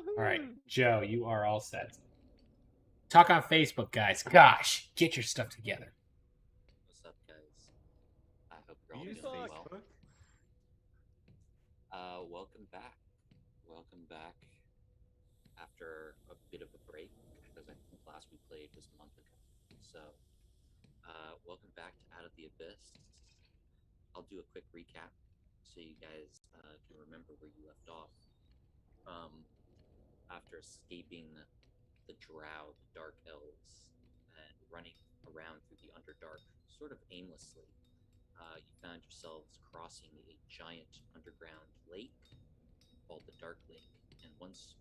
All right, Joe, you are all set. Talk on Facebook, guys. Gosh, get your stuff together. What's up, guys? I hope you're all Use doing well. Facebook. Welcome back. Welcome back after a bit of a break, because I think last we played was a month ago. So, welcome back to Out of the Abyss. I'll do a quick recap so you guys can remember where you left off. After escaping the Drow, the Dark Elves, and running around through the Underdark sort of aimlessly, you found yourselves crossing a giant underground lake called the Dark Lake. And once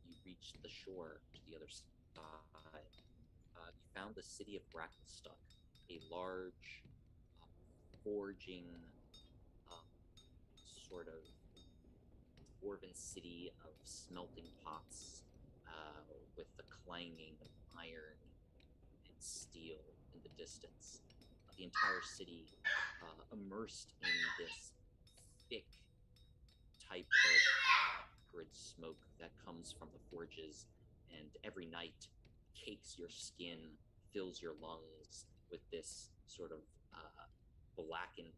you reached the shore to the other side, you found the city of Bracklestuck, a large, forging, sort of dwarven city of smelting pots, with the clanging of iron and steel in the distance. The entire city immersed in this thick type of acrid smoke that comes from the forges, and every night cakes your skin, fills your lungs with this sort of blackened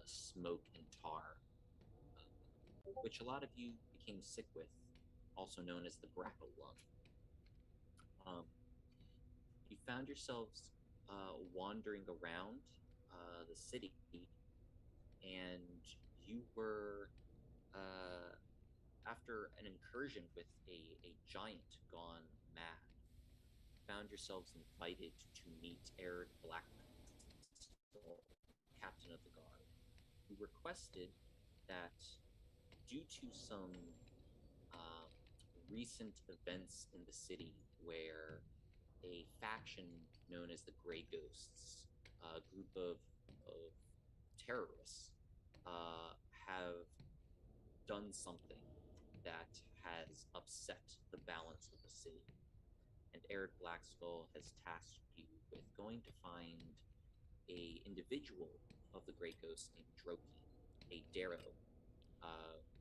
smoke and tar, which a lot of you became sick with, also known as the grackle lung. You found yourselves wandering around the city, and you were, after an incursion with a giant gone mad, found yourselves invited to meet Arid Blacksoul, captain of the guard, who requested that, due to some recent events in the city where a faction known as the Grey Ghosts, a group of terrorists, have done something that has upset the balance of the city. And Eric Blackskull has tasked you with going to find a individual of the Grey Ghost named Droki, a Darrow,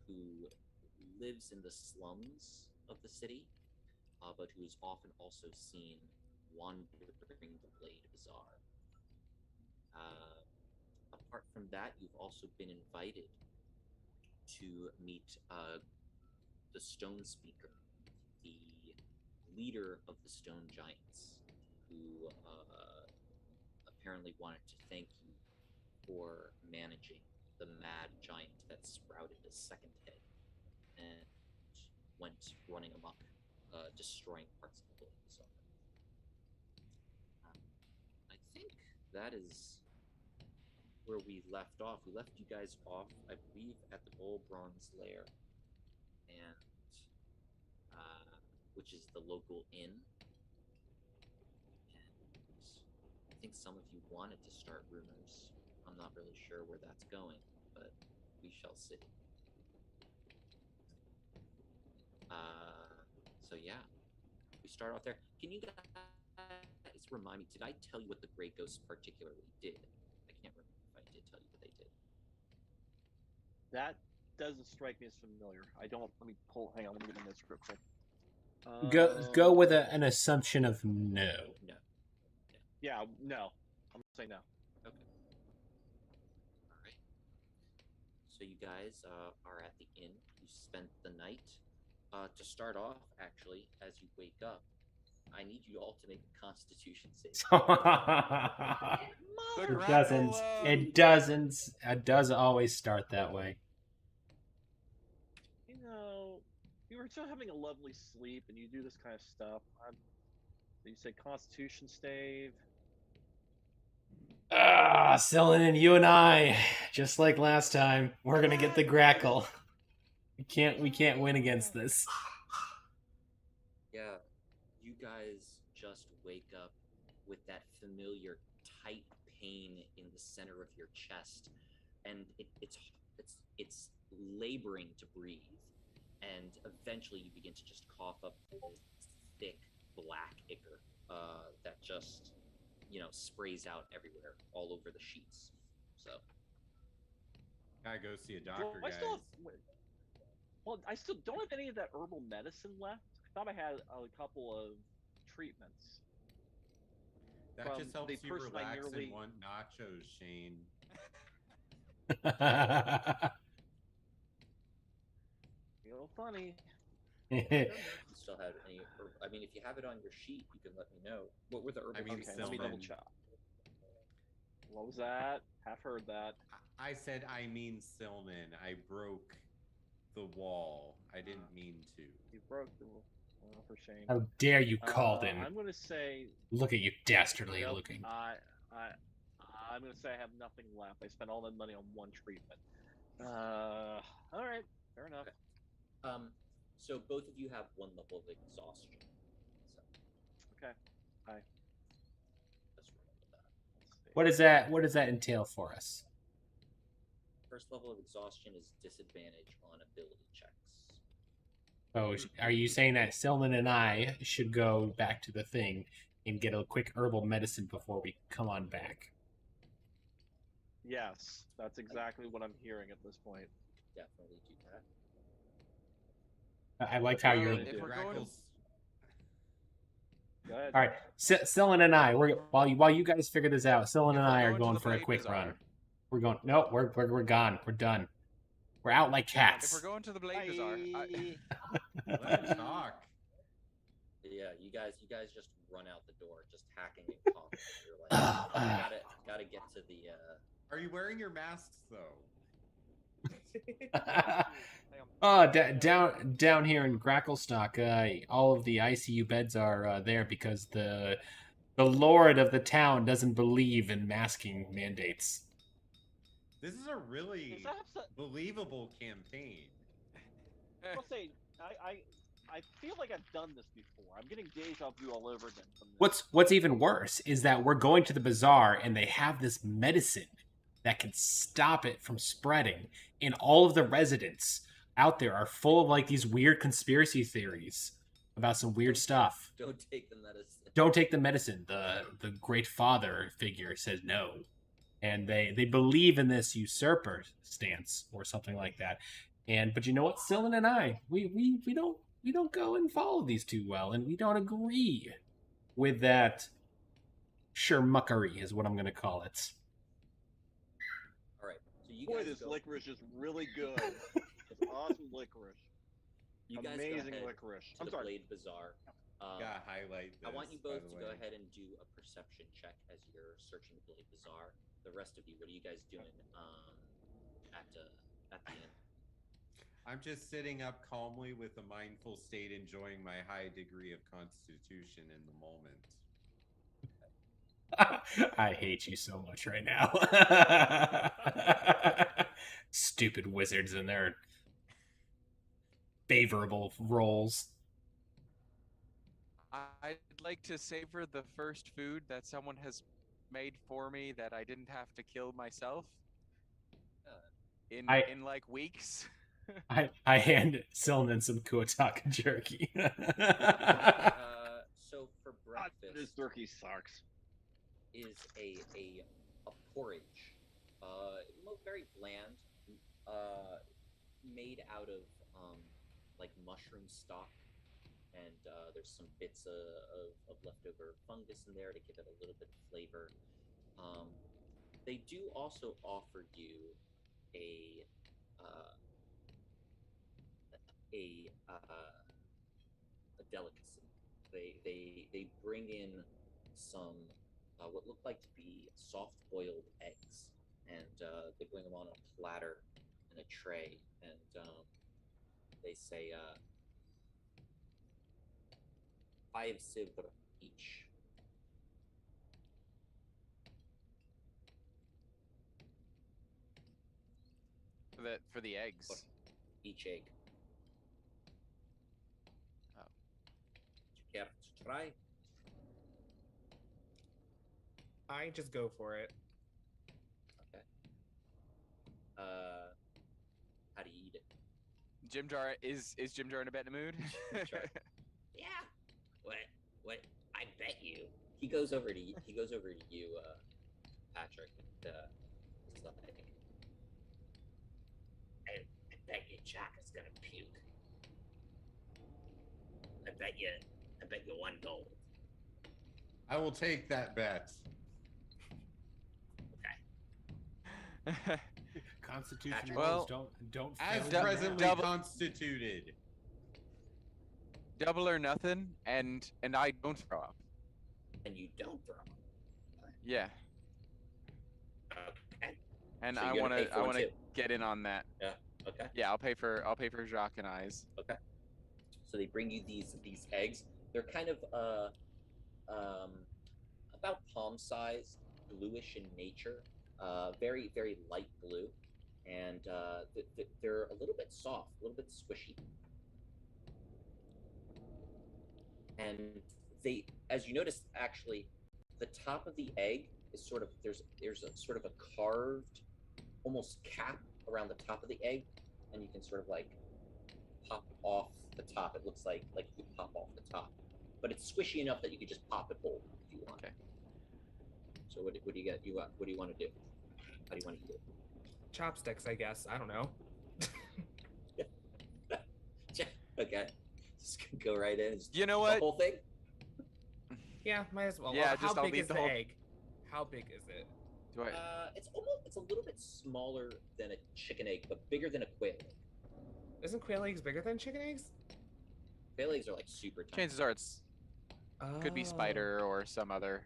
who lives in the slums of the city, but who is often also seen wandering the Blade Bazaar. Apart from that, you've also been invited to meet the Stone Speaker, the leader of the Stone Giants, who apparently wanted to thank you for managing the mad giant that sprouted a second head and went running amok, destroying parts of the Blade Bazaar. I think that is where we left off. We left you guys off, I believe, at the Gold Bronze Lair, and which is the local inn. And I think some of you wanted to start rumors. I'm not really sure where that's going, but we shall see. So yeah, we start off there. Can you guys remind me? Did I tell you what the Grey Ghosts particularly did? I can't remember if I did tell you what they did. That doesn't strike me as familiar. I don't. Let me pull. Hang on. Let me get my notes real quick. Go with an assumption of no. No. Yeah, no. I'm gonna say no. Okay. All right. So you guys are at the inn. You spent the night. To start off, actually, as you wake up, I need you all to make a Constitution save. It doesn't. It doesn't. It does always start that way. You know, you were still having a lovely sleep, and you do this kind of stuff. You say Constitution save. Selin and you and I, just like last time, we're gonna get the grackle. We can't win against this. Yeah, you guys just wake up with that familiar tight pain in the center of your chest, and it's laboring to breathe, and eventually you begin to just cough up this thick black ichor that just sprays out everywhere, all over the sheets. So Gotta go see a doctor, I guys. still Well, I still don't have any of that herbal medicine left. I thought I had a couple of treatments. That From just helps the you person I relax nearly- and want nachos, Shane. Feel funny. I don't know if you still have any. I mean, if you have it on your sheet, you can let me know. What were the herbal I mean, treatments? Okay, let me double Sylvan. check. What was that? Half heard that. I said I mean Silman. I broke the wall. I didn't mean to. You broke the rule. Oh, for shame. How dare you, Calden? I'm gonna say. Look at you, dastardly Nope, looking. I'm gonna say I have nothing left. I spent all that money on one treatment. All right, fair enough. Okay. So both of you have one level of exhaustion. So Okay. Hi. let's remember that. Let's see. What does that entail for us? First level of exhaustion is disadvantage on ability checks. Oh, are you saying that Selman and I should go back to the thing and get a quick herbal medicine before we come on back? Yes, that's exactly what I'm hearing at this point. Definitely do that. I like how Well, you're. if we're Grackles. Go ahead. All right, Selman and I. While you guys figure this out, Selman and If we're I are going to going the for a Blade quick Bazaar. run. We're going. No, we're gone. We're done. We're out like If cats. we're going to the Blade Bazaar, Let him talk. Yeah, you guys just run out the door, just hacking and coughing. You're like, gotta get to the. Are you wearing your masks though? Down here in Gracklestock, all of the ICU beds are there because the lord of the town doesn't believe in masking mandates. This is a really Is that believable campaign. I'll say I feel like I've done this before. I'm getting deja vu all over again from this. What's even worse is that we're going to the bazaar and they have this medicine that can stop it from spreading, and all of the residents out there are full of like these weird conspiracy theories about some weird stuff. Don't take the medicine. Don't take the medicine. The great father figure says no, and they believe in this usurper stance or something like that. But you know what, Sylvan and I, we don't go and follow these too well, and we don't agree with that shermuckery is what I'm going to call it. All right, so you Boy, guys this go. licorice is really good. It's awesome licorice. You guys Amazing go ahead licorice. to I'm the sorry. Blade Bazaar. Gotta highlight this. I want you by both the to way. go ahead and do a perception check as you're searching the Blade Bazaar. The rest of you, what are you guys doing at the inn? I'm just sitting up calmly with a mindful state, enjoying my high degree of constitution in the moment. I hate you so much right now. Stupid wizards and their favorable rolls. I'd like to savor the first food that someone has made for me that I didn't have to kill myself in like weeks. I hand Silman some Kuotaka jerky. So for breakfast, This turkey sucks. is a porridge, very bland, made out of like mushroom stock, and there's some bits of leftover fungus in there to give it a little bit of flavor. They do also offer you a delicacy. They bring in some what look like to be soft boiled eggs, and they bring them on a platter in a tray, and they say 5 silver each. For the eggs. Each egg. Oh. Do you care to try? I just go for it. Okay. How do you eat it? Jim Jar is Jim Jar in a bit in the mood? Sure. Yeah. What? I bet you. He goes over to you, Patrick, and he's like, bet you Jack is gonna puke. I bet you 1 gold. I will take that bet. Okay. Constitution Patrick. rolls Well, don't As fail presently now. double- constituted. Double or nothing, and I don't throw up. And you don't throw. Yeah, Okay. and So I you're want gonna pay to for one too. get in on that. Yeah. Okay. Yeah, I'll pay for Jacques and I's. Okay. So they bring you these eggs. They're kind of about palm size, bluish in nature, very very light blue, and they're a little bit soft, a little bit squishy. And they, as you notice, actually, the top of the egg is sort of there's a sort of a carved, almost cap around the top of the egg, and you can sort of like pop off the top. It looks like you pop off the top, but it's squishy enough that you could just pop it whole if you want. Okay. So what do you get? What do you want to do? How do you want to eat it? Chopsticks, I guess. I don't know. Okay, just go right in. Just You know the what? whole thing. Yeah, might as well. Yeah, Well, just how I'll big eat is the the whole- egg? How big is it? Do I? It's a little bit smaller than a chicken egg, but bigger than a quail egg. Isn't quail eggs bigger than chicken eggs? Quail eggs are like super tiny. Chances are it's could be Oh. spider or some other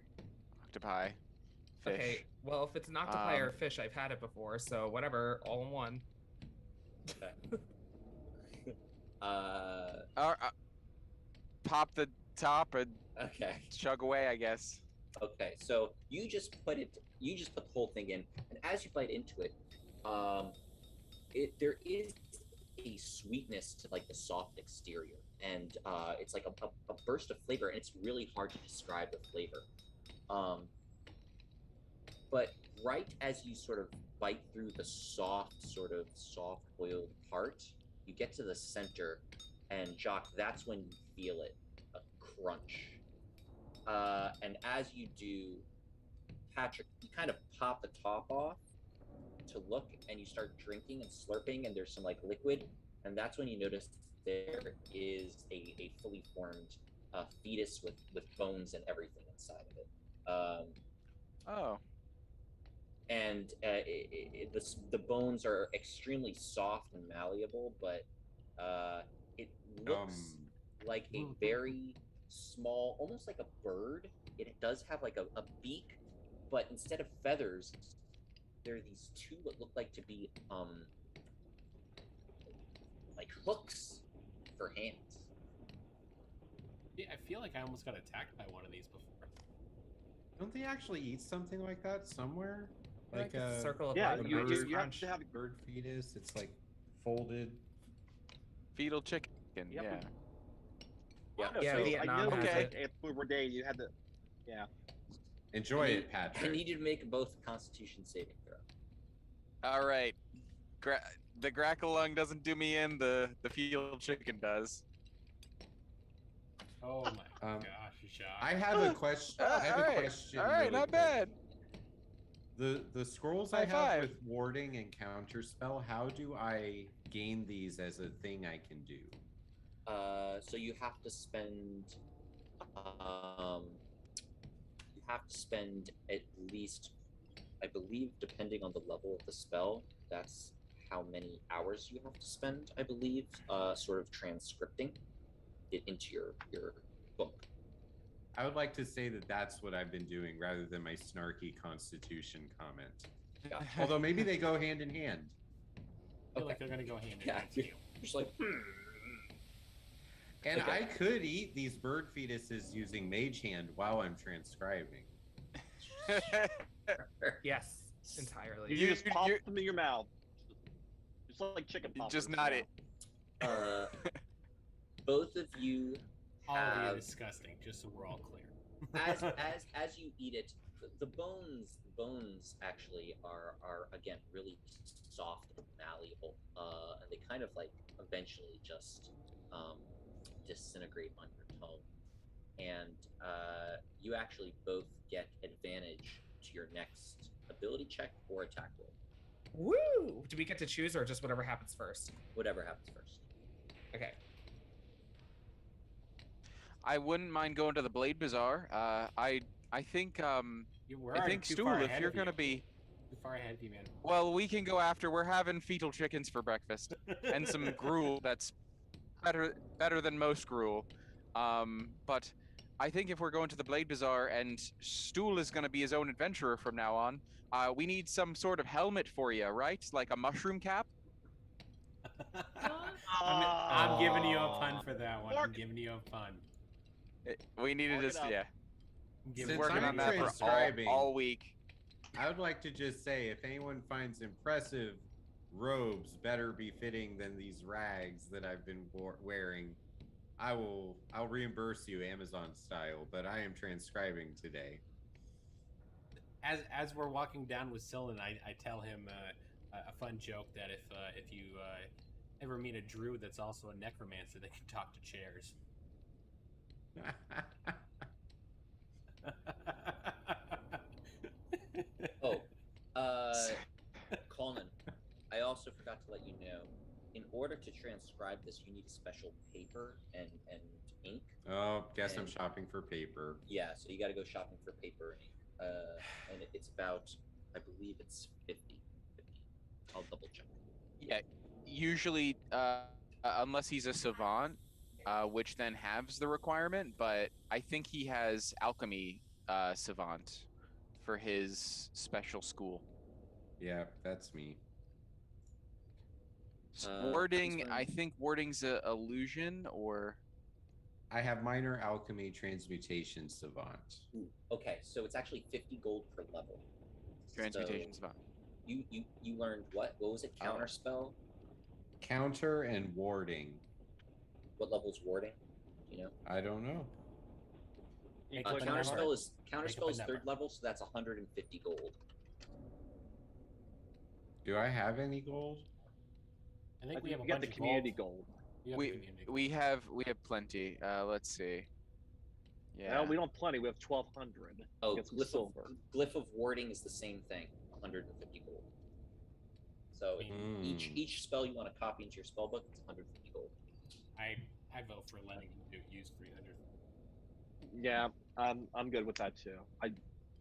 octopi, fish. Okay, well, if it's an octopi or Um, a fish, I've had it before, so whatever, all in one. Okay. Pop the top and Okay. chug away, I guess. Okay. So you just put the whole thing in, and as you bite into it, there is a sweetness to like the soft exterior, and it's like a burst of flavor, and it's really hard to describe the flavor. But right as you sort of bite through the soft boiled part, you get to the center, and Jock, that's when you feel it, a crunch. And as you do, Patrick, you kind of pop the top off to look, and you start drinking and slurping, and there's some like liquid, and that's when you notice there is a fully formed fetus with bones and everything inside of it. Oh. And the bones are extremely soft and malleable, but it looks like a very small, almost like a bird. It does have like a beak, but instead of feathers, there are these two what look like to be like hooks for hands. Yeah, I feel like I almost got attacked by one of these before. Don't they actually eat something like that somewhere? Like a a circle of Yeah, life, you might do- just you have crunch. to have bird fetus. It's like folded. Fetal chicken. Yep. Yeah. Yeah. Yeah, So Vietnam I know has Okay. it. if we were dating, you had to. Yeah. Enjoy I it, need Patrick. you to make both Constitution saving throw. All right. The grackle lung doesn't do me in. The fetal chicken does. Oh my Um, gosh, Jacques. I have a question. I have a question. All right, really not quick. bad. The scrolls High I have five. with warding and counterspell, how do I gain these as a thing I can do? So you have to spend at least, I believe, depending on the level of the spell, that's how many hours you have to spend, I believe, sort of transcripting it into your book. I would like to say that that's what I've been doing rather than my snarky constitution comment. Yeah. Although maybe they go hand in hand. I feel like Okay. they're gonna go hand in Yeah, hand. you're just like, And Okay. I could eat these bird fetuses using mage hand while I'm transcribing. Yes, entirely. You just pop you're- them in your mouth. Just like chicken You poppers. just not it. both of you All of you are have disgusting, just so we're all clear. as you eat it, the bones actually are again really soft and malleable, and they kind of like eventually just disintegrate on your tongue, and you actually both get advantage to your next ability check or attack roll. Woo! Do we get to choose or just whatever happens first? Whatever happens first. Okay. I wouldn't mind going to the Blade Bazaar. I think We're I already think too Stool, far if ahead you're of you. gonna be Too far ahead of you, man. well, we can go after. We're having fetal chickens for breakfast and some gruel that's better than most gruel. But I think if we're going to the Blade Bazaar and Stool is going to be his own adventurer from now on, we need some sort of helmet for you, right? Like a mushroom cap. I'm giving you a pun for that one. I'm Mark- giving you a pun. We needed Mark it this, up. yeah. I'm Since giving Working I'm on that for transcribing, all week. I would like to just say, if anyone finds impressive robes better befitting than these rags that I've been wearing, I'll reimburse you Amazon style. But I am transcribing today. As we're walking down with Sylvan, I tell him a fun joke that if you ever meet a druid that's also a necromancer, they can talk to chairs. Oh, Conan, I also forgot to let you know, in order to transcribe this, you need a special paper and ink. Oh, guess I'm And- shopping for paper. Yeah, so you got to go shopping for paper and ink. And it's about, I believe it's 50. I'll double check. Yeah, usually, unless he's a savant, which then halves the requirement. But I think he has alchemy savant for his special school. Yeah, that's me. Warding, one- I think warding's a illusion or I have minor alchemy transmutation savant. Ooh, okay, so it's actually 50 gold per level. transmutation So savant. you learned what? What was it? Counter spell? Counter and warding. What level's warding? Do you know? I don't know. Make up a Counter number. spell is Make up a number. third level, so that's 150 gold. Do I have any gold? I think we have a you got bunch the of community gold. gold. You have the community gold. We have plenty. Let's see. Yeah. Well, we don't have plenty. We have 1,200. Oh, Get some silver. glyph of warding is the same thing, 150 gold. So each spell you want to copy into your spell book, it's 150 gold. I vote for letting him use 300. Yeah, I'm good with that too.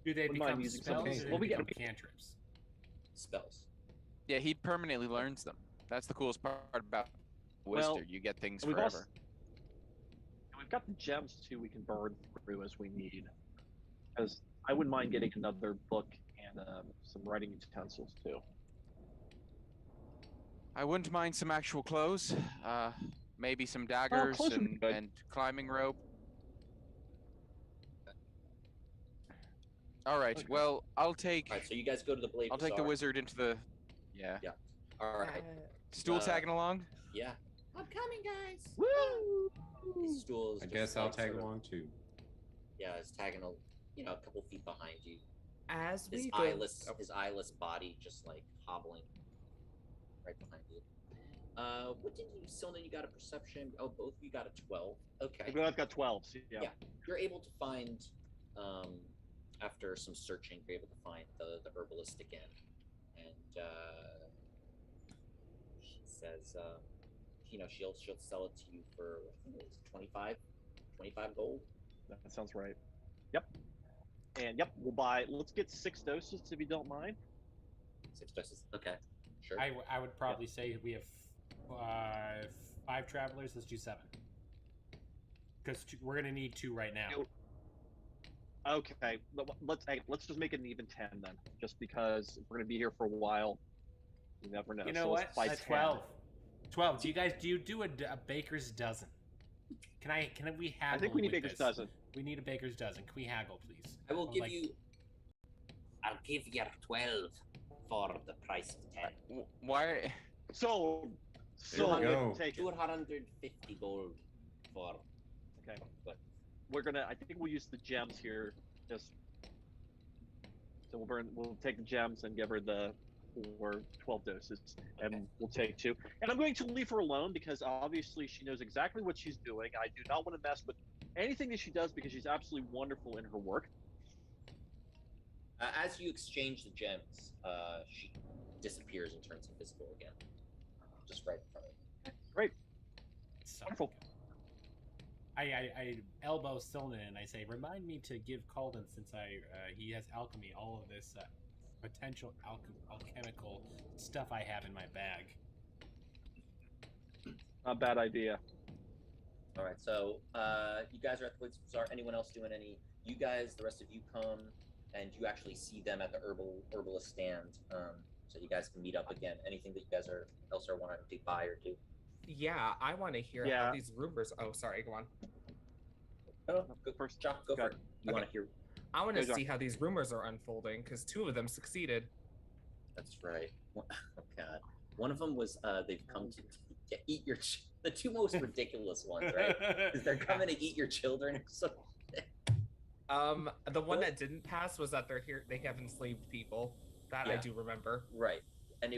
Do they Wouldn't mind become using spells some- or do well, they we get- become cantrips? Spells. Yeah, he permanently learns them. That's the coolest part about Well, Wizard. You get things we've forever. also- We've got the gems too. We can burn through as we need. Because I wouldn't mind getting another book and some writing utensils too. I wouldn't mind some actual clothes. Maybe some daggers clothes would be good. and climbing rope. All right. Okay. Well, I'll take All right, so you guys go to the Blade I'll take the Bazaar. wizard into the yeah. All right. Stool tagging along. Yeah. I'm coming, guys. Woo! His stool is I just, guess I'll like, tag sort of- along too. Yeah, it's tagging a couple feet behind you. As His we go, eyeless body just like hobbling right behind you. What did you, Sylvan? You got a perception. Oh, both of you got a 12. Okay. We both got 12. So yeah. Yeah. You're able to find, after some searching, you're able to find the herbalist again, and she says, she'll sell it to you for, I think it was 25 gold. That sounds right. Yep. And yep, we'll buy. Let's get 6 doses if you don't mind. 6 doses. Okay. Sure. I would probably say we have 5 travelers. Let's do 7. Because we're gonna need 2 right now. Okay. Let's just make it an even 10 then, just because if we're gonna be here for a while. You never know. You know So what? let's buy 10. 12. Do you do a baker's dozen? Can we haggle? I think we need with baker's this? dozen. We need a baker's dozen. Can we haggle, please? I will give Like- you. I'll give you 12 for the price of 10. Why? So There we go. take it. 250 gold for. Okay. But We're gonna. I think we'll use the gems here. Just so we'll take the gems and give her the 12 doses, and we'll take 2. And I'm going to leave her alone because obviously she knows exactly what she's doing. I do not want to mess with anything that she does because she's absolutely wonderful in her work. as you exchange the gems, disappears and turns invisible again, just right in front of you. Great. So Wonderful. I elbow Sylvan and I say, remind me to give Calden, since he has alchemy, all of this potential alchemical stuff I have in my bag. Not a bad idea. All right, so you guys are at the Blades Bazaar. Anyone else doing any? You guys, the rest of you come and you actually see them at the herbalist stand. So you guys can meet up again. Anything that you guys are wanting to buy or do? Yeah, I want to hear how these rumors. Oh, sorry. Go on. Oh, go, First, Jock, go for it. You want to hear? I want to Go, see how these rumors are unfolding because 2 of them succeeded. That's right. Oh God. One of them was they've come to eat your the 2 most ridiculous ones, right? Because they're coming to eat your children or something. The one that didn't pass was that they have enslaved people. That I do remember. Right, and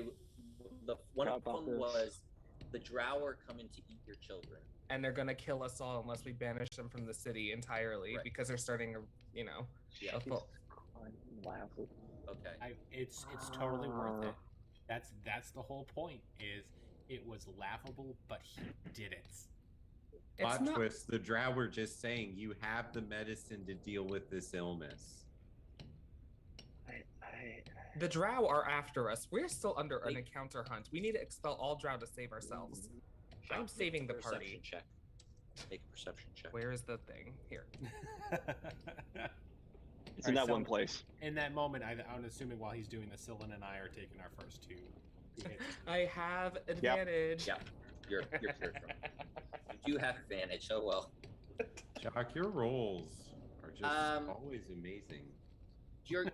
one of them this. was the Drow are coming to eat your children, and they're gonna kill us all unless we banish them from the city entirely because they're starting a Yeah. Laughable. Okay. It's totally worth it. That's the whole point. Is it was laughable, but he did it. Plot twist: the Drow were just saying you have the medicine to deal with this illness. The Drow are after us. We're still under an encounter hunt. We need to expel all Drow to save ourselves. I'm saving the party. Check. Make a perception check. Where is the thing? Here. It's in that one place. In that moment, I'm assuming while he's doing this, Sylvan and I are taking our first 2 hits. I have advantage. Yeah, you're cleared from it. You do have advantage. Oh well. Jock, your rolls are just always amazing. You're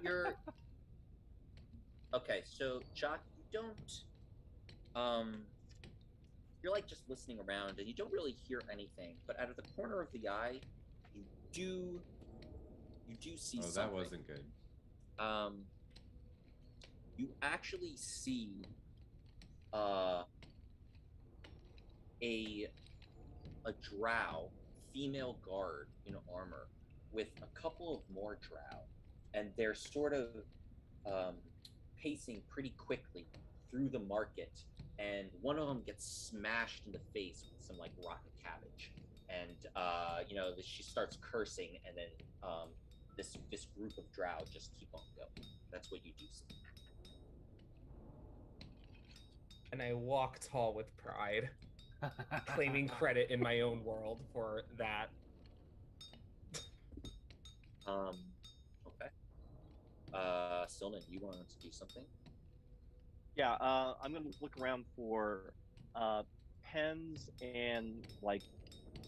okay. So Jock, you don't you're like just listening around and you don't really hear anything, but out of the corner of the eye, you do see something. That wasn't good. You actually see a Drow female guard in armor with a couple of more Drow, and they're sort of pacing pretty quickly through the market, and one of them gets smashed in the face with some like rotten cabbage, and she starts cursing, and then this group of Drow just keep on going. That's what you do see. And I walk tall with pride, claiming credit in my own world for that. Okay. Silman, you wanted to do something? Yeah, I'm gonna look around for pens and like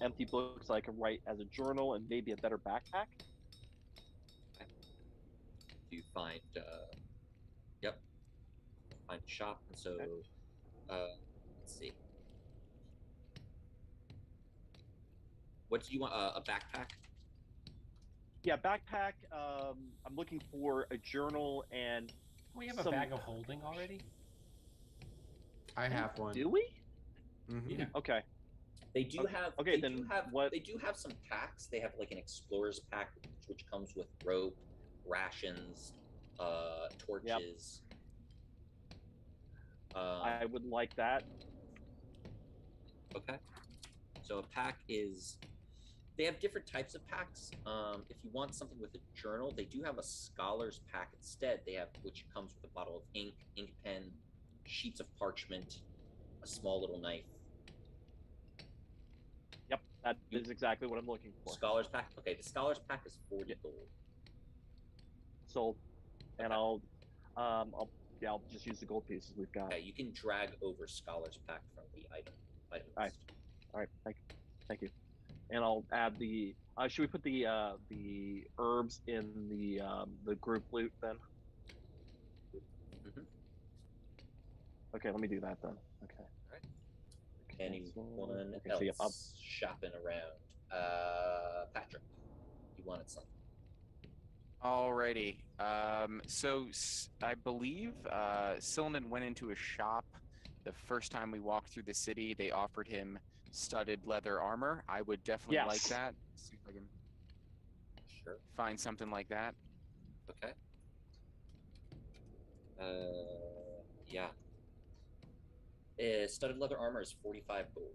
empty books I can write as a journal and maybe a better backpack. You find find a shop, and so let's see. What do you want? A backpack? Yeah, backpack. I'm looking for a journal and. We have a bag of holding already. I have one. Do we? Mm-hmm. Yeah. Okay. They do have. Okay, they then do have, what? They do have some packs. They have like an explorer's pack, which comes with rope, rations, torches. I would like that. Okay. So a pack is. They have different types of packs. If you want something with a journal, they do have a scholar's pack instead. They have, which comes with a bottle of ink pen, sheets of parchment, a small little knife. Yep, that is exactly what I'm looking for. Scholar's pack. Okay, the scholar's pack is 40 gold. Sold. And I'll just use the gold pieces we've got. Okay, you can drag over scholar's pack from the item list. All right, thank you. And I'll add the. Should we put the herbs in the group loot then? Mm-hmm. Okay, let me do that then. Okay. All right. Anyone else shopping around? Patrick, you wanted something. Alrighty. So I believe Silman went into a shop the first time we walked through the city. They offered him studded leather armor. I would definitely like that. See if I can find something like that. Okay. Yeah. Studded leather armor is 45 gold.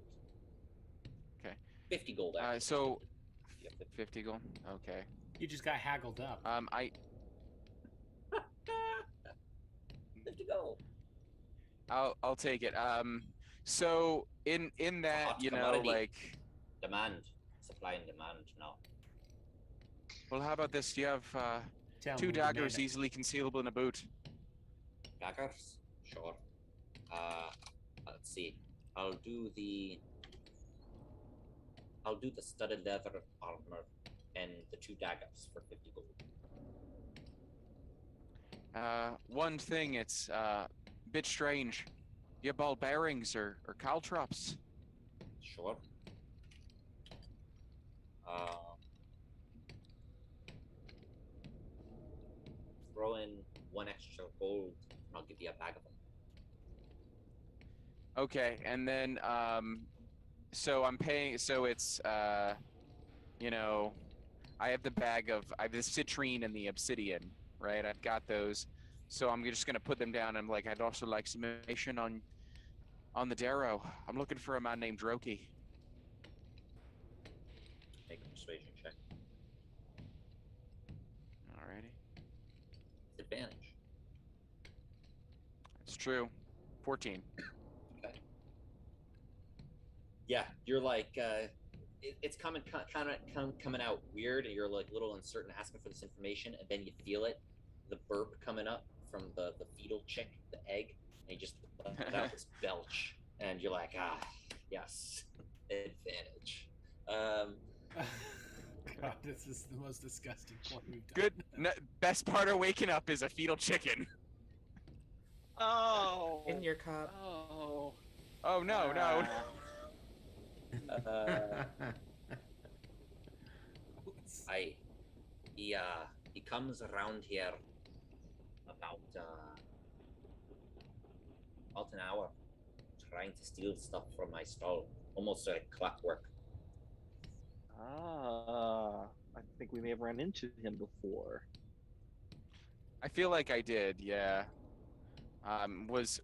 Okay. 50 gold, actually. So Yeah, 50 gold. Okay. You just got haggled up. I 50 gold. I'll take it. So in that, hot you know, commodity. like, Demand. Supply and demand now. well, how about this? Do you have Tell 'em two we daggers demand it. easily concealable in a boot? Daggers? Sure. Let's see. I'll do the studded leather armor and the 2 daggers for 50 gold. One thing, it's a bit strange. Do you have ball bearings or caltrops? Sure. Throw in 1 extra gold, and I'll give you a bag of them. Okay, and then so I'm paying. So it's you know, I have the citrine and the obsidian, right? I've got those, so I'm just gonna put them down. I'm like, I'd also like some information on the Darrow. I'm looking for a man named Droki. Make a persuasion check. Alrighty, Advantage. it's true. 14. Okay. Yeah, you're like it's coming out weird, and you're like a little uncertain, asking for this information, and then you feel it, the burp coming up from the fetal chick, the egg, and you just let out this belch, and you're like, yes, advantage. God, this is the most disgusting point we've done. Good. Best part of waking up is a fetal chicken. Oh. In your cup. Oh. Oh no, no. He comes around here about an hour, trying to steal stuff from my stall, almost like clockwork. I think we may have run into him before. I feel like I did. Yeah. Was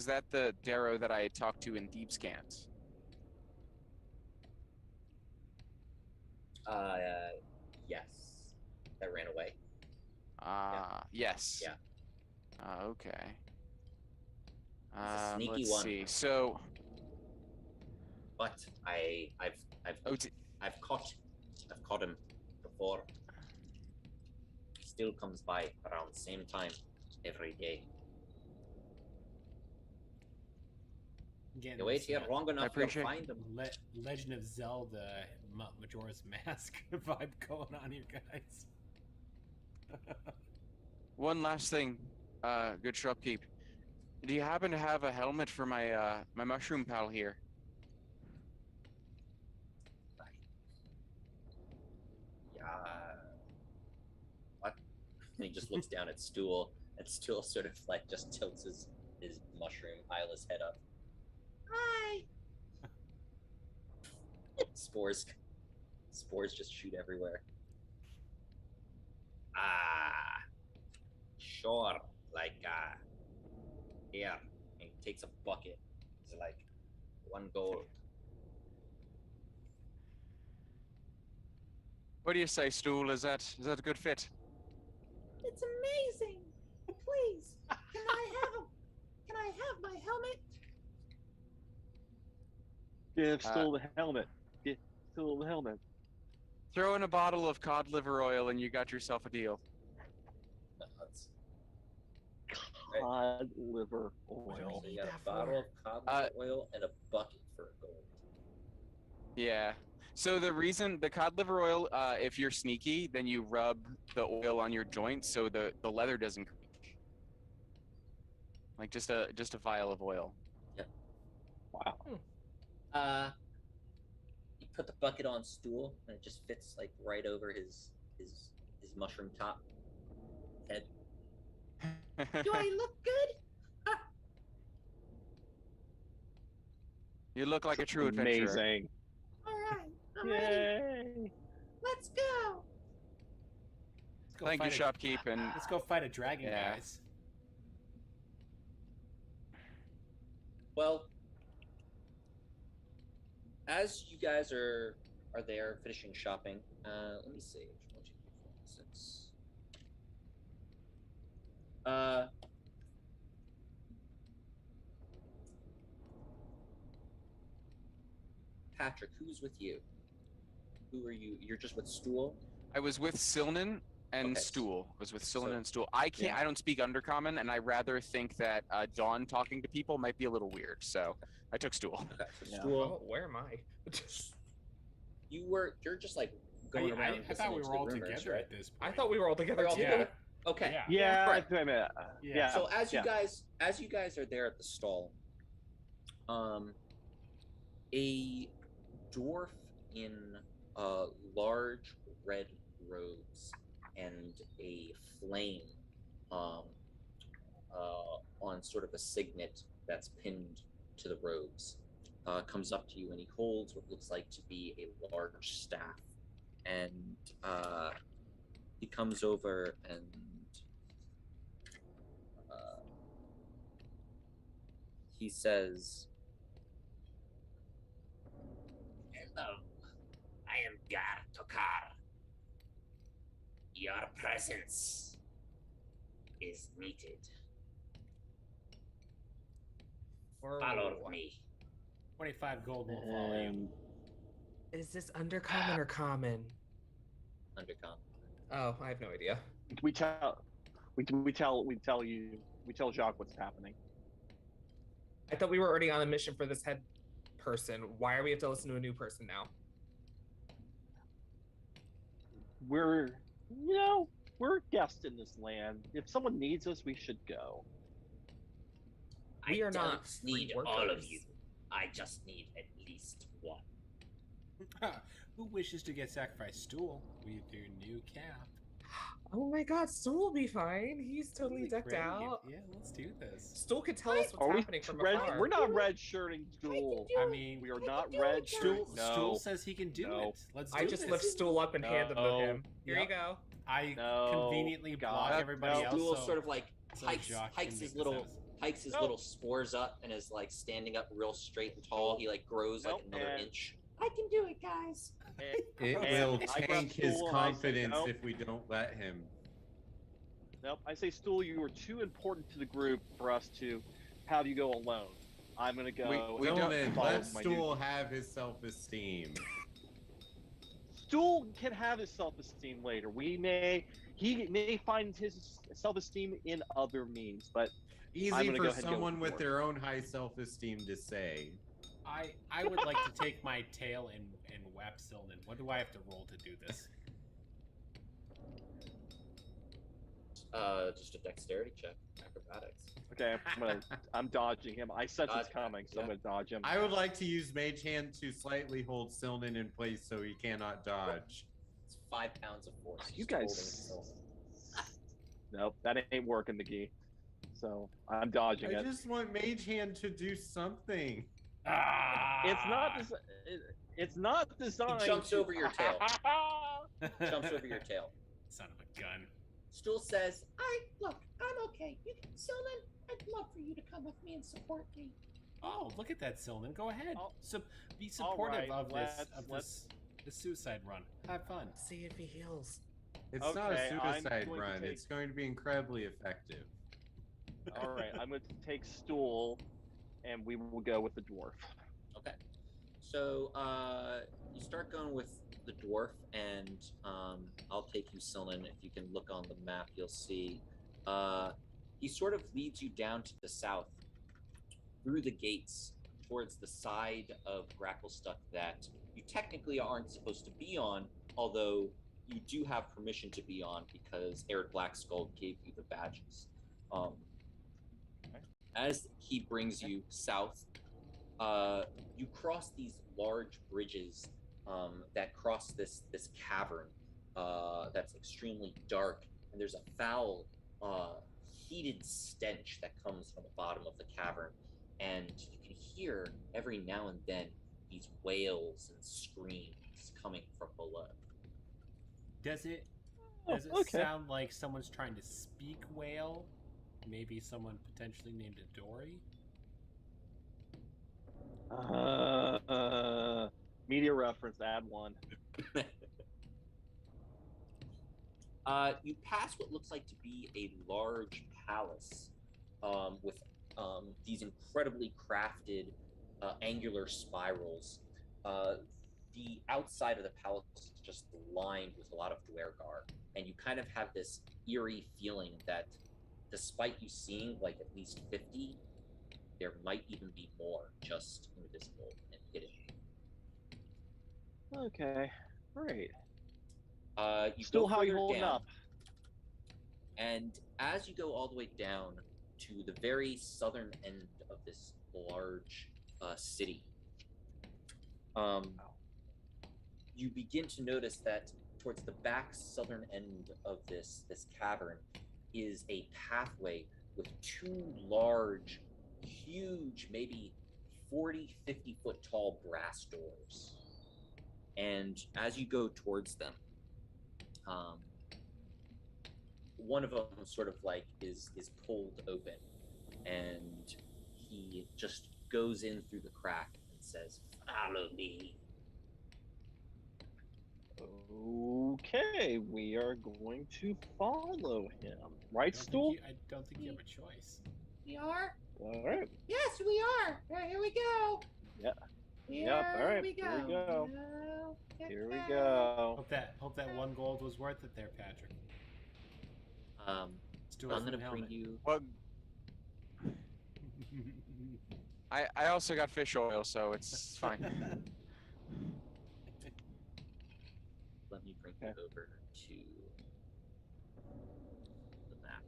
that the Darrow that I had talked to in Deep Scans? Yes. That ran away. Yes. Yeah. Okay. He's a sneaky let's one. see. So, But I've caught him before. He still comes by around the same time every day. You wait here long enough, you'll find him. Legend of Zelda Majora's Mask vibe going on here, guys. one last thing, good shopkeep. Do you happen to have a helmet for my my mushroom pal here? Yeah. What? And he just looks down at Stool, and Stool sort of like just tilts his mushroom eyeless head up. Hi. Spores just shoot everywhere. Sure. Like here. And he takes a bucket. It's like 1 gold. What do you say, Stool? Is that a good fit? It's amazing. Please, can I have my helmet? Give Stool the helmet. Give Stool the helmet. Throw in a bottle of cod liver oil and you got yourself a deal. Cod liver oil. So you got a bottle of cod liver oil and a bucket for gold. Yeah. So the cod liver oil, if you're sneaky, then you rub the oil on your joints so the leather doesn't creak. Like just a vial of oil. Yep. Wow. You put the bucket on Stool, and it just fits like right over his mushroom top head. Do I look good? You look like a true adventurer. Amazing. All right, I'm ready. Yay. Let's go. Let's go Thank you, fight shopkeep, and Let's go fight a dragon, Yeah. guys. Well, as you guys are there finishing shopping, let me see. 1, 2, 3, 4, 6. Patrick, who's with you? Who are you? You're just with Stool? I was with Silnan and Okay. Stool. I was with Silnan So- and Stool. I can't. yeah. I don't speak Undercommon, and I rather think that Dawn talking to people might be a little weird. So I took Stool. Okay, so Yeah. Stool, Oh, where am I? you're just like going around. I thought we listening to were the all rumors, together right? at this point. I thought we were all together We're all too. Yeah. together? Okay. Yeah. Yeah, Right. wait a minute. Yeah. So as you yeah. guys are there at the stall, a dwarf in large red robes and a flame on sort of a signet that's pinned to the robes comes up to you, and he holds what looks like to be a large staff, and he comes over and he says, "Hello, I am Gar Tokar. Your presence is needed. Follow me." 25 gold will follow you. And Is this undercommon or common? Undercom. Oh, I have no idea. we tell Jacques what's happening. I thought we were already on a mission for this head person. Why are we have to listen to a new person now? We're guests in this land. If someone needs us, we should go. We I are not don't need free all of workers. you. I just need at least one. Who wishes to get sacrificed? Stool with your new cap. Oh my god, Stool will be fine. He's totally Really decked great. out. Yeah, let's do this. Stool could tell us what's Are we happening from red? afar. We're not red shirting Duel. I mean, We are I can not do it, red guys. shirting. Stool says he can do No. it. Let's do I just this. lift Stool up and hand them to No. him. Here Yep. you go. I No, conveniently block God, everybody no. else. Stool so- sort of like so hikes Jacques can make his this little happen. hikes his Nope. little spores up and is like standing up real straight and tall. He like grows like Nope, another and- inch. I can do it, guys. It And will I grab tank his Stool and I say, confidence nope. if we don't let him. Nope. I say, Stool, you are too important to the group for us to have you go alone. I'm gonna go. We and don't- Gentlemen, follow let my Stool duty. have his self-esteem. Stool can have his self-esteem later. He may find his self-esteem in other means, but I'm Easy gonna go for ahead and go someone with with the their own high self-esteem to say. I would like to take my tail and whap Silnan. What do I have to roll to do this? Just a dexterity check, acrobatics. okay, I'm dodging him. I sense it's Dodge, coming, so I'm yeah. gonna dodge him. I would like to use Mage Hand to slightly hold Silnan in place so he cannot dodge. It's 5 pounds of force. You just holding guys- himself. Nope, that ain't working, McGee. So I'm dodging I it. just want Mage Hand to do something. Ah! It's not. It's not designed. jumps to- over your tail. Jumps over your tail. Son of a gun. Stool says, Look, I'm okay. Sylvan, I'd love for you to come with me and support me. Oh, look at that, Silnan. Go ahead. Oh, Be supportive alright, of let's- this suicide run. Have fun. See if he heals. It's not a Okay, I'm suicide going to run. take- It's going to be incredibly effective. All right, I'm going to take Stool, and we will go with the dwarf. okay. So you start going with the dwarf, and I'll take you, Silnan. If you can look on the map, you'll see he sort of leads you down to the south through the gates towards the side of Gracklstuck that you technically aren't supposed to be on, although you do have permission to be on because Eric Blackskull gave you the badges. As he brings you south, you cross these large bridges that cross this cavern that's extremely dark, and there's a foul, heated stench that comes from the bottom of the cavern, and you can hear every now and then these wails and screams coming from below. Does it okay. sound like someone's trying to speak whale? Maybe someone potentially named a Dory? Media reference, add one. You pass what looks like to be a large palace with these incredibly crafted angular spirals. The outside of the palace is just lined with a lot of Duergar, and you kind of have this eerie feeling that despite you seeing like at least 50, there might even be more just invisible and hidden. Okay, great. You Still, go how you further holding down, up? and as you go all the way down to the very southern end of this large city, you begin to notice that towards the back southern end of this cavern is a pathway with two large, huge, maybe 40, 50-foot tall brass doors. And as you go towards them, one of them sort of like is pulled open, and he just goes in through the crack and says, "Follow me." Okay, we are going to follow him. Right, Stool? I don't think you have a choice. We are? All right. Yes, we are. Here we go. Yeah. Here Yep, all right, we go. here we go. Here we go. Hope that 1 gold was worth it there, Patrick. So I'm going to bring you. Well, I also got fish oil, so it's fine. Let me bring you over to the map.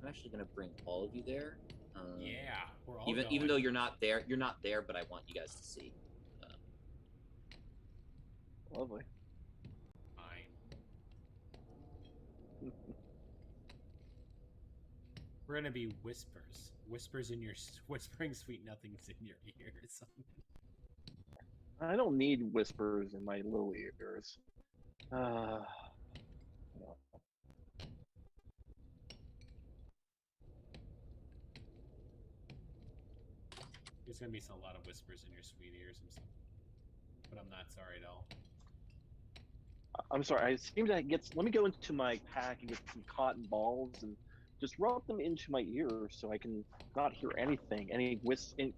I'm actually going to bring all of you there. Yeah, we're all even going. though you're not there, but I want you guys to see. Lovely. Fine. We're gonna be whispers in your whispering sweet nothings in your ears. I don't need whispers in my little ears. There's gonna be a lot of whispers in your sweet ears, but I'm not sorry at all. I'm sorry. It seems that let me go into my pack and get some cotton balls and just rub them into my ears so I can not hear anything, any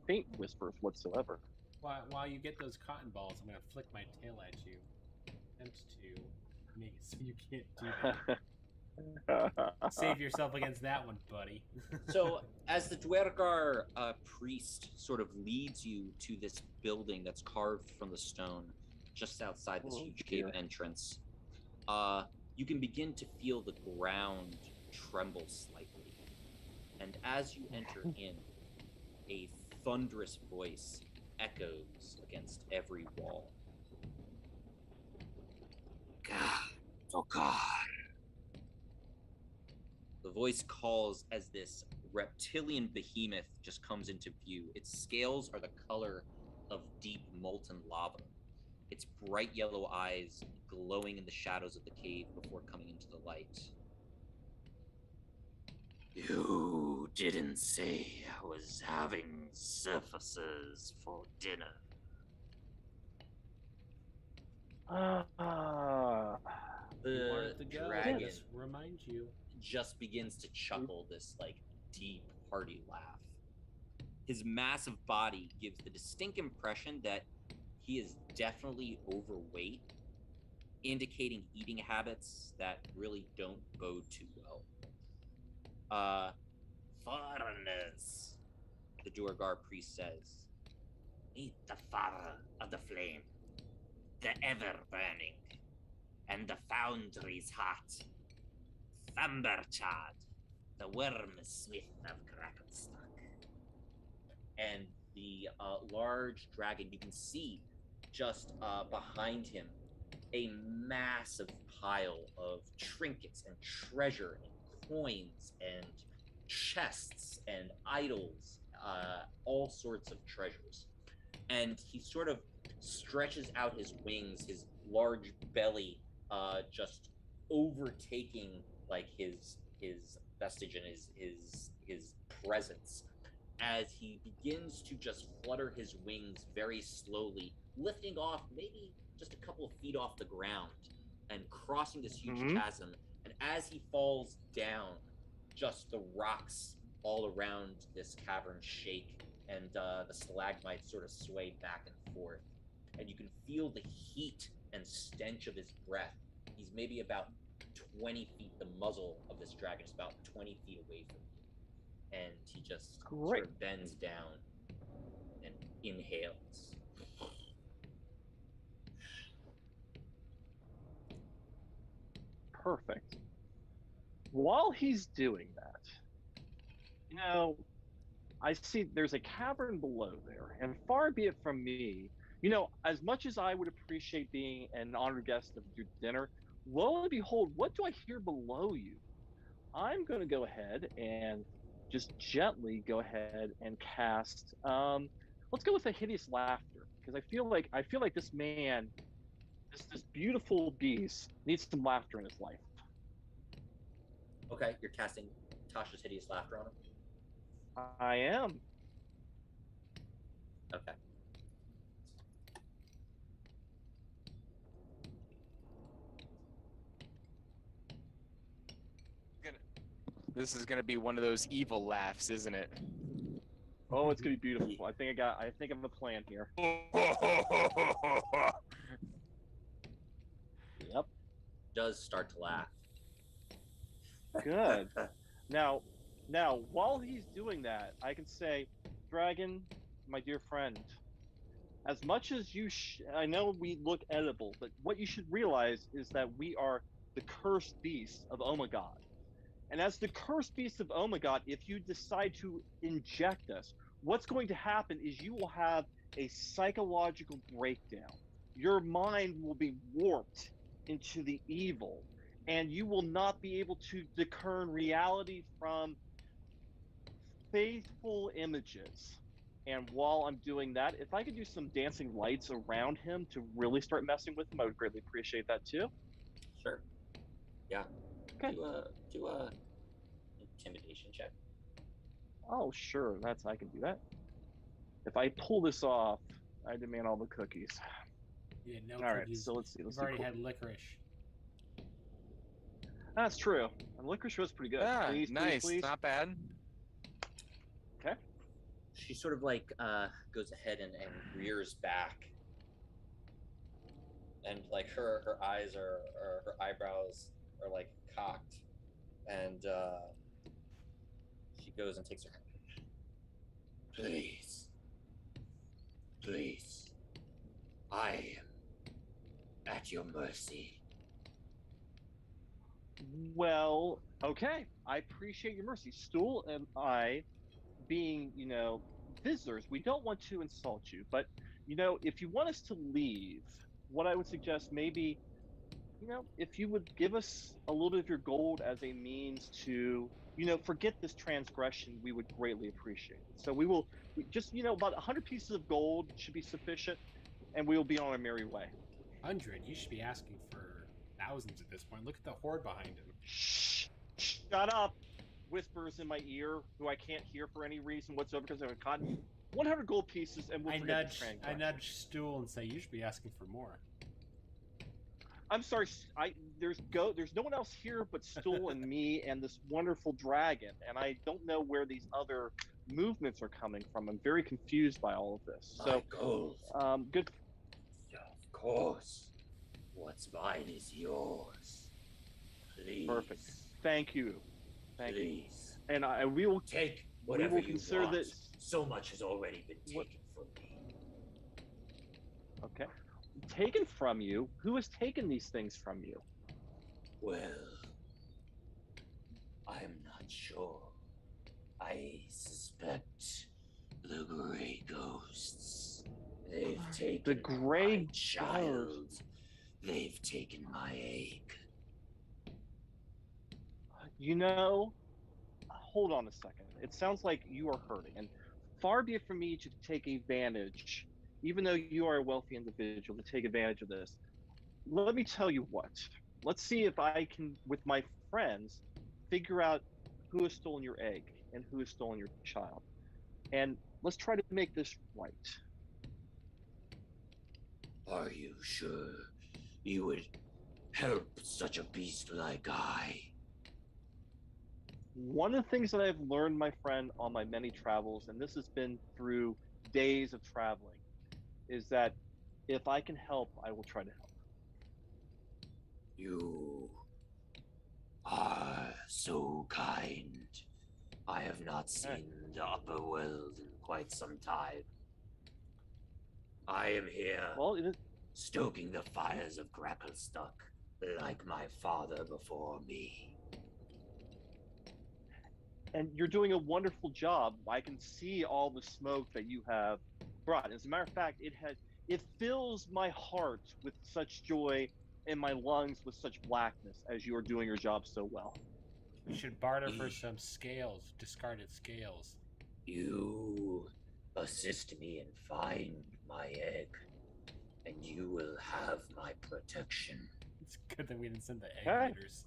faint whispers whatsoever. While you get those cotton balls, I'm gonna flick my tail at you. Attempt to make it so you can't do that. Save yourself against that one, buddy. So, as the Duergar priest sort of leads you to this building that's carved from the stone just outside this huge cave entrance, you can begin to feel the ground tremble slightly. And as you enter in, a thunderous voice echoes against every wall. God, oh God. The voice calls as this reptilian behemoth just comes into view. Its scales are the color of deep molten lava. Its bright yellow eyes glowing in the shadows of the cave before coming into the light. You didn't say I was having surfaces for dinner. The dragon just remind you. just begins to chuckle this like deep hearty laugh. His massive body gives the distinct impression that he is definitely overweight, indicating eating habits that really don't bode too well. Foreigners, the Duergar priest says, meet the father of the flame, the ever-burning, and the foundry's heart, Thumberchad, the wormsmith of Krakenstock. And the large dragon, you can see just behind him a massive pile of trinkets and treasure and coins and chests and idols, all sorts of treasures. and he sort of stretches out his wings, his large belly just overtaking like his vestige and his presence as he begins to just flutter his wings very slowly, lifting off maybe just a couple of feet off the ground and crossing this huge chasm. And as he falls down, just the rocks all around this cavern shake, and the stalagmites sort of sway back and forth. And you can feel the heat and stench of his breath. He's maybe about 20 feet, the muzzle of this dragon is about 20 feet away from you. And he just sort of bends down and inhales. Perfect. While he's doing that, you know, I see there's a cavern below there, and far be it from me, you know, as much as I would appreciate being an honored guest of your dinner, lo and behold, what do I hear below you? I'm going to go ahead and just gently go ahead and cast. Let's go with a hideous laughter, because I feel like this man, this beautiful beast, needs some laughter in his life. Okay, you're casting Tasha's hideous laughter on him. I am. Okay. This is gonna be one of those evil laughs, isn't it? Oh, it's gonna be beautiful. I think I have a plan here. Yep. Does start to laugh. Good. Now, while he's doing that, I can say, Dragon, my dear friend, as much as I know we look edible, but what you should realize is that we are the cursed beast of Omagad. And as the cursed beast of Omagad, if you decide to inject us, what's going to happen is you will have a psychological breakdown. Your mind will be warped into the evil, and you will not be able to discern reality from faithful images. And while I'm doing that, if I could do some dancing lights around him to really start messing with him, I would greatly appreciate that too. Sure. Yeah. Okay. Do a intimidation check. Oh, sure. I can do that. If I pull this off, I demand all the cookies. Yeah, no All right, cookies. so let's see. You've already had licorice. That's true. And licorice was pretty good. Ah, Please, nice. please, please. Not bad. Okay. She sort of like goes ahead and rears back, and like her eyes or her eyebrows are like cocked, and she goes and takes her hand. Please, please, I am at your mercy. Well, okay. I appreciate your mercy. Stool and I, being, visitors, we don't want to insult you, but, if you want us to leave, what I would suggest maybe, if you would give us a little bit of your gold as a means to, forget this transgression, we would greatly appreciate it. So we just, about 100 pieces of gold should be sufficient, and we will be on our merry way. 100? You should be asking for thousands at this point. Look at the horde behind him. Shh! Shut up! Whispers in my ear, who I can't hear for any reason whatsoever because I'm caught. 100 gold pieces, and we'll forget this I nudge Stool and say, you should be asking for more. I'm sorry. There's no one else here but Stool and me and this wonderful dragon, and I don't know where these other movements are coming from. I'm very confused by all of this. So, gold. good. Of course. What's mine is yours. Please. Perfect. Thank you. Please. And we will Take we whatever will you consider want. this. So much has already been taken from me. Okay. Taken from you? Who has taken these things from you? Well, I'm not sure. I suspect the gray ghosts. They've taken The gray my child. They've taken my egg. Hold on a second. It sounds like you are hurting, and far be it from me to take advantage even though you are a wealthy individual, to take advantage of this. Let me tell you what. Let's see if I can, with my friends, figure out who has stolen your egg and who has stolen your child. And let's try to make this right. Are you sure you would help such a beast like I? One of the things that I've learned, my friend, on my many travels, and this has been through days of traveling, is that if I can help, I will try to help. You are so kind. I have not seen the upper world in quite some time. I am here, Well, it is, stoking the fires of Grapplestock, like my father before me. and you're doing a wonderful job. I can see all the smoke that you have brought. As a matter of fact, it fills my heart with such joy and my lungs with such blackness as you are doing your job so well. We should barter for some scales, discarded scales. You assist me and find my egg, and you will have my protection. It's good that we didn't send the egg Okay. raiders.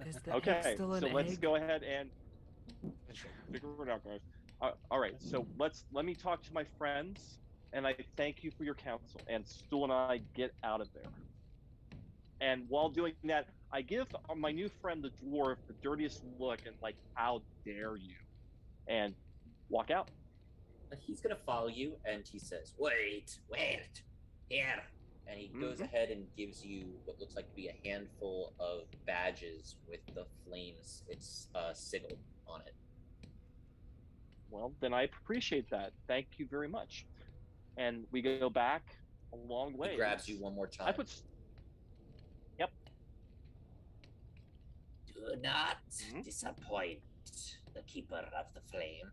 Is the egg Okay, still an so egg? let's go ahead and figure it out, guys. All right, so let me talk to my friends, and I thank you for your counsel. And Stool and I get out of there. And while doing that, I give my new friend the dwarf the dirtiest look and like, how dare you? And walk out. He's gonna follow you, and he says, "Wait, here." And he goes ahead and gives you what looks like to be a handful of badges with the flames. It's sigil on it. Well, then I appreciate that. Thank you very much. And we go back a long way. He grabs you one more time. I put. Yep. Do not disappoint the keeper of the flame.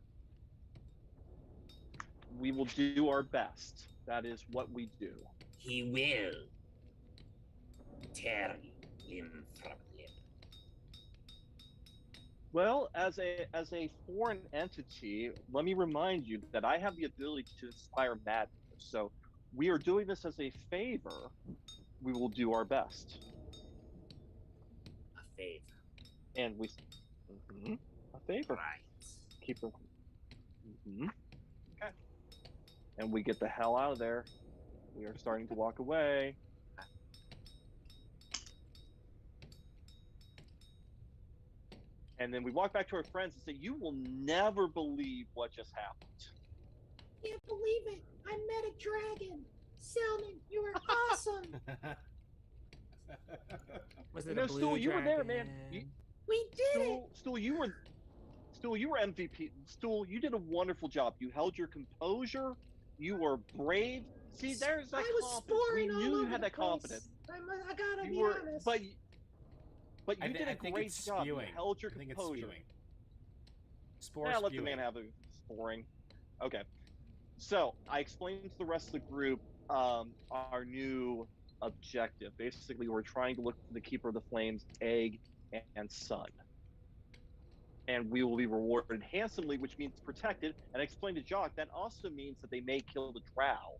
We will do our best. That is what we do. He will tear limb from limb. Well, as a foreign entity, let me remind you that I have the ability to inspire madness. So we are doing this as a favor. We will do our best. A favor. And we a favor. Right. Keep it. Okay. And we get the hell out of there. We are starting to walk away. And then we walk back to our friends and say, "You will never believe what just happened." Can't believe it. I met a dragon. Selman, you were awesome. Was You it know, a blue Stool, you were there, man. dragon? We did it. Stool, you were MVP. Stool, you did a wonderful job. You held your composure. You were brave. See, there's that I was confidence. sporing We all knew you over had the that place. confidence. I gotta You be were, honest. but you did a I think great it's job. You spewing. held your I think composure. it's spewing. Spore Yeah, let the spewing. man have the sporing. Okay. So I explained to the rest of the group our new objective. Basically, we're trying to look for the Keeper of the Flames, egg, and son. And we will be rewarded handsomely, which means protected. And I explained to Jock that also means that they may kill the Drow.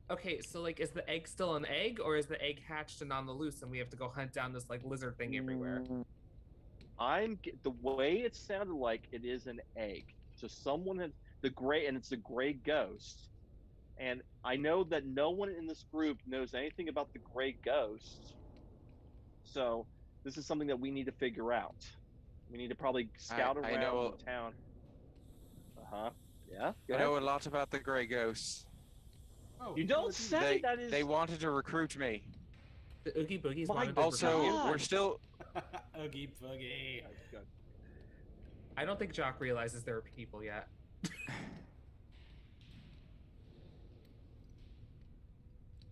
Okay, so like, is the egg still an egg, or is the egg hatched and on the loose, and we have to go hunt down this like lizard thing everywhere? The way it sounded like it is an egg. So someone had and it's a gray ghost. And I know that no one in this group knows anything about the gray ghost. So this is something that we need to figure out. We need to probably scout I around know- the town. Yeah. Go I ahead. know a lot about the Grey Ghosts. Oh, You don't say that is. They wanted to recruit me. The Oogie Boogies My wanted to Also, recruit you? we're still Oogie boogie. Good. I don't think Jock realizes there are people yet.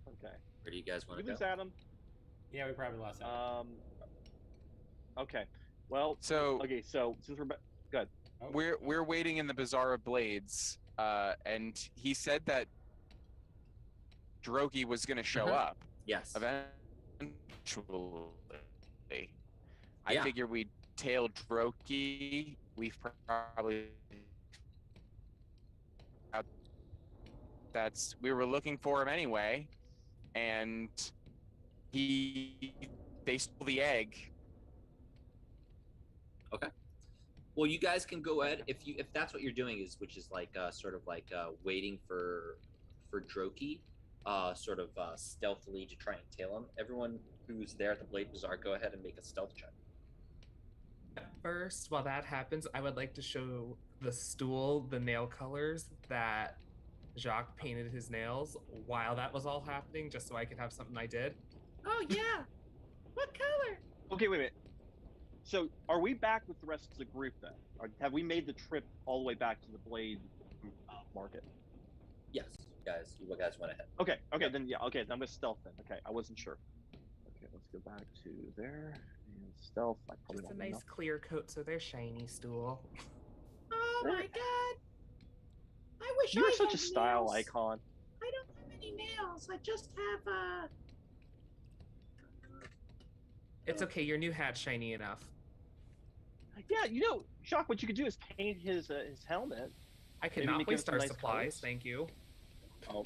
Okay. Where do you guys want We to lose go? Adam. Yeah, we probably lost that. Okay. Well. so Okay. So since we're good. Oh, we're waiting in the Bazaar of Blades, and he said that Drogi was going to show up Yes. eventually. I Yeah. figure we'd tail Drogi. We've probably That's we were looking for him anyway, and they stole the egg. Okay. Well, you guys can go ahead if that's what you're doing is, which is like sort of like waiting for Droki, sort of stealthily to try and tail him. Everyone who's there at the Blade Bazaar, go ahead and make a stealth check. First, while that happens, I would like to show the stool the nail colors that Jacques painted his nails while that was all happening, just so I could have something I did. Oh yeah. What color? Okay, wait a minute. So, are we back with the rest of the group then? Or have we made the trip all the way back to the Blade Market? Yes, you guys went ahead. Okay, then yeah, okay, then I'm gonna stealth then. Okay, I wasn't sure. Okay, let's go back to there and stealth. I probably Just a don't nice clear coat so they're shiny, stool. Oh my god. I wish You're I such had a style nails. icon. I don't have any nails. I just have It's okay, your new hat's shiny enough. Yeah, Jacques, what you could do is paint his helmet. I could Maybe not make waste some our nice supplies, colors. thank you. Oh.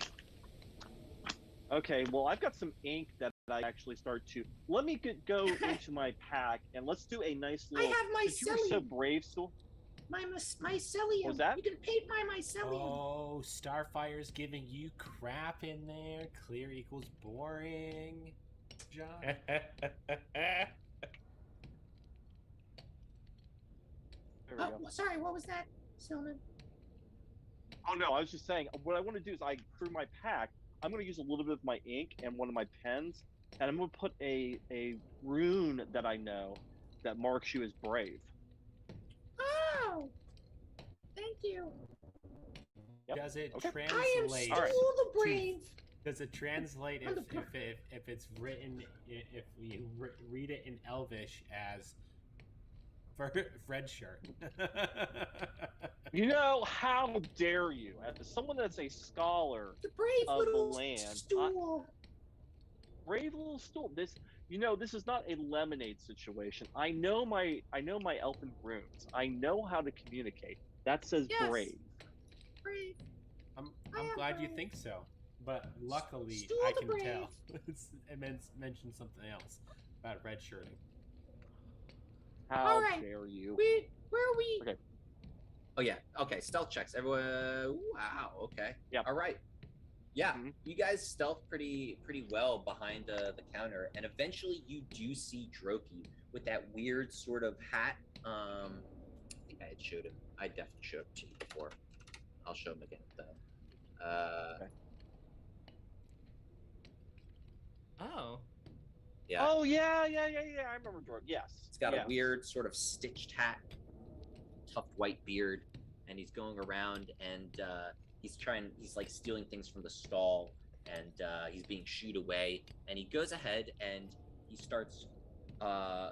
Okay, well, I've got some ink that I actually start to. Let me go into my pack and let's do a nice I little. have my Since you were so mycelium. brave, Stool. My mycelium. Was that? You can paint my mycelium. Oh, Starfire's giving you crap in there. Clear equals boring. John. There we Oh, go. sorry. What was that, Silman? Oh no, I was just saying. What I want to do is, through my pack, I'm going to use a little bit of my ink and one of my pens, and I'm going to put a rune that I know that marks you as brave. Oh, thank you. Yep. Does it Okay. I am translate? Stool Alright. the Brave. Does it translate I'm if it's written if we read it in Elvish as Fred shirt? How dare you? As someone that's a scholar, The brave of the little land, stool. brave little stool. This is not a lemonade situation. I know my elfin runes. I know how to communicate. That says Yes. brave. Brave. I'm I am glad you brave. think so, but luckily Stool I the can brave. tell. It mentioned something else about red shirting. How All right. dare you? Where are we? Okay. Oh yeah. Okay. Stealth checks. Everyone. Wow. Okay. Yeah. All right. Yeah. Mhm. You guys stealth pretty well behind the counter, and eventually you do see Droki with that weird sort of hat. I think I had showed him. I definitely showed him to you before. I'll show him again though. Okay. Oh. Yeah. Oh yeah. I remember Jordan. Yes. He's got yes. a weird sort of stitched hat, tufted white beard, and he's going around and he's like stealing things from the stall, and he's being shooed away, and he goes ahead and he starts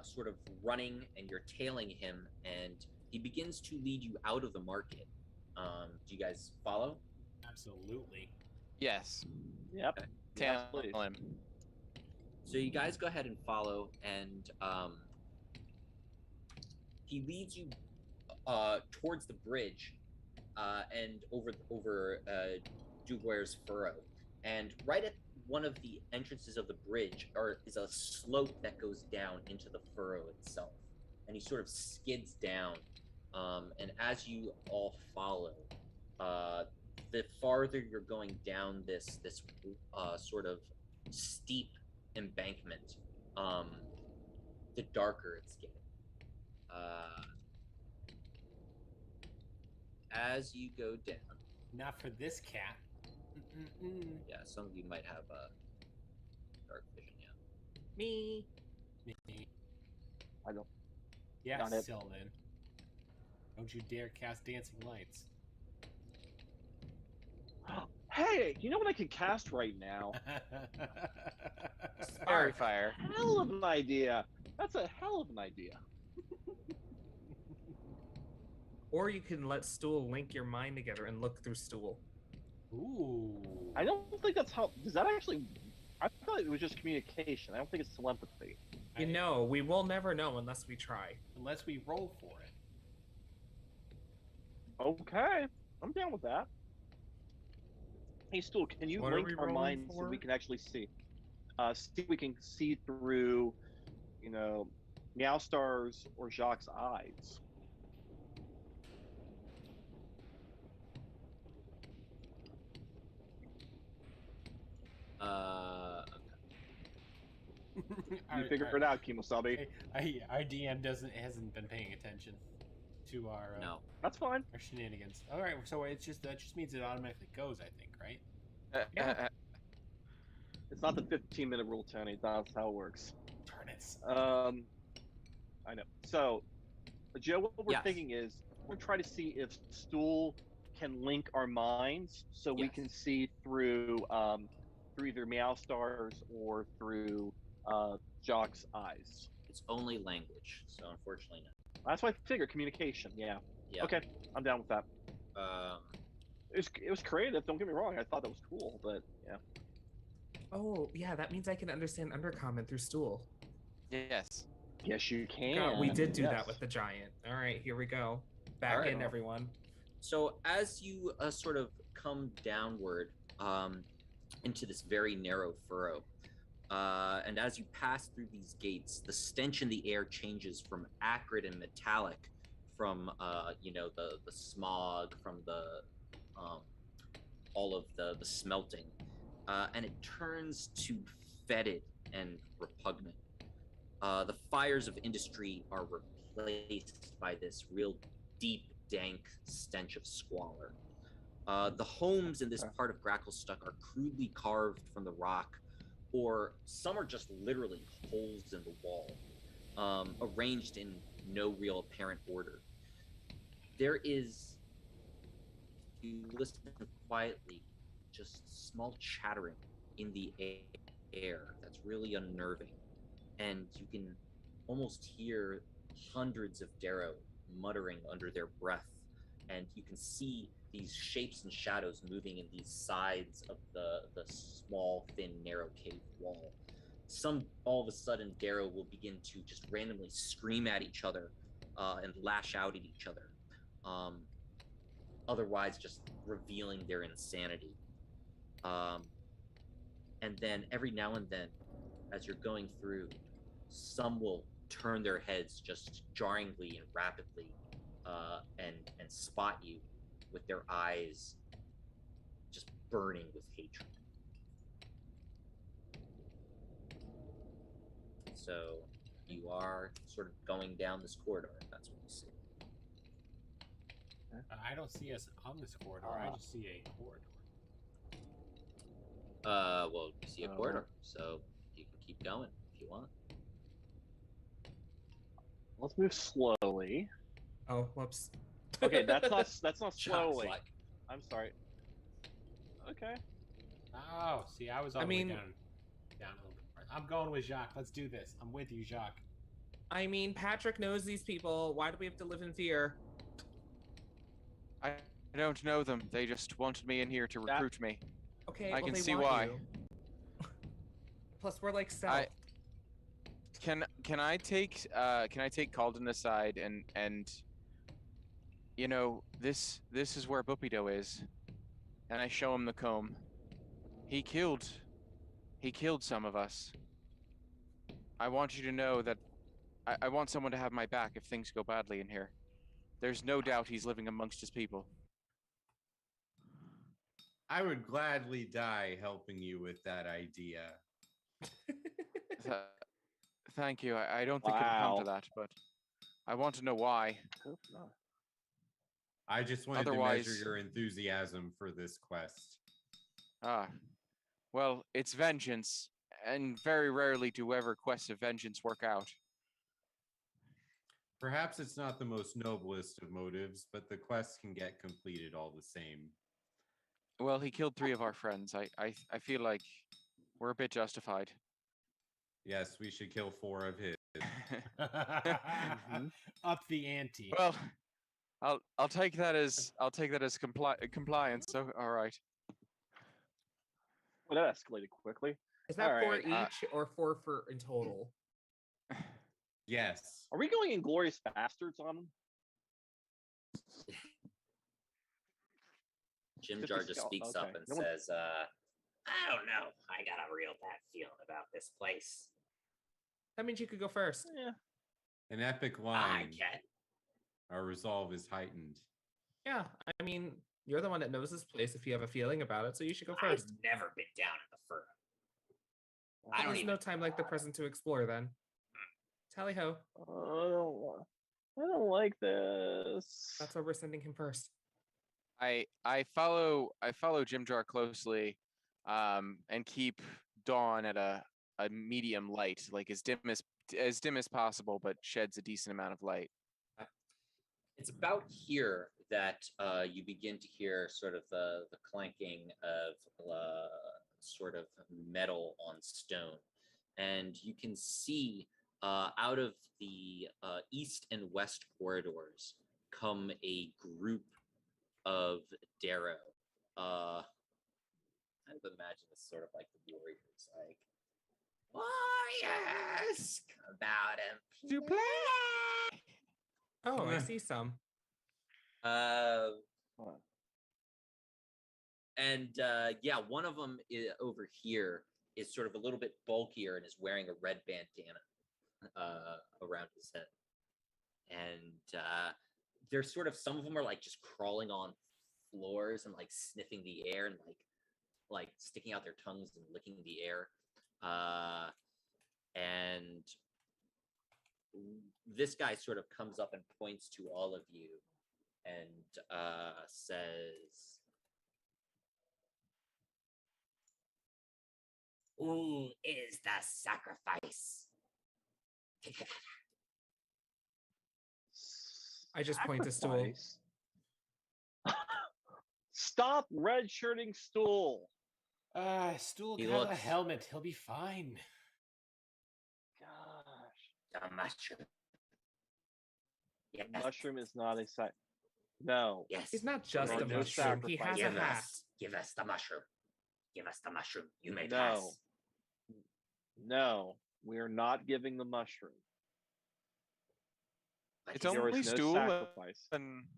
sort of running, and you're tailing him, and he begins to lead you out of the market. Do you guys follow? Absolutely. Yes. Yep. Okay. Yes, Tell please. him. So you guys go ahead and follow, and he leads you towards the bridge and over Duguer's Furrow, and right at one of the entrances of the bridge is a slope that goes down into the furrow itself, and he sort of skids down. And as you all follow, the farther you're going down this sort of steep embankment, the darker it's getting. As you go down, Not for this cat. Mm-mm-mm. yeah, some of you might have dark vision. Yeah. Me. Me. I don't. Yeah, Got it. Sylvan. Don't you dare cast dancing lights. Hey, you know what I could cast right now? Fairy fire. Hell of an idea. That's a hell of an idea. Or you can let Stool link your mind together and look through Stool. Ooh. I don't think that's how. Does that actually? I thought it was just communication. I don't think it's telepathy. You know, we will never know unless we try. Unless we roll for it. Okay, I'm down with that. Hey, Stool, can you What are link we our rolling minds so we for? can actually see? See if we can see through, Meowstar's or Jacques' eyes. You figure it out, Kimosabe. Our DM hasn't been paying attention to No. That's fine. our shenanigans. All right, so that just means it automatically goes, I think, right? Yeah. It's not the 15-minute rule, Tony. That's how it works. Darn it. I know. So, Joe, what we're Yes. thinking is we're trying to see if Stool can link our minds so we Yes. can see through either Meowstar's or through Jock's eyes. It's only language, so unfortunately no. That's what I figured. Communication. Yeah. Yeah. Okay, I'm down with that. Um, It was creative. Don't get me wrong. I thought that was cool, but yeah. Oh, yeah, that means I can understand Undercommon through Stool. Yes. Yes, you can. God, we did do Yes. that with the giant. All right, here we go. Back All right. in, everyone. So as you sort of come downward into this very narrow furrow, and as you pass through these gates, the stench in the air changes from acrid and metallic, from the smog, from the all of the smelting, and it turns to fetid and repugnant. The fires of industry are replaced by this real deep, dank stench of squalor. The homes in this part of Gracklstuck are crudely carved from the rock, or some are just literally holes in the wall, arranged in no real apparent order. There is, if you listen quietly, just small chattering in the air that's really unnerving. And you can almost hear hundreds of Darrow muttering under their breath, and you can see these shapes and shadows moving in these sides of the small, thin, narrow cave wall. Some, all of a sudden, Darrow will begin to just randomly scream at each other and lash out at each other, otherwise just revealing their insanity. And then every now and then, as you're going through, some will turn their heads just jarringly and rapidly, and spot you with their eyes just burning with hatred. So you are sort of going down this corridor, if that's what you see. I don't see us on this corridor. I just see a corridor. Well, you see a corridor, so you can keep going if you want. Let's move slowly. Oh, whoops. Okay, that's not slowly. Like, I'm sorry. Okay. Oh, see, I was all I the way mean- down a little bit more. I'm going with Jacques. Let's do this. I'm with you, Jacques. I mean, Patrick knows these people. Why do we have to live in fear? I don't know them. They just wanted me in here to recruit me. Okay, I well, can they see want why. you. Plus, we're like stealth. Can I take Calden aside and this is where Bupido is, and I show him the comb. He killed some of us. I want you to know that I want someone to have my back if things go badly in here. There's no doubt he's living amongst his people. I would gladly die helping you with that idea. Thank you. I don't think it'll come to that, but I want to know why. Hope not. I just wanted Otherwise- to measure your enthusiasm for this quest. Well, it's vengeance, and very rarely do ever quests of vengeance work out. Perhaps it's not the most noblest of motives, but the quest can get completed all the same. Well, he killed 3 of our friends. I feel like we're a bit justified. Yes, we should kill 4 of his. Up the ante. Well, I'll take that as compliance. So all right. Well, that escalated quickly. Is that All 4 right, each or 4 for in total? Yes. Are we going Inglorious Bastards on them? Jim Just Jar a just skull, speaks okay. up and No one- says, I don't know. I got a real bad feeling about this place. That means you could go first. Yeah. An epic I line. can. Our resolve is heightened. Yeah, I mean, you're the one that knows this place if you have a feeling about it, so you should go first. I've never been down in the furrow. I don't There's even. no time like the present to explore then. Tally ho. I don't like this. That's why we're sending him first. I follow Jim Jar closely, and keep Dawn at a medium light, like as dim as possible, but sheds a decent amount of light. It's about here that you begin to hear sort of the clanking of sort of metal on stone. And you can see out of the east and west corridors come a group of Darrow. I would imagine it's sort of like the warriors, like warriors about to play. Oh, I see some. And yeah, one of them is over here is sort of a little bit bulkier and is wearing a red bandana around his head. And they're sort of, some of them are like just crawling on floors and like sniffing the air and like sticking out their tongues and licking the air. And this guy sort of comes up and points to all of you and says, "Who is the sacrifice?" I just point to stool. Sacrifice. Stop red-shirting Stool. Stool He has a looks- helmet. He'll be fine. Gosh. The mushroom. Yes. The mushroom is not a sac. No. Yes. He's not just There a are no mushroom. He has sacrifices. a hat. Give us the mushroom. Give us the mushroom. You may No. pass. No. We are not giving the mushroom. But It's he's There only is no Stool sacrifice. and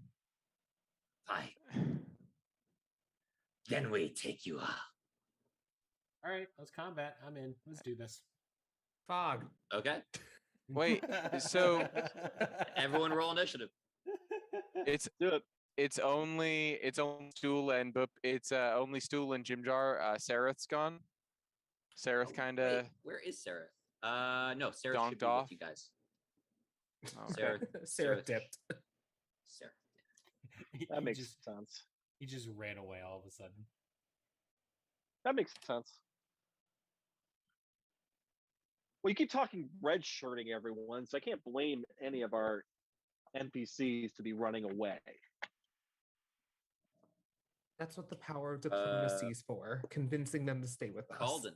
fine. Then we take you up. All right, let's combat. I'm in. Let's do this. Fog. Okay. Wait, so Everyone roll initiative. it's Do it. it's only Stool and it's only Stool and Jim Jar. Sareth's gone. Sareth kind of. Wait, where is Sarah? No, Sarah should Donked be off. with you guys. Oh, Sarah, Sarah dipped. Sarah. That makes just, sense. he just ran away all of a sudden. That makes sense. Well, you keep talking red shirting everyone, so I can't blame any of our NPCs to be running away. That's what the power of diplomacy is for, convincing them to stay with us. Calden,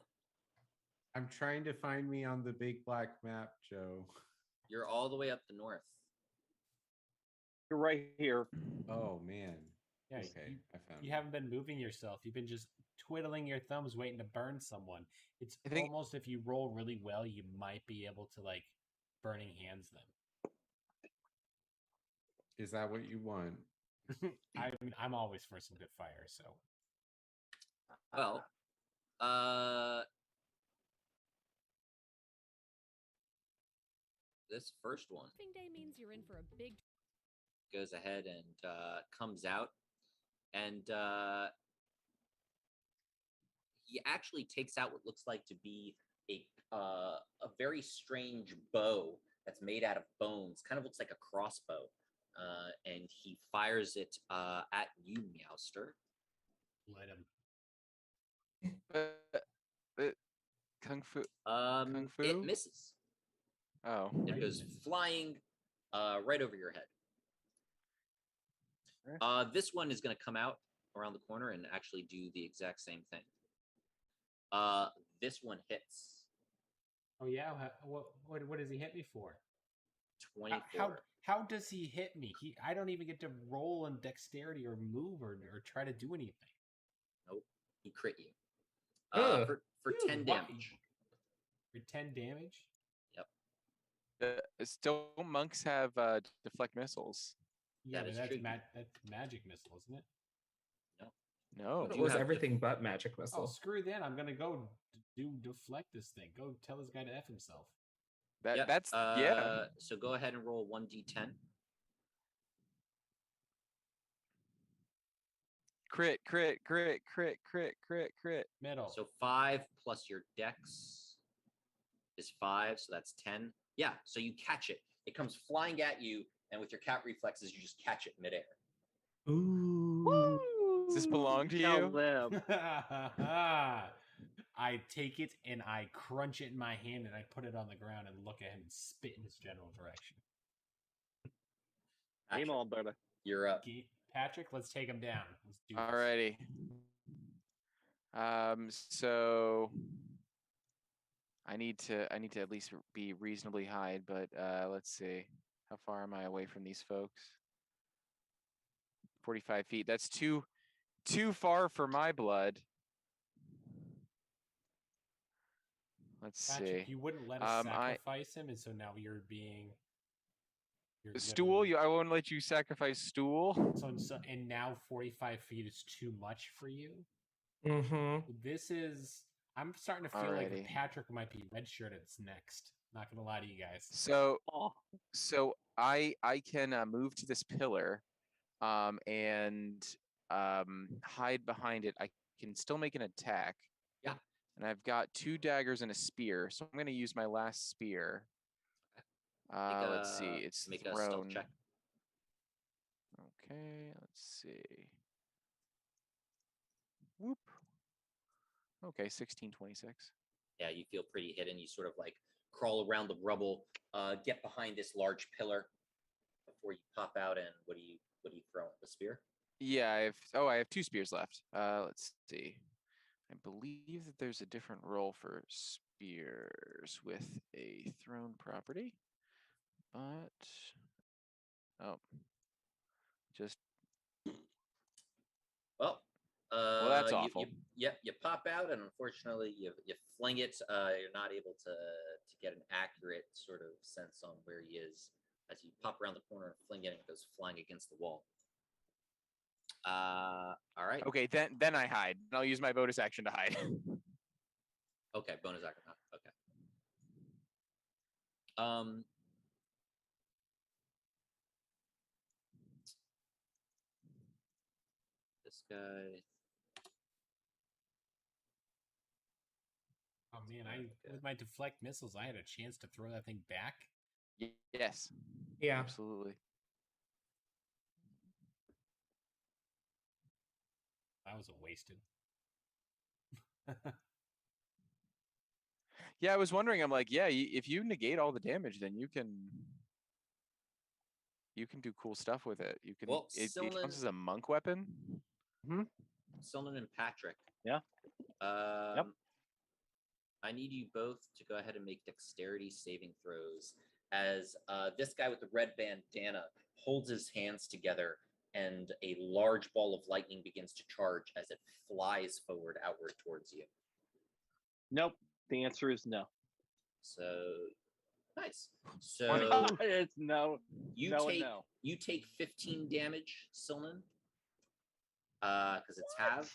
I'm trying to find me on the big black map, Joe. you're all the way up the north. You're right here. Oh man. Yeah, Okay, I found you it. haven't been moving yourself. You've been just twiddling your thumbs waiting to burn someone. It's I think- almost, if you roll really well, you might be able to like burning hands them. Is that what you want? I mean, I'm always for some good fire, so Well, this first one Day means you're in for a big goes ahead and comes out, and he actually takes out what looks like to be a very strange bow that's made out of bones. Kind of looks like a crossbow, and he fires it at you, Meowster. let him. Kung Fu. It Fu? misses. Oh, It goes flying right over your head. This one is going to come out around the corner and actually do the exact same thing. This one hits Oh yeah, what does he hit me for? 24. How does he hit me? I don't even get to roll in dexterity or move or try to do anything. Nope, he crit you. Ugh. For Dude, 10 why? damage. For 10 damage? still monks have deflect missiles. Yeah, That but is that's true. that's magic missile, isn't it? No. It you was have everything but magic Oh, missile. screw that! I'm gonna go deflect this thing. Go tell this guy to f himself. Yep. That's yeah. So go ahead and roll 1d10. Crit, crit, crit, crit, crit, crit, crit. Middle. So 5 plus your dex is 5, so that's 10. Yeah, so you catch it. It comes flying at you, and with your cat reflexes, you just catch it midair. Ooh. Does this belong to Tell you? them. I take it and I crunch it in my hand and I put it on the ground and look at him and spit in his general direction. Game Patrick, on, brother. you're up. Patrick, let's take him down. Let's do this. Alrighty. So I need to at least be reasonably high, but let's see. How far am I away from these folks? 45 feet. That's too far for my blood. Let's Patrick, see. you wouldn't let us I sacrifice him, and so now you're being. You're stool. gonna- I won't let you sacrifice stool. So and now 45 feet is too much for you. Mm-hmm. This is. I'm starting to feel like Alrighty. Patrick might be redshirted next. Not gonna lie to you guys. So I can move to this pillar, and hide behind it. I can still make an attack. Yeah. And I've got 2 daggers and a spear, so I'm going to use my last spear. Let's see. It's make thrown. a stealth check. Okay, let's see. Whoop. Okay, 1626. Yeah, you feel pretty hidden. You sort of like crawl around the rubble, get behind this large pillar before you pop out. And what do you throw? The spear? Yeah, I have 2 spears left. Let's see. I believe that there's a different roll for spears with a thrown property, but just Well, that's awful. You pop out, and unfortunately, you fling it. You're not able to get an accurate sort of sense on where he is as you pop around the corner and fling it, and it goes flying against the wall. All right. Okay, then I hide. I'll use my bonus action to hide. Okay, bonus action. Okay. This guy. Oh man, with my deflect missiles, I had a chance to throw that thing back. Yes. Yeah. Absolutely. That was a wasted. Yeah, I was wondering. I'm like, yeah, if you negate all the damage, then you can do cool stuff with it. You can. Well, It counts as a monk weapon. Sylvan and Patrick. Yeah. Yep. I need you both to go ahead and make dexterity saving throws as this guy with the red bandana holds his hands together and a large ball of lightning begins to charge as it flies forward outward towards you. Nope. The answer is no. So nice. So It's no. you no take and no. you take 15 damage, Silnan, because it's halved,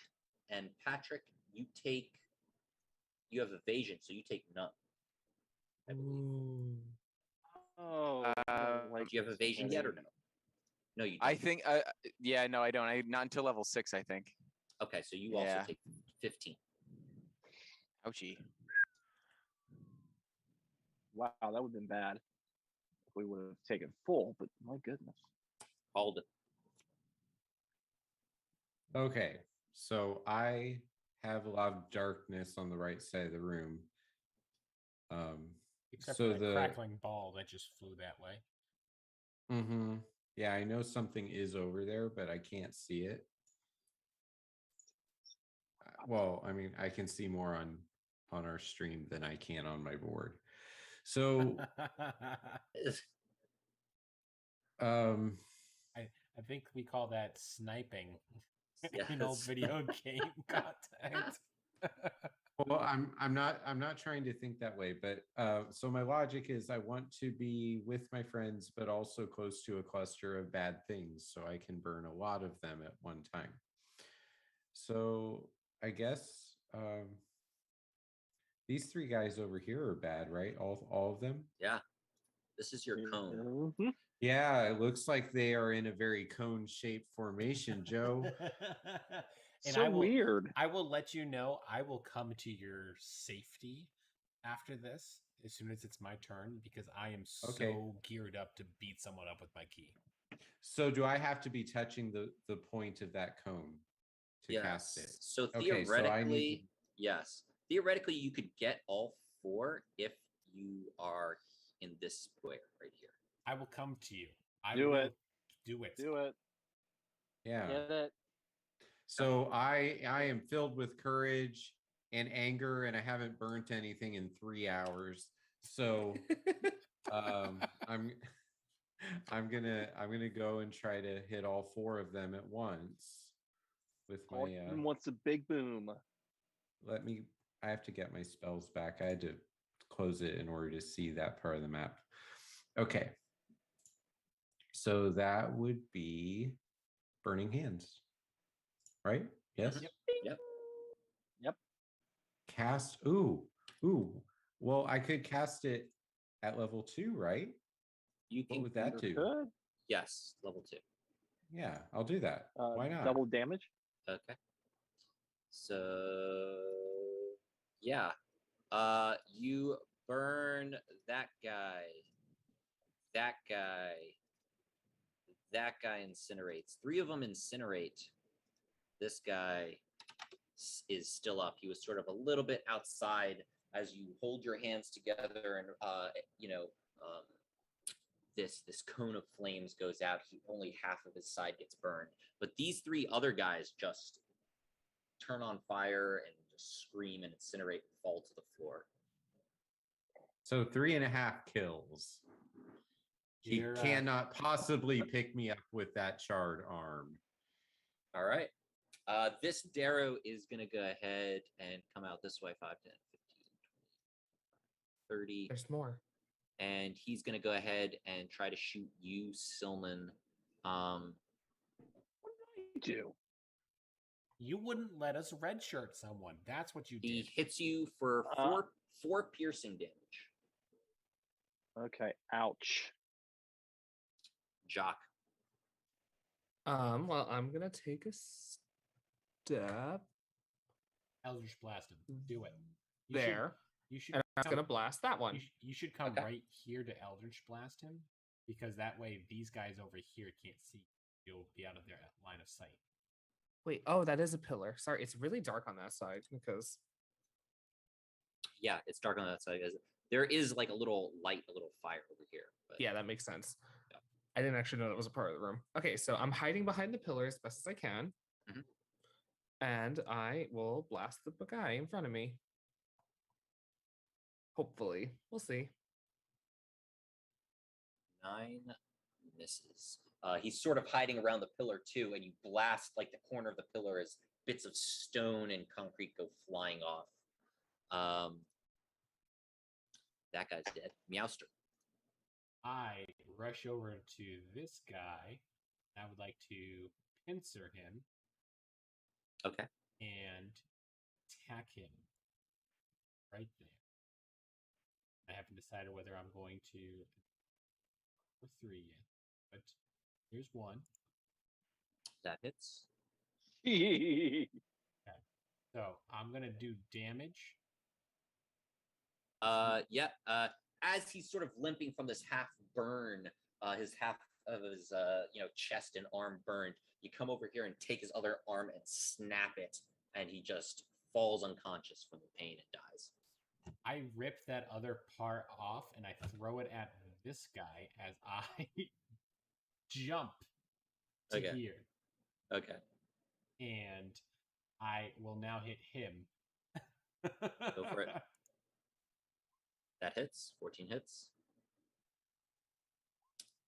and Patrick, you have evasion, so you take none. I believe. Oh. Do you have evasion yet or no? No, you don't. I think. Yeah, no, I don't. Not until level 6, I think. Okay, so you also take 15. Ouchie. Wow, that would have been bad if we would have taken full, but my goodness. Hold it. Okay, so I have a lot of darkness on the right side of the room. Except So for the crackling ball that just flew that way. Yeah, I know something is over there, but I can't see it. Well, I mean, I can see more on our stream than I can on my board. So I think we call that sniping Yes. in old video game content. Well, I'm not trying to think that way, but so my logic is I want to be with my friends, but also close to a cluster of bad things, so I can burn a lot of them at one time. So I guess these three guys over here are bad, right? All of them? Yeah. This is your cone. Mhm. Yeah, it looks like they are in a very cone-shaped formation, Joe. And So weird. I will let you know. I will come to your safety after this, as soon as it's my turn, because I am Okay. so geared up to beat someone up with my key. So do I have to be touching the point of that cone to cast it? So Okay, so I need to... yes. Theoretically, you could get all 4 if you are in this square right here. I will come to you. I Do will it. do it. Do it. Yeah. Get it. So I am filled with courage and anger, and I haven't burnt anything in 3 hours. So I'm gonna go and try to hit all 4 of them at once with my Gordon wants a big boom. I have to get my spells back. I had to close it in order to see that part of the map. Okay. So that would be Burning Hands. Right? Yes. Yep. Cast. Ooh. Well, I could cast it at level 2, right? You What can would that do? Good. Yes, level 2. Yeah, I'll do that. Why not? Double damage. Okay. So yeah. You burn that guy. That guy incinerates. 3 of them incinerate. This guy is still up. He was sort of a little bit outside as you hold your hands together, and this cone of flames goes out. Only half of his side gets burned, but these 3 other guys just turn on fire and just scream and incinerate and fall to the floor. So 3.5 kills. He cannot possibly pick me up with that charred arm. All right. This Darrow is going to go ahead and come out this way 5, 10, 15, 20, 30. There's more. And he's going to go ahead and try to shoot you, Silman. What did I do? You wouldn't let us redshirt someone. That's what you did. He hits you for 4 piercing damage. Okay. Ouch. Jock. Well, I'm gonna take a step Eldritch Blast him. Do it. there. You should. And I'm gonna blast that one. You should come Okay. right here to Eldritch Blast him, because that way these guys over here can't see. You'll be out of their line of sight. Wait, oh, that is a pillar. Sorry, it's really dark on that side because Yeah, it's dark on that side. There is like a little light, a little fire over here. But yeah, that makes sense. Yeah. I didn't actually know that was a part of the room. Okay, so I'm hiding behind the pillar as best as I can. Mhm. And I will blast the guy in front of me. Hopefully. We'll see. 9 misses. He's sort of hiding around the pillar too, and you blast like the corner of the pillar as bits of stone and concrete go flying off. That guy's dead. Meowster. I rush over to this guy. I would like to pincer him. Okay. And attack him right there. I haven't decided whether I'm going to or 3 yet, but here's 1. That hits. Okay. So I'm gonna do damage. Yeah. As he's sort of limping from this half burn, his half of his chest and arm burned, you come over here and take his other arm and snap it, and he just falls unconscious from the pain and dies. I rip that other part off and I throw it at this guy as I jump to here. Okay. And I will now hit him. Go for it. That hits. 14 hits.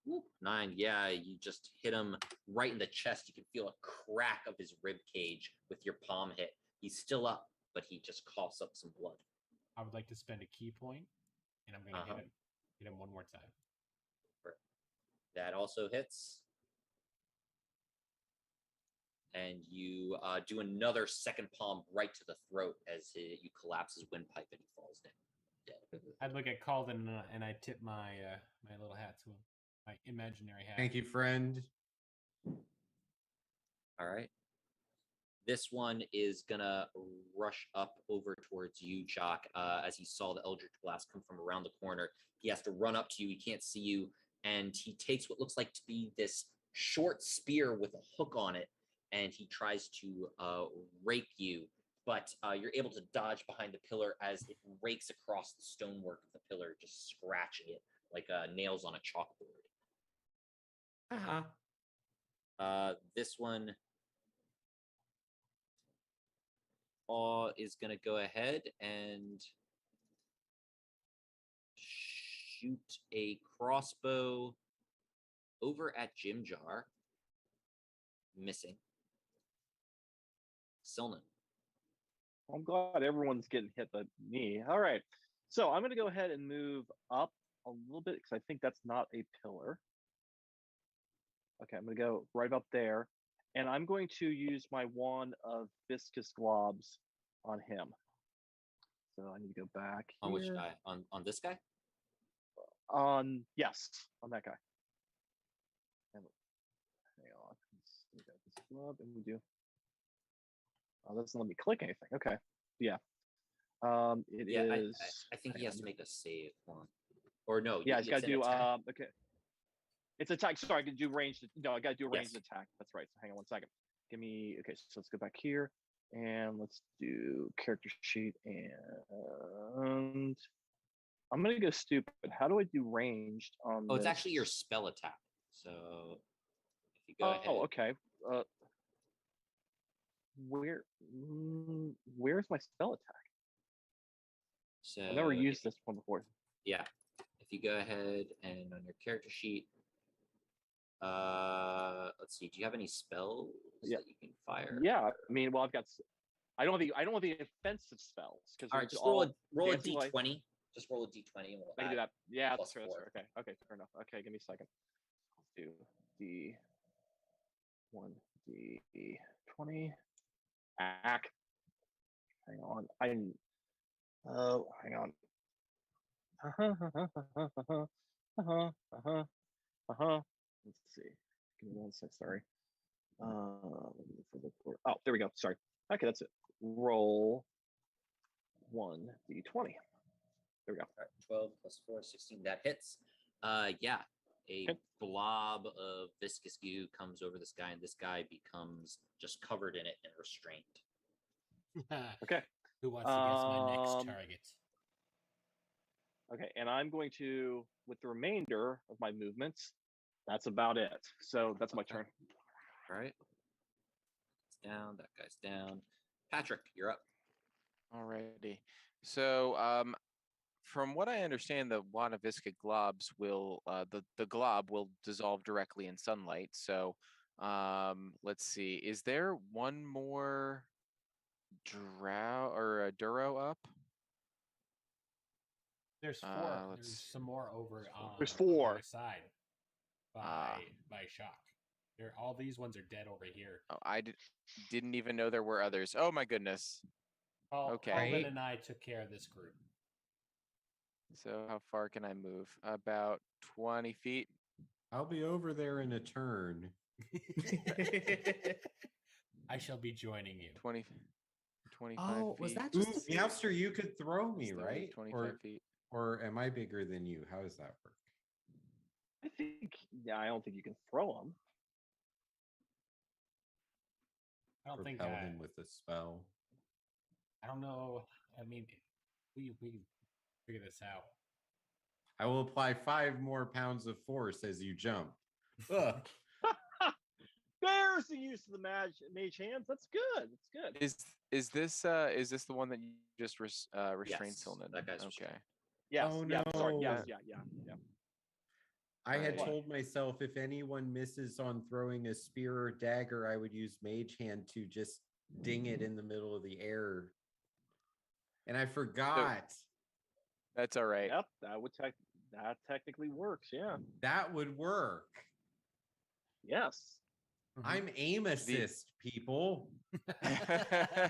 Woo. 9. Yeah, you just hit him right in the chest. You can feel a crack of his rib cage with your palm hit. He's still up, but he just coughs up some blood. I would like to spend a key point, and I'm going to hit him. Hit him one more time. That also hits. and you do another second palm right to the throat as you collapse his windpipe and he falls down dead. I'd look at Calden and I tip my my little hat to him, my imaginary hat. Thank you, friend. All right. This one is gonna rush up over towards you, Jock. As he saw the Eldritch Blast come from around the corner, he has to run up to you. He can't see you, and he takes what looks like to be this short spear with a hook on it, and he tries to rake you. But you're able to dodge behind the pillar as it rakes across the stonework of the pillar, just scratching it like nails on a chalkboard. This one is going to go ahead and shoot a crossbow over at Jim Jar, missing. Silnan. I'm glad everyone's getting hit but me. All right. So I'm going to go ahead and move up a little bit because I think that's not a pillar. Okay, I'm going to go right up there. And I'm going to use my wand of viscous globs on him. So I need to go back On here. which guy? On this guy? Yes, on that guy. And, hang on. We got this glob and we do. Oh, that doesn't let me click anything. Okay. Yeah. It is. I think he has to make a save. Or no. Yeah, he's got to do. Attack. Okay. It's attack. Sorry, I can do ranged. No, I got to do a ranged Yes. attack. That's right. So hang on one second. Give me. Okay, so let's go back here and let's do character sheet and I'm gonna go stupid. How do I do ranged on? Oh, it's this? actually your spell attack. So if you go ahead. Oh, okay. Where's my spell attack? So I've never used this one before. Yeah. If you go ahead and on your character sheet, let's see. Do you have any spells that you can fire? Yeah, I mean, well, I've got. I don't have the offensive spells because. All right, just roll a d20. Just roll a d20 and we'll I can do that. Yeah, plus that's 4. fair. Okay, fair enough. Okay, give me a second. Let's do D20. Ack. Hang on. Hang on. Let's see. Give me 1 sec. Sorry. Oh, there we go. Sorry. Okay, that's it. Roll 1d20. There we go. All right, 12 plus 4, 16. That hits. Yeah. A blob of viscous goo comes over this guy, and this guy becomes just covered in it and restrained. Okay. Who wants to guess my next target? Okay, and I'm going to, with the remainder of my movements, that's about it. So that's my turn. All right. It's down. That guy's down. Patrick, you're up. Alrighty. So, from what I understand, the wand of viscid globs will the glob will dissolve directly in sunlight. So, let's see. Is there one more drow or a duro up? There's 4. There's some more over on There's the 4 other side by Shock. All these ones are dead over here. Oh, I didn't even know there were others. Oh my goodness. Okay. Calvin and I took care of this group. So how far can I move? About 20 feet. I'll be over there in a turn. I shall be joining you. 25 Oh, feet. was that Ooh, just Meowster, you could throw me, 30, right? 25 feet. Or am I bigger than you? How does that work? I think, I don't think you can throw them. I don't think Propel him with a spell. I don't know. I mean, we figure this out. I will apply 5 more pounds of force as you jump. Ugh. There's the use of the mage hands. That's good. That's good. Is this the one that you just restrained Yes, Silnan? that guy's okay. Yes. Oh, Yeah. Sorry. Yes. no. Yeah. I had Right. told myself if anyone misses on throwing a spear or dagger, I would use Mage Hand to just ding it in the middle of the air. And I forgot. That's all right. Yep. That technically works. Yeah. That would work. Yes. I'm aim assist, people. I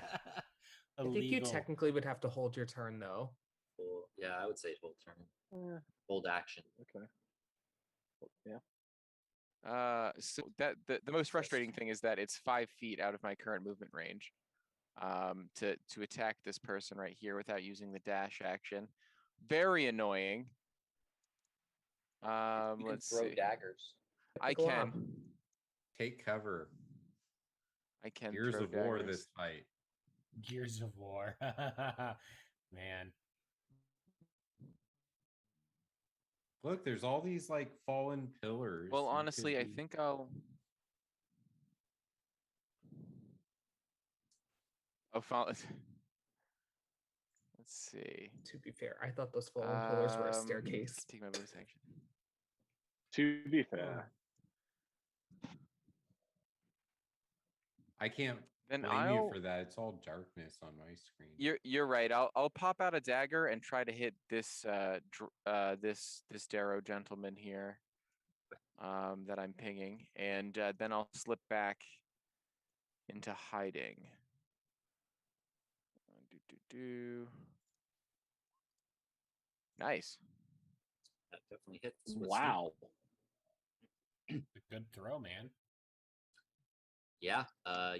think you Illegal. technically would have to hold your turn though. Well, yeah, I would say hold turn, Eh, hold action. okay. Yeah. So that the most frustrating thing is that it's 5 feet out of my current movement range. To attack this person right here without using the dash action. Very annoying. You can Let's throw see. daggers. I Glob. can. Take cover. I can Gears throw of war daggers. this fight. Gears of War. Man. Look, there's all these like fallen pillars. Well, You could honestly, I be- think I'll. Oh, let's see. To be fair, I thought those fallen pillars were a staircase. Take my bonus action. To be fair, I can't Then blame you I'll. for that. It's all darkness on my screen. You're right. I'll pop out a dagger and try to hit this this Darrow gentleman here, that I'm pinging, and then I'll slip back into hiding. Nice. That definitely hits. with wow. sneak. A good throw, man. Yeah,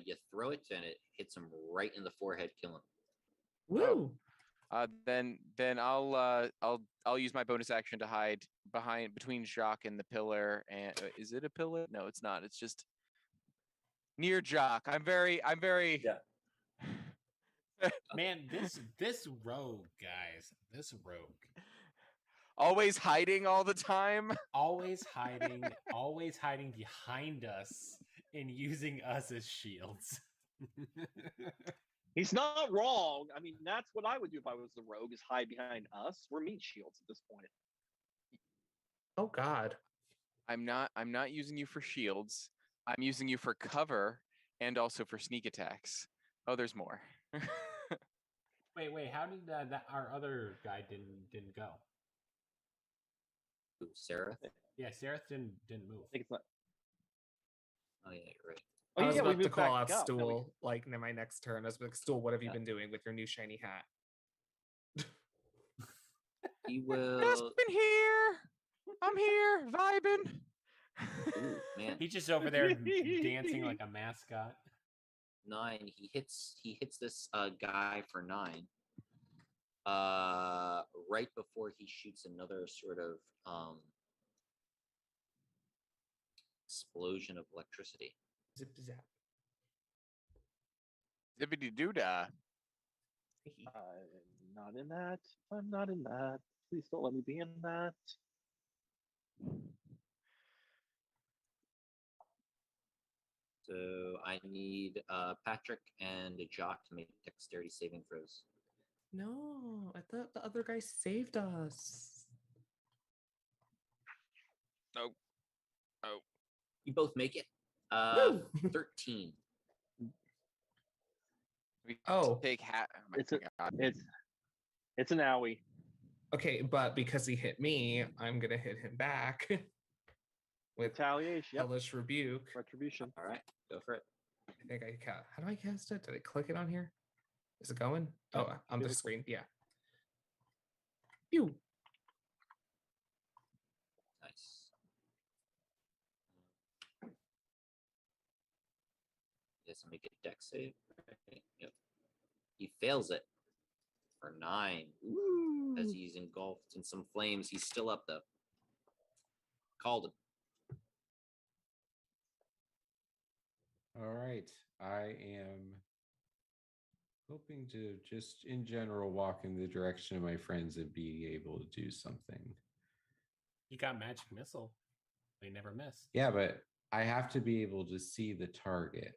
you throw it and it hits him right in the forehead, killing him. Woo! Then I'll use my bonus action to hide between Jacques and the pillar. And is it a pillar? No, it's not. It's just near Jacques. I'm very Yeah. Man, this rogue, guys. This rogue. always hiding all the time. Always hiding behind us and using us as shields. He's not wrong. I mean, that's what I would do if I was the rogue, is hide behind us. We're meat shields at this point. Oh God. I'm not using you for shields. I'm using you for cover and also for sneak attacks. Oh, there's more. Wait, how did that our other guy didn't go? Ooh, Sarah? Yeah, Sarah didn't move. I think it's not. Oh, yeah, you're right. Oh, I was yeah, we about to moved call back out up. No, Stool like in my next turn. I was like, Stool, what have you Yeah. been doing with your new shiny hat? He Just will. been here. I'm here vibing. Ooh, man. He's just over there dancing like a mascot. 9. He hits this guy for 9. Right before he shoots another sort of explosion of electricity. Zip zap. Zippity doodah. I'm not in that. I'm not in that. Please don't let me be in that. So I need Patrick and Jock to make dexterity saving throws. No, I thought the other guy saved us. You both make it. Woo! 13. We Oh. take hat. Oh my It's a- God. It's an owie. Okay, but because he hit me, I'm gonna hit him back with Retaliation. Yep. hellish rebuke. Retribution. All right, go for it. I think I can. How do I cast it? Did I click it on here? Is it going? Oh, on the Beautiful. screen. Yeah. Pew. Nice. Yes, make a dex save. Right? Yep. He fails it for 9. Woo! As he's engulfed in some flames. He's still up though. Called him. All right. I am hoping to just in general walk in the direction of my friends and be able to do something. He got magic missile. They never miss. Yeah, but I have to be able to see the target.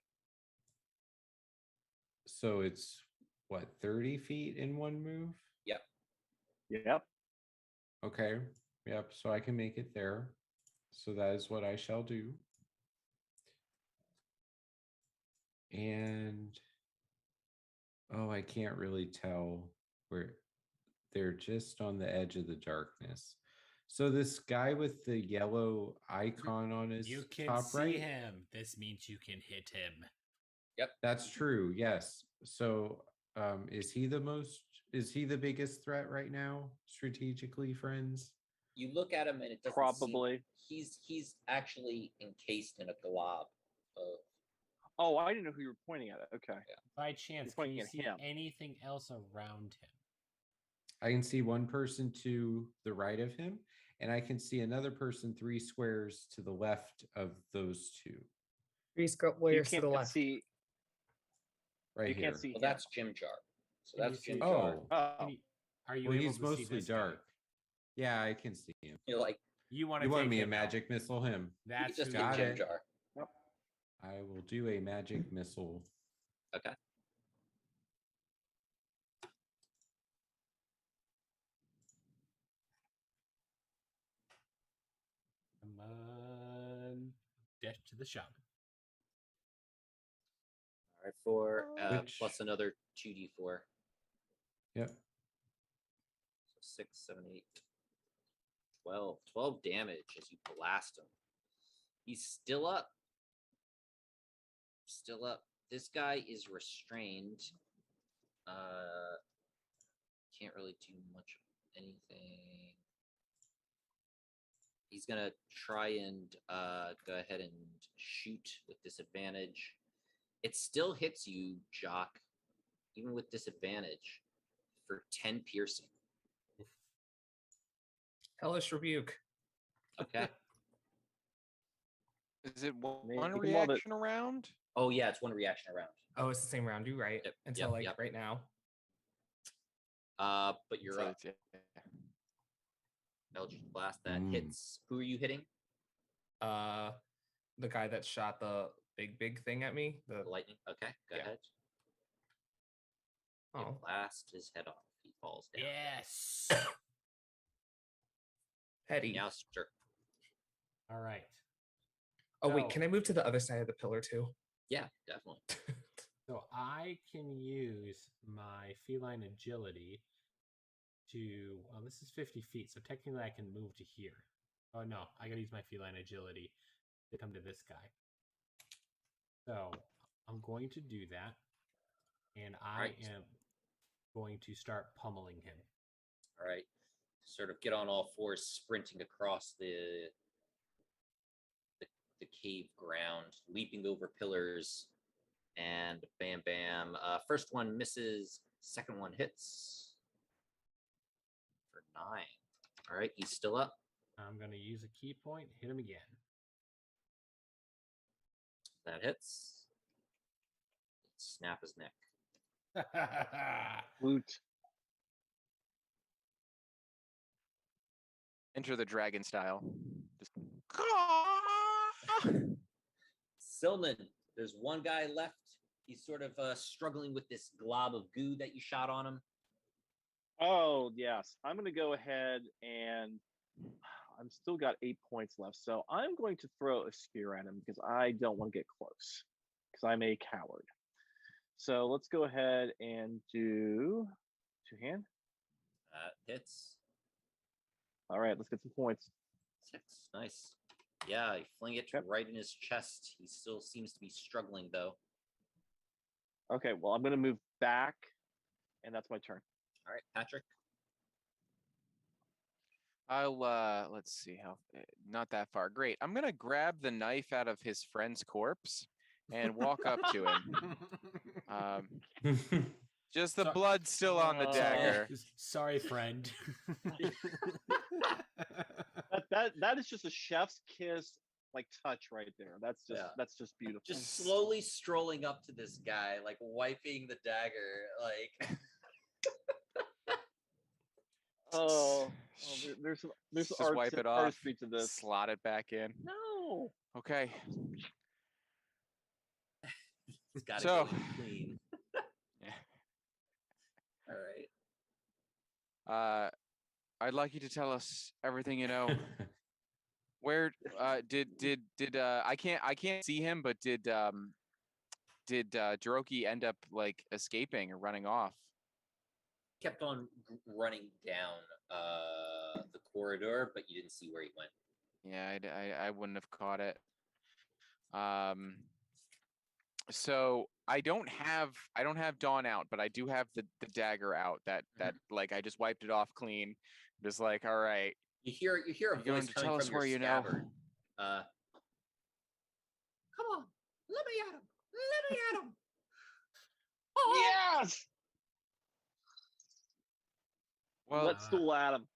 So it's what, 30 feet in one move? Yep. Okay. Yep. So I can make it there. So that is what I shall do. And oh, I can't really tell where they're just on the edge of the darkness. So this guy with the yellow icon on his You can top see right, him. This means you can hit him. that's true. Yes. So is he the biggest threat right now strategically, friends? You look at him and it doesn't Probably. seem he's actually encased in a glob of Oh, I didn't know who you were pointing at. Okay. By chance, can pointing you at see him. anything else around him? I can see one person to the right of him, and I can see another person 3 squares to the left of those two. 3 You squares to can't the left. see. Right You here. can't see well, him. that's Jim Jar. So Can you that's Jim see- Jar. Oh, Oh, Can you, are you well, able he's to see mostly this guy? dark. Yeah, I can see him. You're like, You want to You take want me to him out. magic missile him? you That's just who get got Jim it. Jar. I will do a magic missile. Okay. Come on. Dash to the shaman. All right, for Which- plus another 2d4. Yep. So 6, 7, 8, 12. 12 damage as you blast him. He's still up. Still up. This guy is restrained. Can't really do much of anything. He's gonna try and go ahead and shoot with disadvantage. It still hits you, Jock, even with disadvantage, for 10 piercing. Hellish rebuke. Okay. Is it Man, one you can love it. reaction around? Oh yeah, it's one reaction around. Oh, it's the same round. You right? Yep, Until yep, like yep. right now. But you're So up. it's- Eldritch Blast that Mm. hits. Who are you hitting? The guy that shot the big thing at me. The lightning. Okay, go Yeah. ahead. You Oh, blast his head off. He falls down. Yes. Hetty. Meowster. All right. Oh wait, So- can I move to the other side of the pillar too? Yeah, definitely. So I can use my feline agility to. Well, this is 50 feet, so technically I can move to here. Oh no, I gotta use my feline agility to come to this guy. So I'm going to do that, and I Right. am going to start pummeling him. All right. Sort of get on all fours, sprinting across the cave ground, leaping over pillars, and bam, bam. First one misses. Second one hits for 9. All right, he's still up. I'm gonna use a key point, hit him again. That hits. Snap his neck. Woot. Enter the dragon style. Just... Silman, there's one guy left. He's sort of struggling with this glob of goo that you shot on him. Oh yes, I'm going to go ahead and I'm still got 8 points left, so I'm going to throw a spear at him because I don't want to get close because I'm a coward. So let's go ahead and do 2-hand. Hits. All right, let's get some points. 6. Nice. Yeah, you fling it Yep. right in his chest. He still seems to be struggling, though. Okay, well I'm going to move back, and that's my turn. All right, Patrick. I'll let's see how not that far. Great. I'm gonna grab the knife out of his friend's corpse and walk up to him. Just the So- blood still on the Oh. dagger. Sorry, friend. That is just a chef's kiss like touch right there. That's just beautiful. Just slowly strolling up to this guy, like wiping the dagger, like There's Just art, wipe it artistry off, to this. slot it back in. No. Okay. it's gotta So- go in clean. Yeah. All right. I'd like you to tell us everything you know. Where did I can't see him, but did Jiroki end up like escaping or running off? kept on running down the corridor, but you didn't see where he went. Yeah, I wouldn't have caught it. So I don't have Dawn out, but I do have the dagger out. That like I just wiped it off clean. Just like, all right. You hear a You're voice going to coming tell from us your where you scabbard. know. Come on, let me at him. Let me at him. Yes. Well, Let Stool at him.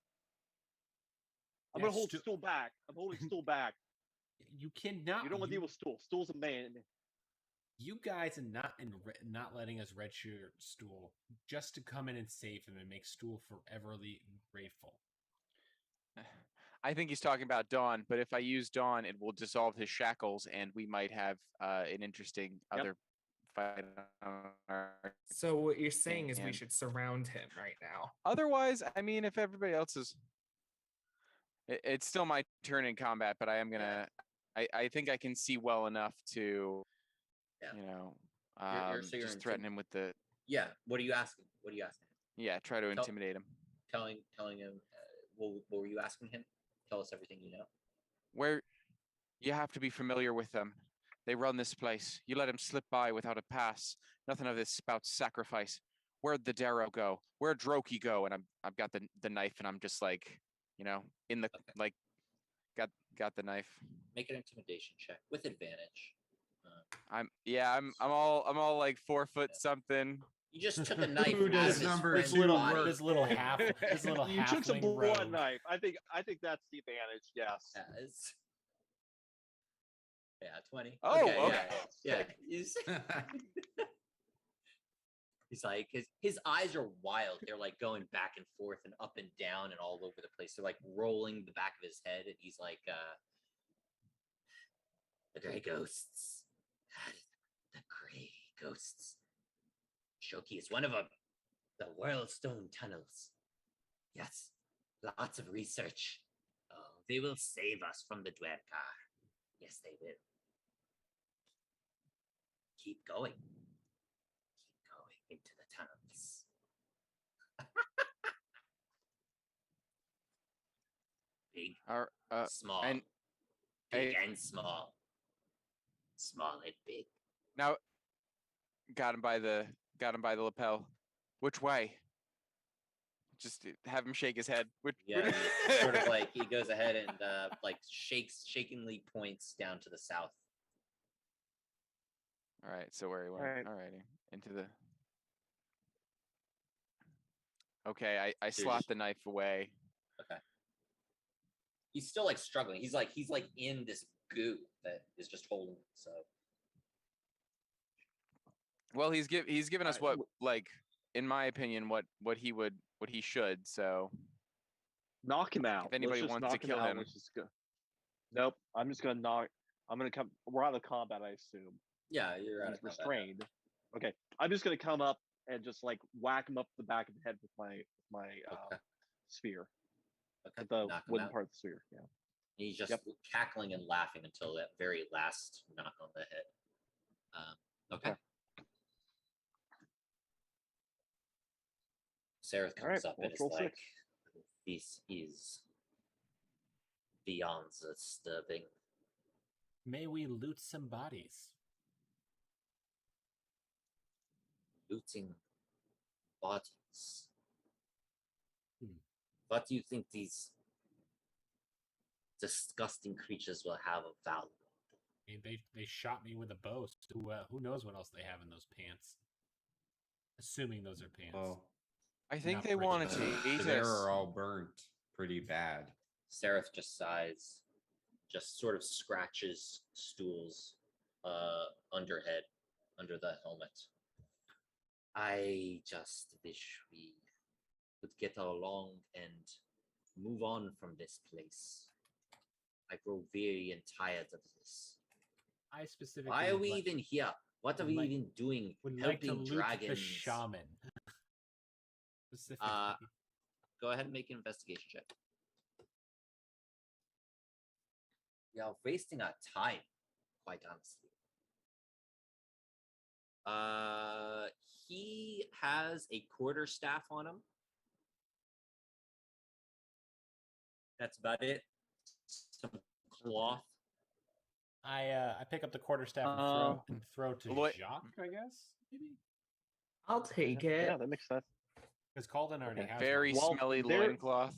I'm Yeah, gonna hold Stool back. I'm holding Stool back. You cannot. You don't want to deal with Stool. Stool's a man. You guys are not letting us redshirt Stool just to come in and save him and make Stool foreverly grateful. I think he's talking about Dawn, but if I use Dawn, it will dissolve his shackles, and we might have an interesting other fight. So what you're saying is we And- should surround him right now. Otherwise, I mean, if everybody else is, it's still my turn in combat, but I am gonna. I think I can see well enough to, you know, So you're just threaten him with the. Yeah. What are you asking? What are you asking? Yeah, try to intimidate him. Telling him. What were you asking him? Tell us everything you know. Where you have to be familiar with them. They run this place. You let him slip by without a pass. Nothing of this spouts sacrifice. Where'd the Darrow go? Where'd Droki go? And I've got the knife, and I'm just like, you know, in the like, got the knife. Make an intimidation check with advantage. I'm all like 4 foot something. You just took a knife. Who out does of his number friend's two body. work? This little You took some halfling blood rogue. knife. I think that's the advantage. Yes. Yeah, 20. Oh, okay. okay. Yeah. He's like his eyes are wild. They're like going back and forth and up and down and all over the place. They're like rolling the back of his head, and he's like, the gray ghosts. The gray ghosts. Shoki is one of them. The Whirlstone tunnels. Yes, lots of research. Oh, they will save us from the Dwerkar. Yes, they will. Keep going. Keep going into the tunnels. Big, small, and big and small. Small and big. now got him by the lapel. Which way? Just have him shake his head. Yeah, he sort of like he goes ahead and like shakingly points down to the south. All right, so where he went. All right. Alrighty, into the. Okay, I slot the knife away. Okay. He's still like struggling. He's like in this goo that is just holding him. So. Well, he's given us what, like, in my opinion, what he should. So Knock him out. if anybody Let's just wants to knock him kill out. him, Let's just go. Nope. I'm just gonna knock. I'm gonna come. We're out of combat, I assume. Yeah, you're out He's of combat. restrained. Okay. I'm just gonna come up and just like whack him up the back of the head with my sphere. Okay. The Knock him wooden out. part of the sphere. Yeah. He's just cackling and laughing until that very last knock on the head. Okay. Sarah comes up and is like, this is beyond disturbing. May we loot some bodies? Looting bodies. What do you think these disgusting creatures will have of value? I mean, they shot me with a bow. So who knows what else they have in those pants? Assuming those are pants. Well, I think Not they pretty. wanted to eat they us. are all burnt pretty bad. Seraph just sighs, just sort of scratches Stool's under the helmet. I just wish we could get along and move on from this place. I grow weary and tired of this. I specifically. Why are we would even here? What are we like- even doing? would like to Helping loot dragons. the shaman. Specifically. Go ahead and make an investigation check. We are wasting our time, quite honestly. He has a quarterstaff on him, That's about it. Some cloth. I pick up the quarterstaff and throw to Loy- Jacques, I guess, maybe? I'll take it. Yeah, that makes sense. Because Calden already Okay. has Very one. Well, smelly there- loincloth.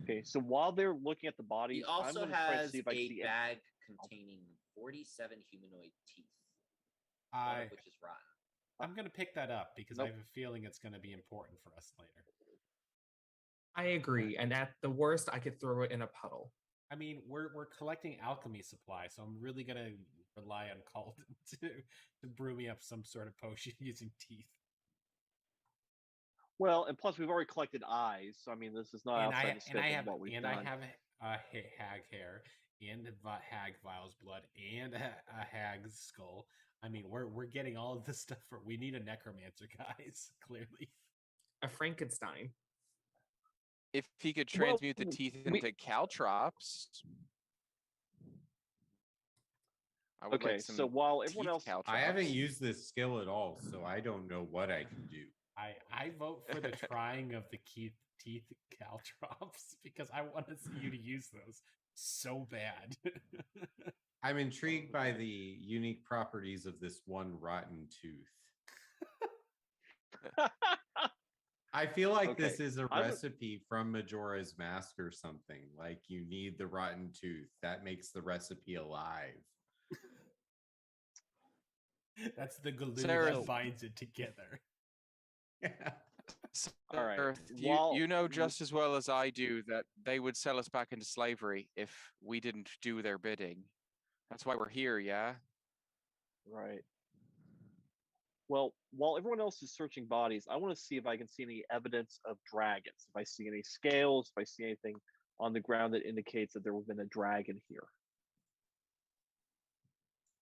Okay, so while they're looking at the bodies, He I'm also going to try to has see if I can a see bag containing 47 humanoid teeth, one I of which is rotten. I'm gonna pick that up because I Nope. have a feeling it's gonna be important for us later. I agree. And at the worst, I could throw it in a puddle. I mean, we're collecting alchemy supplies, so I'm really gonna rely on Calden to brew me up some sort of potion using teeth. Well, and plus we've already collected eyes, so I mean this is not outside the scope of what we've done. I have hag hair and hag vial's blood and a hag's skull. I mean, we're getting all of this stuff for. We need a necromancer, guys. Clearly, A Frankenstein. If he could Well, transmute the teeth we- into caltrops, I would Okay, like some so while everyone teeth else, caltrops. I haven't used this skill at all, so I don't know what I can do. I vote for the trying of the teeth caltrops because I want to see you to use those so bad. I'm intrigued by the unique properties of this one rotten tooth. I feel like this Okay, is a I would- recipe from Majora's Mask or something. Like you need the rotten tooth. That makes the recipe alive. That's the glue Sarah- that binds it together. All right, Earth, while- you know just as well as I do that they would sell us back into slavery if we didn't do their bidding. That's why we're here, yeah? right. Well, while everyone else is searching bodies, I want to see if I can see any evidence of dragons. If I see any scales, if I see anything on the ground that indicates that there would have been a dragon here.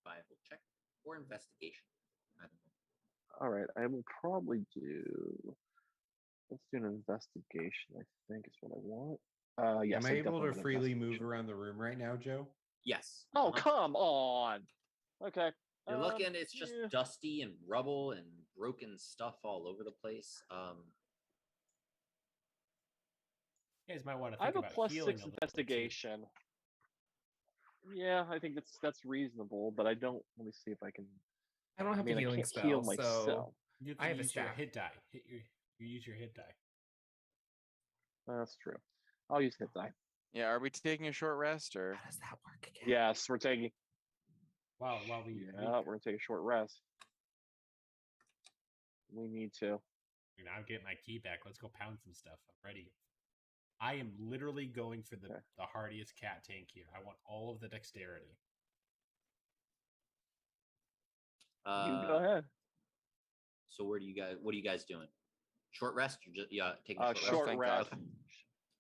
Survival check or investigation. I don't know. All right, I will probably do. Let's do an investigation. I think is what I want. Yes. Am I able definitely to want freely move investigation. around the room right now, Joe? Yes. Oh, Uh-huh. come on. Okay. You're looking, it's just yeah. dusty and rubble and broken stuff all over the place. You guys might want to I think have a about healing +6 a little bit, too. investigation. Yeah, I think that's reasonable, but I don't. Let me see if I can. I don't have I mean, a I healing can't spell, heal so myself. You I can have a use your staff. hit die. You use your hit die. That's true. I'll use hit die. Yeah, are we taking a short rest or? how does that work again? Yes, we're taking. While we Yeah, we're gonna take a short rest. We need to. I'm getting my key back. Let's go pound some stuff. I'm ready. I am literally going for the Okay. hardiest cat tank here. I want all of the dexterity. You go ahead. So what are you guys doing? Short rest? You're just taking a short, Short thank rest? rest. God.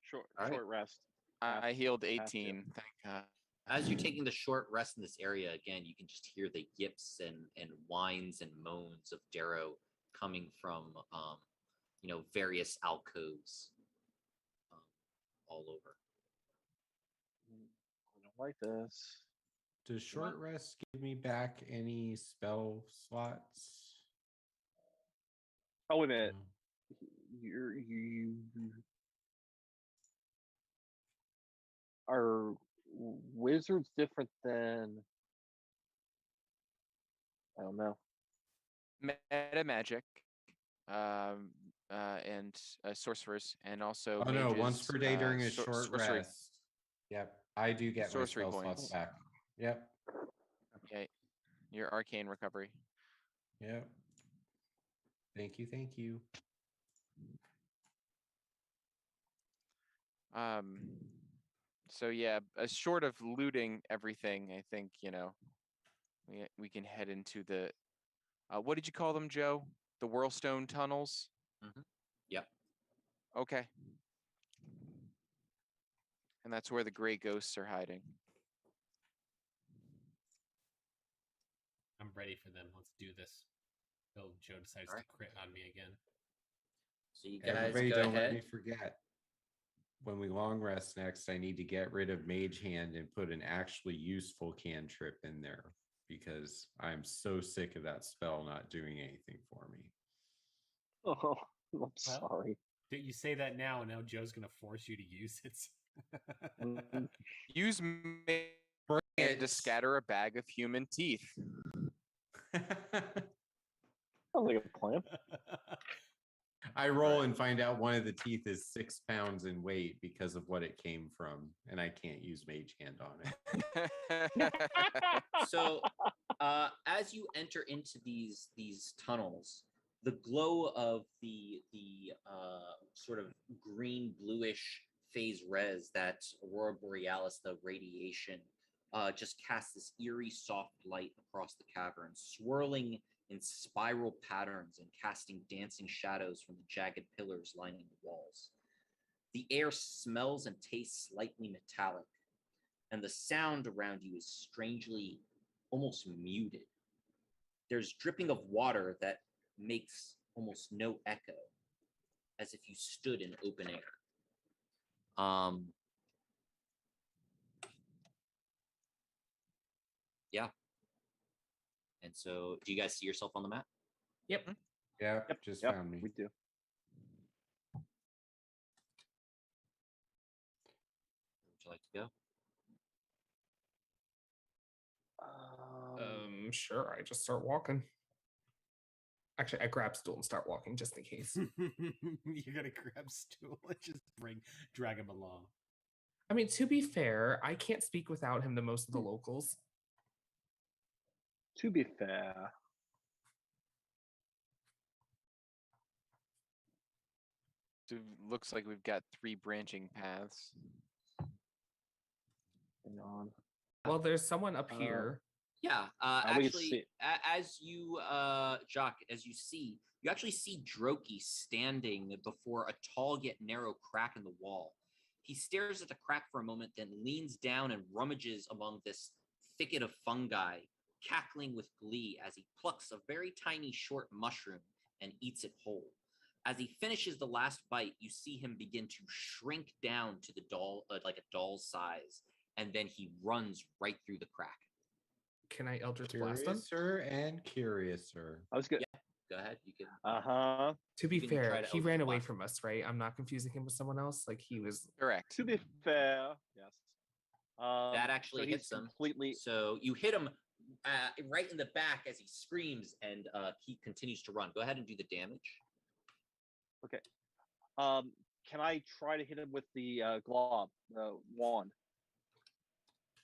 Short All right. short rest. I healed have to. 18. Thank God. As you're taking the short rest in this area, again, you can just hear the yips and whines and moans of Darrow coming from various alcoves all over. I don't like this. Does short rest give me back any spell slots? Oh wait a minute. No. You are wizards different than I don't know. Meta magic, and sorcerers, and also Oh no, mages, once per day during a short sorcery. rest. Yep, I do get my Sorcery spell points. slots back. Yep, Okay, your arcane recovery. yep. Thank you, thank you. So yeah, as short of looting everything, I think we can head into the. What did you call them, Joe? The Whirlstone tunnels. Yep. Okay. And that's where the gray ghosts are hiding. I'm ready for them. Let's do this. Until Joe decides All right. to crit on me again. So you guys Everybody, go don't let ahead. me forget. When we long rest next, I need to get rid of Mage Hand and put an actually useful cantrip in there because I'm so sick of that spell not doing anything for me. Oh, I'm sorry. You say that now, and now Joe's going to force you to use it. Use Mage Bring Hand to it. scatter a bag of human teeth. Sounds like a plan. I roll and find out one of the teeth is 6 pounds in weight because of what it came from, and I can't use Mage Hand on it. So, as you enter into these tunnels, the glow of the sort of green bluish phase res that Aurora Borealis, the radiation, just casts this eerie soft light across the cavern, swirling in spiral patterns and casting dancing shadows from the jagged pillars lining the walls. The air smells and tastes slightly metallic, and the sound around you is strangely almost muted. There's dripping of water that makes almost no echo, as if you stood in open air. Yeah. And so, do you guys see yourself on the map? Yep. Yeah, Yep, just yep, found me. we do. Would you like to go? Sure. I just start walking. Actually, I grab stool and start walking just in case. You're gonna grab stool and just drag him along. I mean, to be fair, I can't speak without him to most of the locals. To be fair, So looks like we've got 3 branching paths. hang on. Well, there's someone up here. Yeah, we can actually, see- as you, Jacques, as you actually see Droki standing before a tall yet narrow crack in the wall. He stares at the crack for a moment, then leans down and rummages among this thicket of fungi, cackling with glee as he plucks a very tiny short mushroom and eats it whole. As he finishes the last bite, you see him begin to shrink down to the doll, like a doll's size, and then he runs right through the crack. Can I Eldritch Blast him? Curiouser and curiouser. I was good. Go ahead, you can. To be You can try fair, to he ran Eldritch away Blast. from us, right? I'm not confusing him with someone else. Like he was. Correct. To be fair, yes. That actually so he's hits him. completely. So you hit him right in the back as he screams, and he continues to run. Go ahead and do the damage. Okay. Can I try to hit him with the glob, the wand?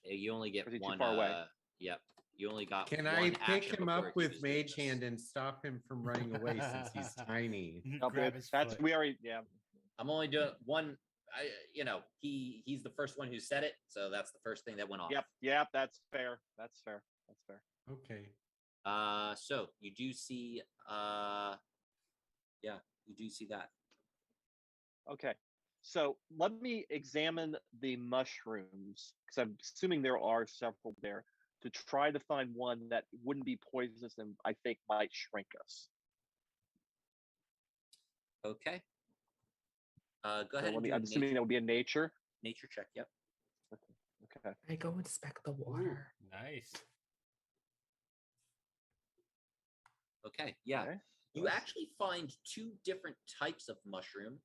You only get Or is he too one. far away? Yep. You only got. Can one I pick action him before up he with was doing Mage this. Hand and stop him from running away since he's tiny? No, Grab but his that's foot. we already. Yeah. I'm only doing one. He's the first one who said it, so that's the first thing that went off. Yep. That's fair. That's fair. That's fair. Okay. So you do see. You do see that. Okay. So let me examine the mushrooms because I'm assuming there are several there to try to find one that wouldn't be poisonous and I think might shrink us. Okay. Go So ahead and do I'm assuming that would be a nature. nature check. Yep. Okay. I go inspect the water. Nice. Okay. Yeah. Okay. You Nice. actually find 2 different types of mushroom.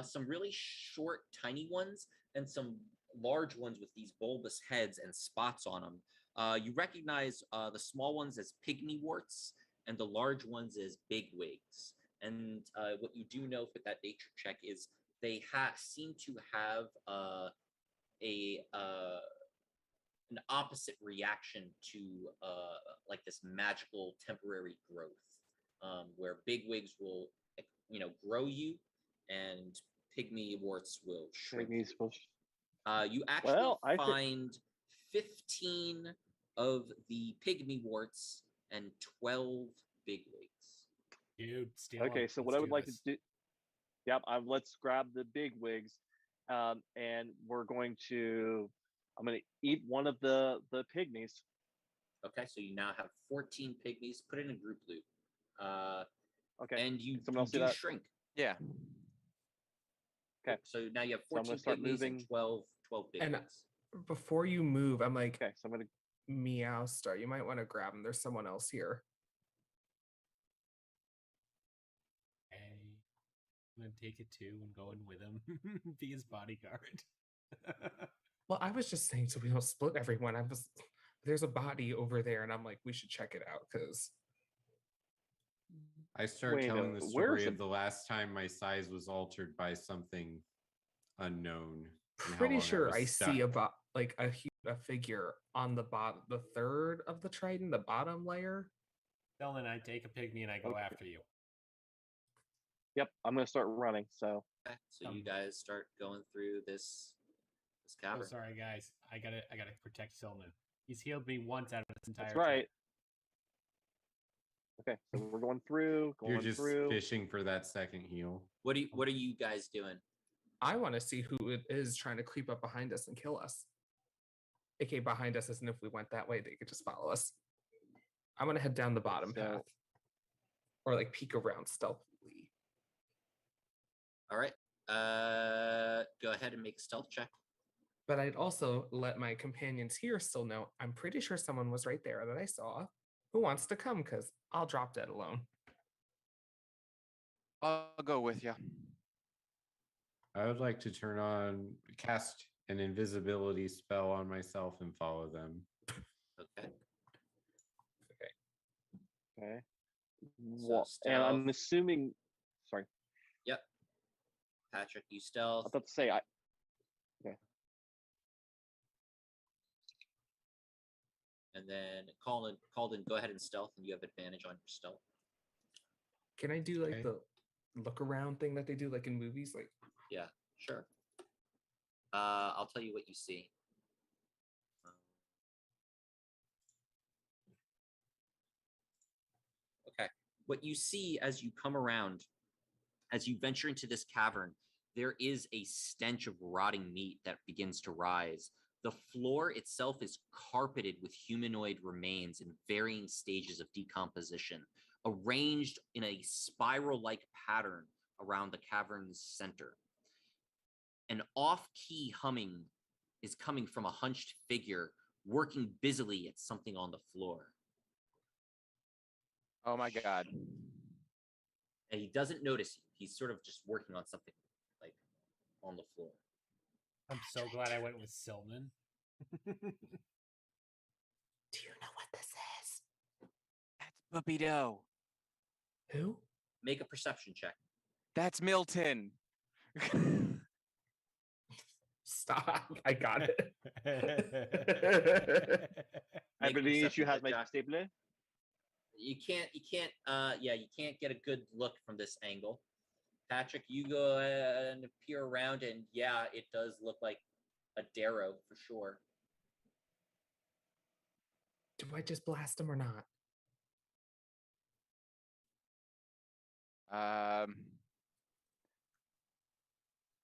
Some really short, tiny ones, and some large ones with these bulbous heads and spots on them. You recognize the small ones as pygmyworts, and the large ones as bigwigs. And what you do know with that nature check is they seem to have an opposite reaction to like this magical temporary growth, where bigwigs will grow you, and pygmyworts will shrink you. You actually find 15 of the pygmyworts and 12 bigwigs. Dude, steal Okay, him. so what Let's I would do like this. to do, yep, let's grab the big wigs, and we're going to, I'm going to eat one of the pygmies. Okay, so you now have 14 pygmies. Put it in group loop. Okay, And you, Can someone else you do do that? shrink. Yeah. Okay. So now you have So I'm 14 gonna start pygmies moving. and 12 And bigwigs. before you move, I'm like, Okay, so I'm going to, meow star. You might want to grab him. There's someone else here. Hey, I'm gonna take it too and go in with him. Be his bodyguard. Well, I was just saying so we don't split everyone. There's a body over there, and I'm like, we should check it out because I start Wait, telling the where's story the- of the last time my size was altered by something unknown. and how pretty long I sure was I stuck. see a figure on the bottom, the third of the trident, the bottom layer. Selden, I take a pigmy and I go Okay. after you. Yep, I'm gonna start running. So Okay, so you guys start going through this Oh, cavern. sorry, guys. I gotta protect Selden. He's healed me once out of this entire that's right. trip. Okay, so we're going through. You're Going just through. fishing for that second heal. What are you guys doing? I want to see who it is trying to creep up behind us and kill us. AKA behind us, isn't if we went that way, they could just follow us. I'm gonna head down the bottom So- path. Or like peek around stealthily. All right. Go ahead and make a stealth check. But I'd also let my companions here still know I'm pretty sure someone was right there that I saw who wants to come because I'll drop dead alone. I'll go with you. I would like to cast an invisibility spell on myself and follow them. Okay. Okay. So And I'm stealth. assuming. Sorry, Yep. Patrick, you I stealth. was about to say I. And then Calden, go ahead and stealth, and you have advantage on your stealth. Can I do like Okay. the look around thing that they do like in movies? Like Yeah, sure. I'll tell you what you see. Okay. What you see as you come around, as you venture into this cavern, there is a stench of rotting meat that begins to rise. The floor itself is carpeted with humanoid remains in varying stages of decomposition, arranged in a spiral-like pattern around the cavern's center. An off-key humming is coming from a hunched figure working busily at something on the floor. Oh my god. And he doesn't notice you. He's sort of just working on something like on the floor. I'm so glad I went with Selden. do you know what this is? That's Puppy Doe. Who? Make a perception check. That's Milton. Stop. I got it. I Make a believe perception you have check, my Jack. stable. You can't get a good look from this angle. Patrick, you go and peer around, and yeah, it does look like a Darrow for sure. Do I just blast him or not?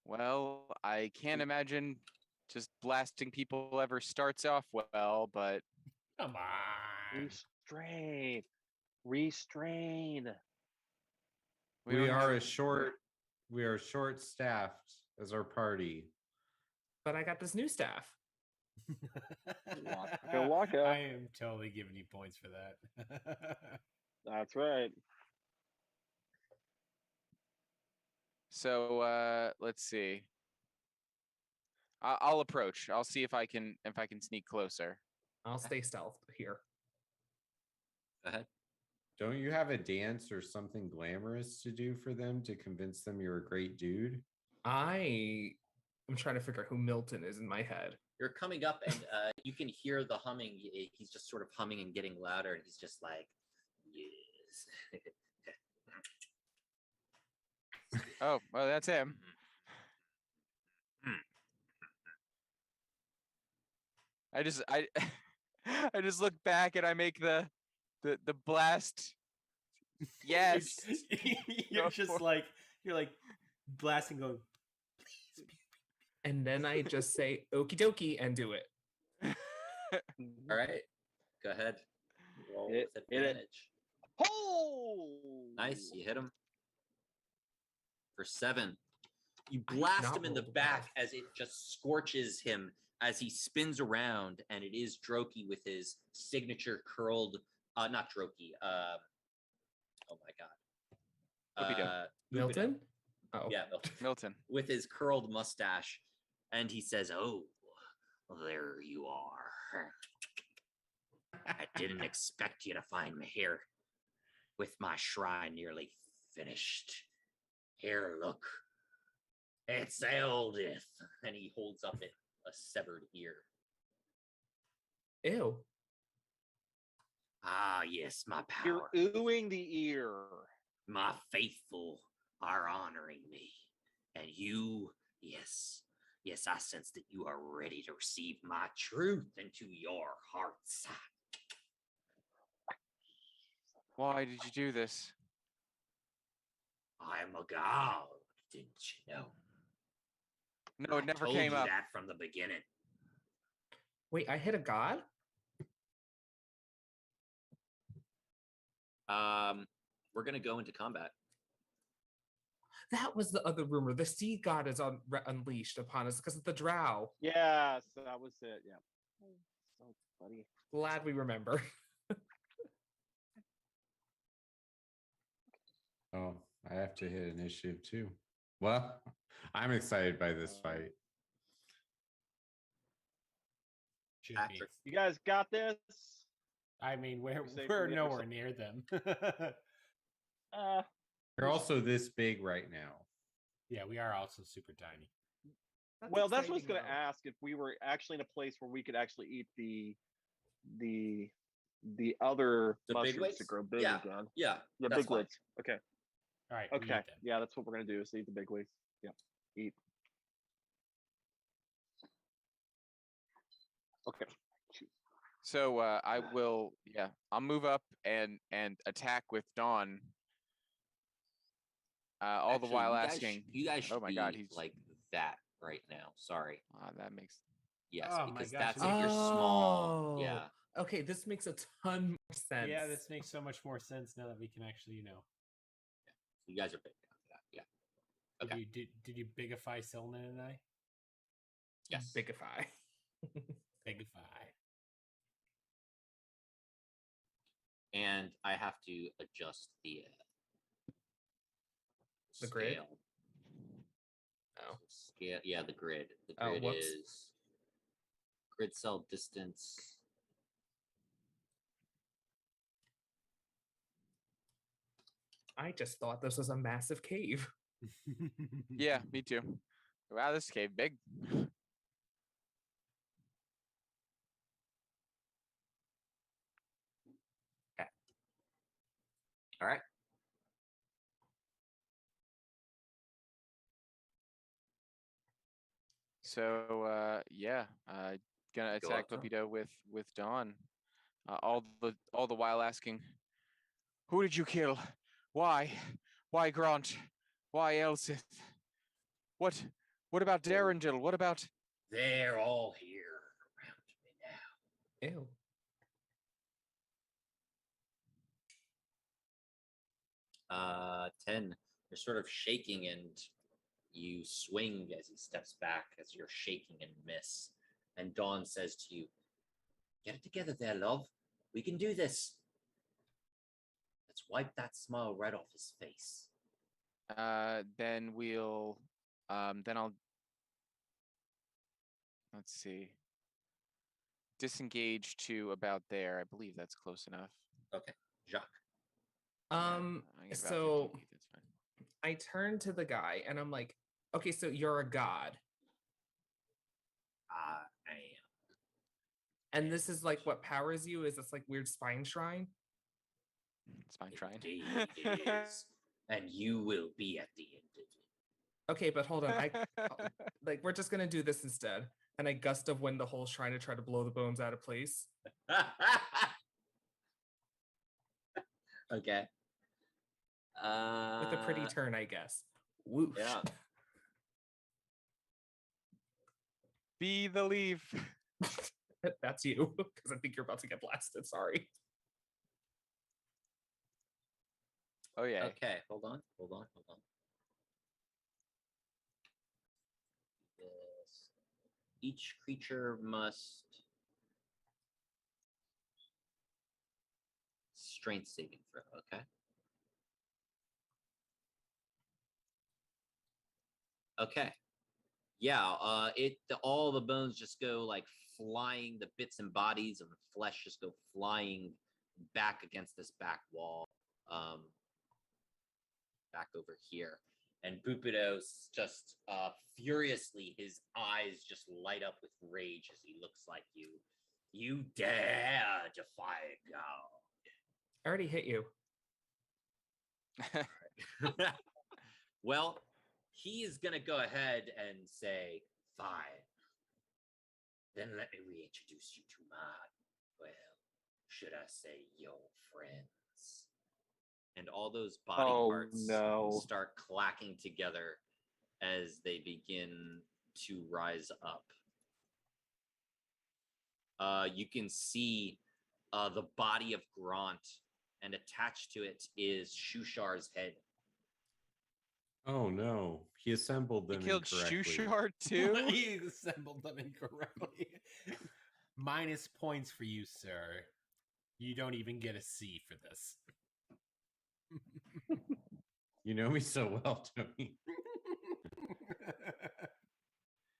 Well, I can't imagine just blasting people ever starts off well, but Come on. Restrain. we We don't are have- short staffed as our party. But I got this new staff. Waka. I am totally giving you points for that. That's right. So let's see. I'll approach. I'll see if I can sneak closer. I'll stay stealth here. Go ahead. Don't you have a dance or something glamorous to do for them to convince them you're a great dude? I am trying to figure out who Milton is in my head. You're coming up, and you can hear the humming. He's just sort of humming and getting louder, and he's just like, yes. Oh, well, that's him. I just look back and I make the blast. Yes. you're Go just for it. like blasting, going. And then I just say okie dokie and do it. All right. Go ahead. Roll Hit with it. advantage. Oh! Nice. You hit him for 7. You I blast not him in the rolled back well. as it just scorches him as he spins around, and it is Droki with his signature curled, not Droki, oh my god. Boopy-doo. Boopy-doo. Milton? Oh. Yeah, Milton. Milton. With his curled mustache, And he says, "Oh, there you are. I didn't expect you to find me here with my shrine nearly finished. Here, look. It's Eldith." And he holds up a severed ear. Ew. Ah, yes, my You're power. oohing the ear. My faithful are honoring me. And you, yes, I sense that you are ready to receive my truth into your hearts. Why did you do this? I am a god, didn't you know? No, I it never told came you up. that from the beginning. Wait, I hit a god? We're gonna go into combat. That was the other rumor. The sea god is unleashed upon us because of the Drow. Yes, that was it. Yeah. So funny. Glad we remember. Oh, I have to hit initiative too. Well, I'm excited by this fight. Should be. Patrick. You guys got this? I mean, we're Safe we're from the other nowhere side. near them. They're also this big right now. Yeah, we are also super tiny. Well, that's what I was going exciting, to ask if we were actually in a place where we could actually eat the other The mushrooms bigwigs? to grow big Yeah. again. Yeah, Yeah, that's big fine. wigs. Okay. All right. we Okay. eat them. Yeah, that's what we're gonna do is eat the big wigs. Yeah. Eat. Okay. Shoot. So I will, yeah, I'll move up and attack with Dawn. All Actually, the while you guys asking. you guys should Oh my be God, he's like that right now. Sorry. that makes. Yes, Oh my because gosh, that's it if makes- you're small. Yeah. Okay, this makes a ton more sense. Yeah, this makes so much more sense now that we can actually, So you guys are big enough for that. Yeah. Okay. Did you bigify Silnan and I? Yes. Bigify. Bigify. And I have to adjust the grid? scale. Oh. Scale. Yeah, the grid. The Oh, grid whoops. is grid cell distance. I just thought this was a massive cave. Yeah, me too. Wow, this cave big. All right. So yeah, gonna Go attack up to him. Pupido with Dawn. All the while asking, who did you kill? Why? Why Grant? Why Elsith? What about Darendil? What about They're all here around me now. Ew. 10. You're sort of shaking and you swing as he steps back as you're shaking and miss. And Dawn says to you, "Get it together there, love. We can do this. Let's wipe that smile right off his face." then we'll then I'll let's see. Disengage to about there. I believe that's close enough. Okay. Jacques. I get about So 15 feet, that's fine. I turn to the guy and I'm like, okay, so you're a god. I am. And this is like what powers you? Is this like weird spine shrine? Spine shrine. Indeed it is. And you will be at the end of it. Okay, but hold on. Like we're just gonna do this instead. And I gust of wind the whole shrine to try to blow the bones out of place. Okay. With a pretty turn, I guess. Whoosh. Yeah. Be the leaf. That's you, because I think you're about to get blasted. Sorry. Oh yeah. Okay, hold on. Yes. Each creature must strength saving throw, okay? Okay. Yeah, all the bones just go like flying, the bits and bodies of the flesh just go flying back against this back wall, back over here. And Bupido's just furiously, his eyes just light up with rage as he looks like you. You dare defy God. I already hit you. Well, he is going to go ahead and say, fine. Then let me reintroduce you to my, well, should I say your friends? And all those body parts start clacking together as they begin to rise up. You can see the body of Grant, and attached to it is Shushar's head. Oh no, he assembled them He killed incorrectly. Shushar too. He assembled them incorrectly. Minus points for you, sir. You don't even get a C for this. You know me so well, Tony.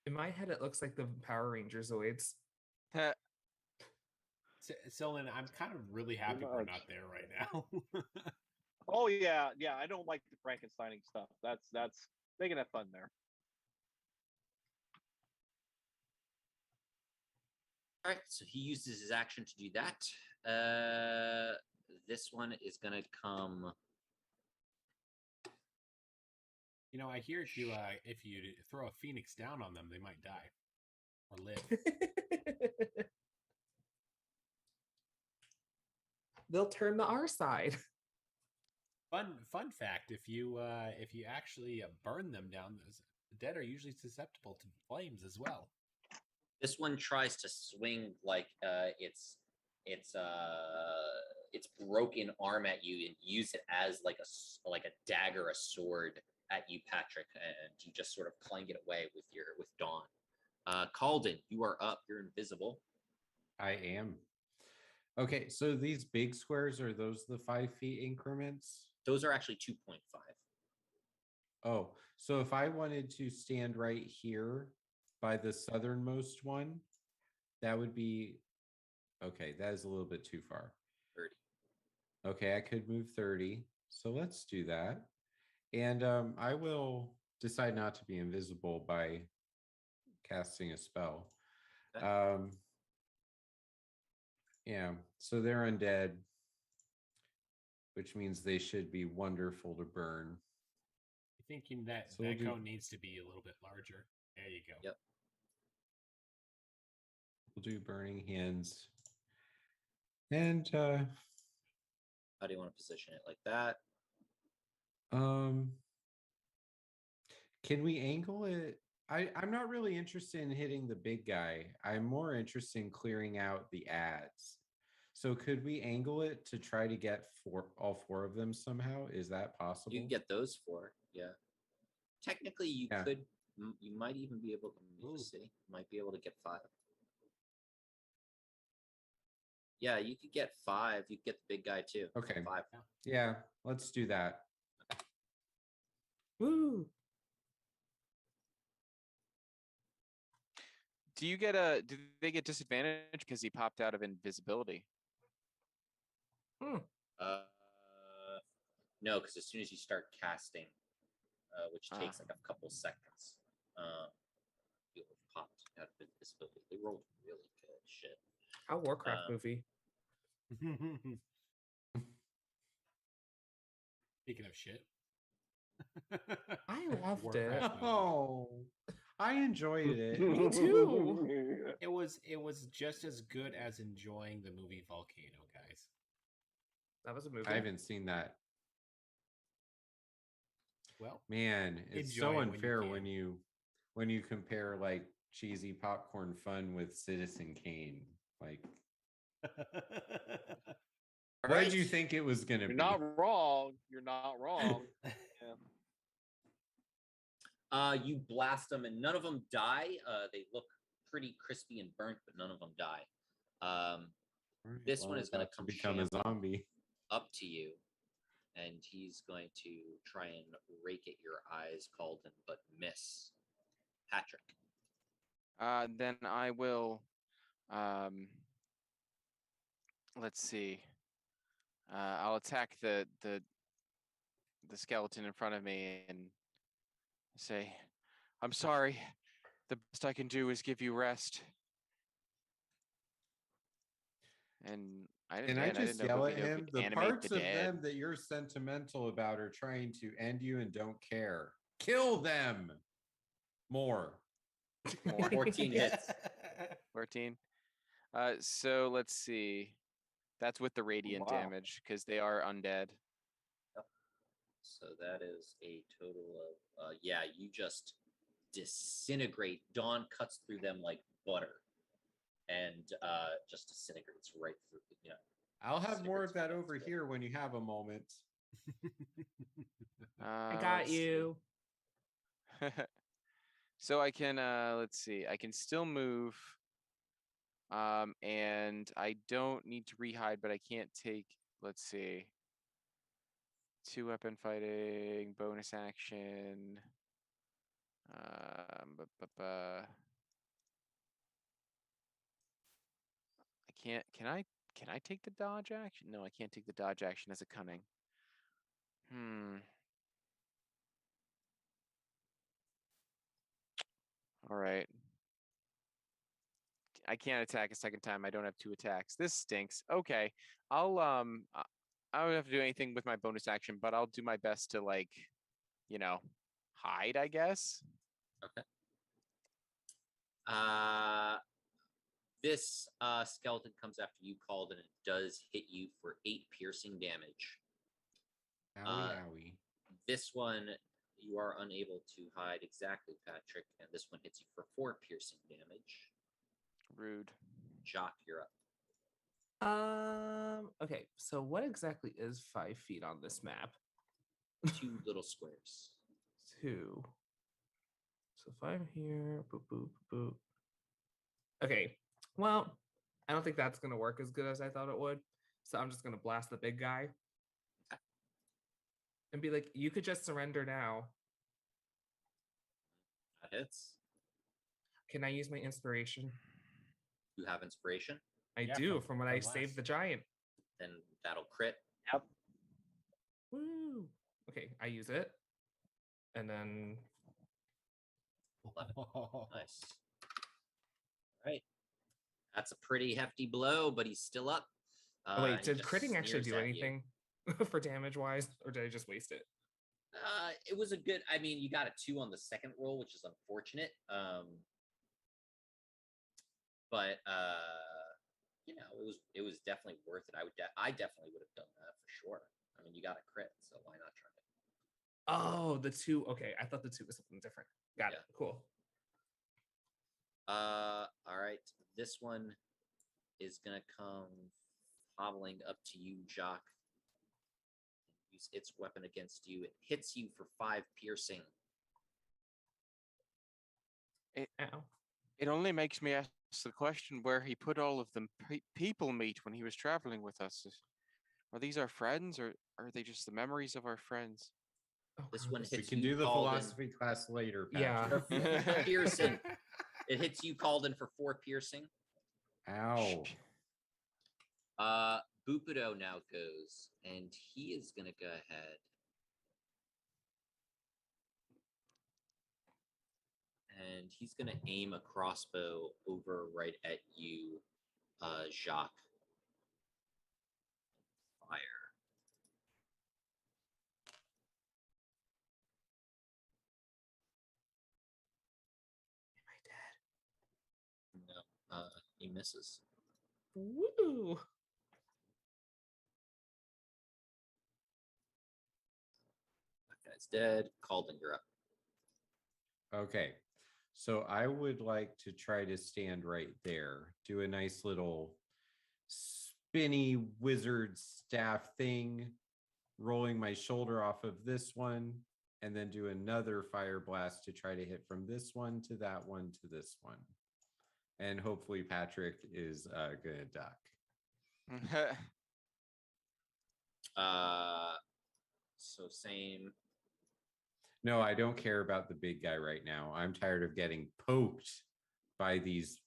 In my head, it looks like the Power Ranger Zoids. Sylvan, I'm kind of really happy we're not there right now. Oh yeah, I don't like the Frankensteining stuff. That's they can have fun there. All right, so he uses his action to do that. This one is gonna come. You know, I hear if you throw a phoenix down on them, they might die or live. They'll turn to our side. Fun fact: if you actually burn them down, the dead are usually susceptible to flames as well. This one tries to swing like its broken arm at you and use it as like a dagger, a sword at you, Patrick, and you just sort of clang it away with Dawn. Calden, you are up. You're invisible. I am. Okay, so these big squares, are those the 5 feet increments? Those are actually 2.5. Oh, so if I wanted to stand right here by the southernmost one, that would be, okay, that is a little bit too far. 30. Okay, I could move 30. So let's do that. And I will decide not to be invisible by casting a spell. Okay. Yeah, so they're undead, which means they should be wonderful to burn. Thinking that So that we'll cone needs to be a little bit larger. There you go. Yep. We'll do burning hands. And How do you want to position it? Like that? can we angle it? I'm not really interested in hitting the big guy. I'm more interested in clearing out the ads. So could we angle it to try to get all four of them somehow? Is that possible? You can get those 4. Yeah. Technically, you Yeah. could. You might even be able to. Let me just Ooh. see. Might be able to get 5. Yeah, you could get 5. You could get the big guy too. Okay. 5. Yeah, let's do that. Woo! Do they get disadvantage because he popped out of invisibility? No, because as soon as you start casting, which takes like a couple seconds, you'll have popped out of invisibility. They rolled really good shit. How Warcraft movie. Speaking of shit. I loved Warcraft it. movie. Oh, I enjoyed it. Me too. It was just as good as enjoying the movie Volcano, guys. That was a movie. I haven't seen that. Well, Man, it's enjoy so it when you unfair can. when you compare like cheesy popcorn fun with Citizen Kane. Like, what did you think it was gonna You're be? not wrong. You're not wrong. Yeah. You blast them, and none of them die. They look pretty crispy and burnt, but none of them die. Alright, This one is going about to come become a zombie. up to you, and he's going to try and rake at your eyes, Calden, but miss. Patrick. Then I will. Let's see. I'll attack the skeleton in front of me and say, "I'm sorry. The best I can do is give you rest." And I Can I didn't just know yell at Boopito him? could The animate parts the of dead. them that you're sentimental about are trying to end you and don't care. Kill them more. 14 hits. 14. So let's see. That's with the radiant Wow. damage because they are undead. So that is a total of yeah, you just disintegrate. Dawn cuts through them like butter, and just disintegrates right through. You know, I'll have more of that disintegrates over right through. here when you have a moment. I got Let's you. see. So I can let's see. I can still move. And I don't need to rehide, but I can't take, let's see. 2-weapon fighting, bonus action. I can't. Can I take the dodge action? No, I can't take the dodge action as a cunning. All right. I can't attack a second time. I don't have 2 attacks. This stinks. Okay. I don't have to do anything with my bonus action, but I'll do my best to, like, hide, I guess. Okay. This skeleton comes after you called, and it does hit you for 8 piercing damage. Owie, owie. This one you are unable to hide exactly, Patrick, and this one hits you for 4 piercing damage. Rude. Jock, you're up. Okay, so what exactly is 5 feet on this map? 2 little squares. 2. So 5 here. Boop, boop, boop. Okay, well, I don't think that's going to work as good as I thought it would. So I'm just going to blast the big guy. And be like, you could just surrender now. That hits. Can I use my inspiration? You have inspiration. I Yeah, do, from- from when from I last. saved the giant. Then that'll crit. Yep. Woo! Okay, I use it. And then 11. Nice. All right. That's a pretty hefty blow, but he's still up. oh wait, and he did just critting actually sneers do at you. anything for damage wise, or did I just waste it? It was a good. I mean, you got a 2 on the second roll, which is unfortunate. But it was definitely worth it. I definitely would have done that for sure. I mean, you got a crit, so why not try it? Oh, the 2. Okay, I thought the 2 was something different. Got it. Cool. All right. This one is gonna come hobbling up to you, Jock. Use its weapon against you. It hits you for 5 piercing. Ow. It only makes me ask the question where he put all of the people meet when he was traveling with us. Are these our friends, or are they just the memories of our friends? Oh, This God, one this- We hits can you, do the Calden. philosophy class later, Yeah. Patrick. Piercing. It hits you, Calden, for 4 piercing. Ow. Bupido now goes, and he is gonna go ahead. And he's gonna aim a crossbow over right at you, Jacques. Fire. Am I dead? No, he misses. Woo! That guy's dead. Calden, you're up. Okay. So I would like to try to stand right there, do a nice little spinny wizard staff thing, rolling my shoulder off of this one, and then do another fire blast to try to hit from this one to that one to this one. And hopefully Patrick is gonna duck. So same. No, I don't care about the big guy right now. I'm tired of getting poked by these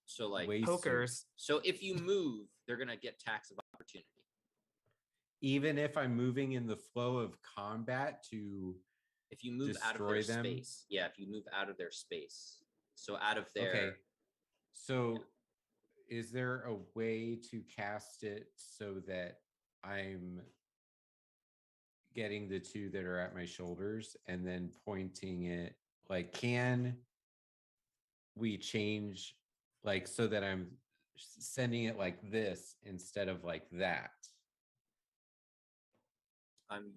So like, waste Pokers. so if you move, they're gonna get tax of opportunity. Even if I'm moving in the flow of combat to If you move out of their destroy them? space, yeah. If you move out of their space, so out of their Okay. So is there a way to cast it so that I'm getting the two that are at my shoulders and then pointing it, like, can we change, like, so that I'm sending it like this instead of like that?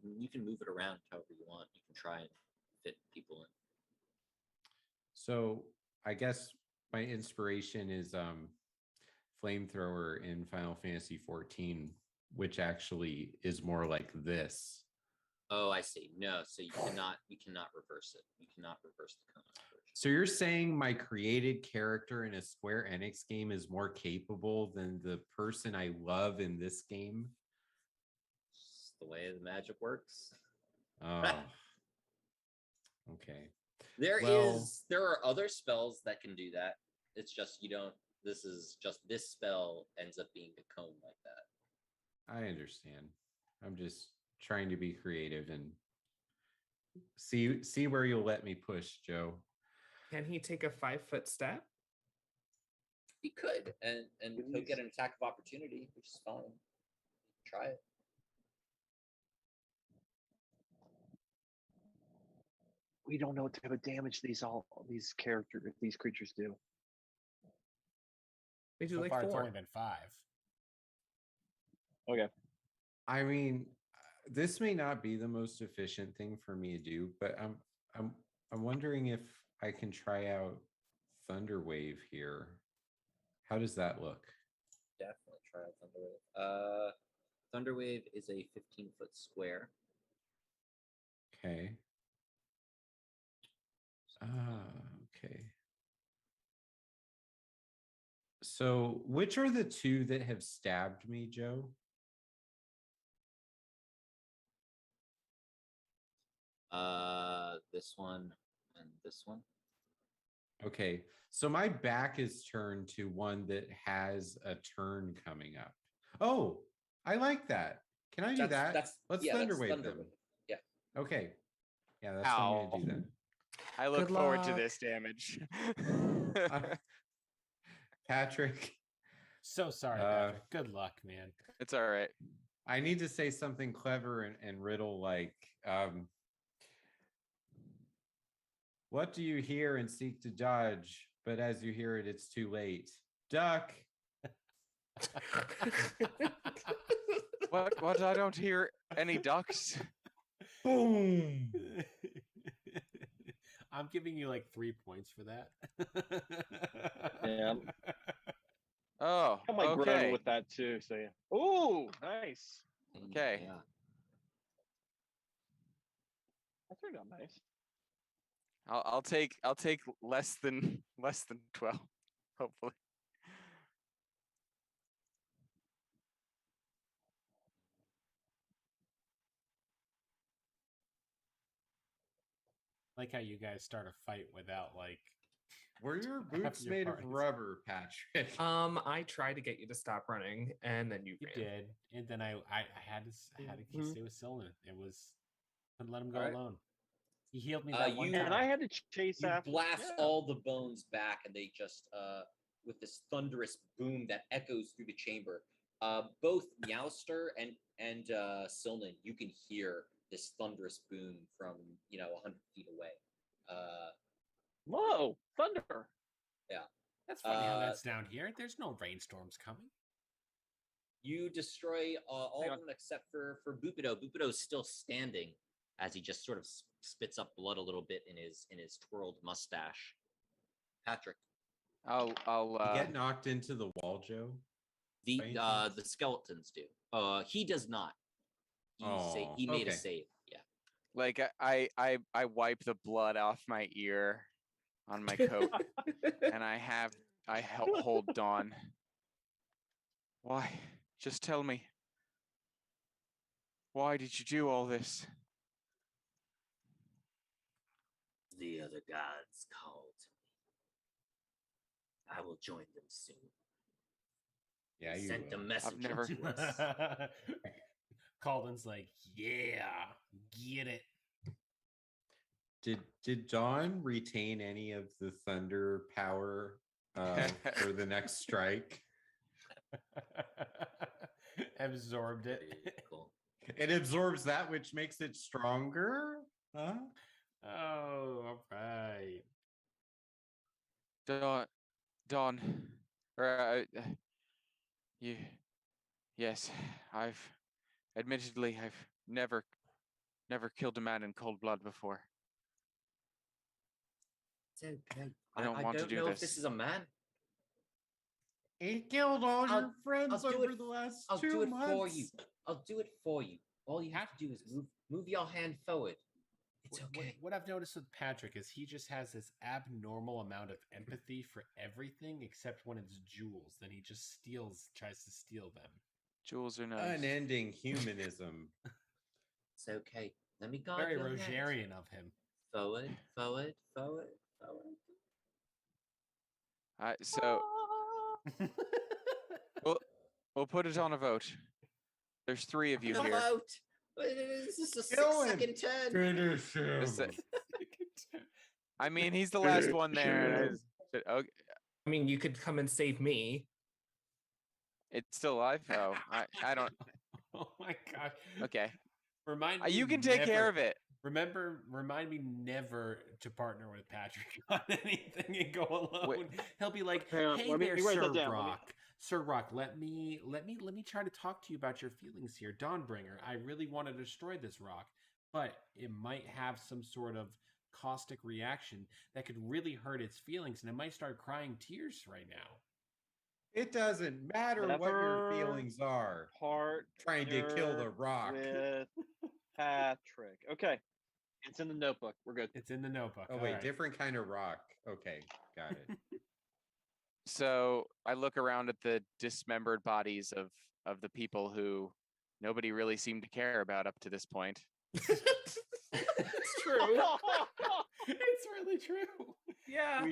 you can move it around however you want. You can try and fit people in. So I guess my inspiration is flamethrower in Final Fantasy 14, which actually is more like this. Oh, I see. No, so you cannot reverse it. You cannot reverse the Conan version. So you're saying my created character in a Square Enix game is more capable than the person I love in this game? It's the way the magic works. Oh. Okay. There Well- are other spells that can do that. It's just you don't. This spell ends up being a cone like that. I understand. I'm just trying to be creative and see where you'll let me push, Joe. Can he take a 5-foot step? He could, and he'll get an attack of opportunity, which is fine. Try it. We don't know what type of damage these creatures do. They do So like far, it's 4. only been 5. Okay. I mean, this may not be the most efficient thing for me to do, but I'm wondering if I can try out Thunderwave here. How does that look? Definitely try out Thunderwave. Thunderwave is a 15-foot square. Okay. Okay. So, which are the two that have stabbed me, Joe? This one and this one. Okay. So my back is turned to one that has a turn coming up. Oh, I like that. Can I do that? Let's Thunderwave them. Yeah. Okay. Yeah, that's what I'm going to do then. I look Good forward to luck. this damage. Patrick, So sorry, Patrick. Good luck, man. It's all right. I need to say something clever and riddle like, what do you hear and seek to dodge? But as you hear it, it's too late. Duck. What? I don't hear any ducks. Boom. I'm giving you like 3 points for that. Yeah. Oh, I might groan okay. with that too. So yeah. Ooh, nice. Okay. Yeah. That turned out nice. I'll take less than 12, hopefully. Like how you guys start a fight without like. Were your Half boots your made of parties. rubber, Patrick? I tried to get you to stop running, and then you You ran. did, and then I had to Mhm. stay with Sylvan. It was couldn't let him go Alright. alone. He healed me that one you- time. And I had to chase You after. blast yeah. all the bones back, and they just with this thunderous boom that echoes through the chamber. Both Meowster and Silnan, you can hear this thunderous boom from 100 feet away. Whoa, thunder! That's funny how uh, that's down here. There's no rainstorms coming. You destroy all Hang of them except for Bupido. Bupido's still standing as he just sort of spits up blood a little bit in his twirled mustache. Patrick, I'll You get knocked into the wall, Joe? the By any chance? the skeletons do. He does not. Oh, He made a okay. save. Yeah. like I wipe the blood off my ear on my coat, and I hold Dawn. Why? Just tell me. Why did you do all this? The other gods called me. I will join them soon. Yeah, you Sent a will. messenger never- to us. Calden's like, yeah, get it. Did Dawn retain any of the thunder power for the next strike? Absorbed it. Cool. It absorbs that, which makes it stronger. Huh? Oh, all right. Dawn, or you. Yes, admittedly, I've never killed a man in cold blood before. It's okay. I don't want to don't do know this. if this is a man. He killed all I'll- your friends I'll do over it- the last I'll 2 do it months. for you. I'll do it for you. All you have to do is move your hand forward. It's okay. What I've noticed with Patrick is he just has this abnormal amount of empathy for everything except when it's jewels. Then he just tries to steal them. Jewels are nice. Unending humanism. It's okay. Let me guide Very your hand. Rogerian of him. Forward, forward, forward, forward. So we'll put it on a vote. There's 3 of you Come here. out. This is a Kill him. 6-second turn. Finish him. This- I mean, he's the last one there. Okay, I mean, you could come and save me. it's still alive. Oh, I don't. Oh my gosh. Okay, Remind me you can take care never- of it. Remind me never to partner with Patrick on anything and go alone. Wait. He'll be like, Hang on, "Hey let me there, write Sir that down, let me- Rock. Sir Rock, let me try to talk to you about your feelings here, Dawnbringer. I really want to destroy this rock, but it might have some sort of caustic reaction that could really hurt its feelings, and it might start crying tears right now." It doesn't matter what your Never feelings are. Part Trying to kill the rock. with Patrick. Okay, it's in the notebook. We're good. It's in the notebook. Oh All wait, right. different kind of rock. Okay, got it. So I look around at the dismembered bodies of the people who nobody really seemed to care about up to this point. It's true. It's really true. Yeah.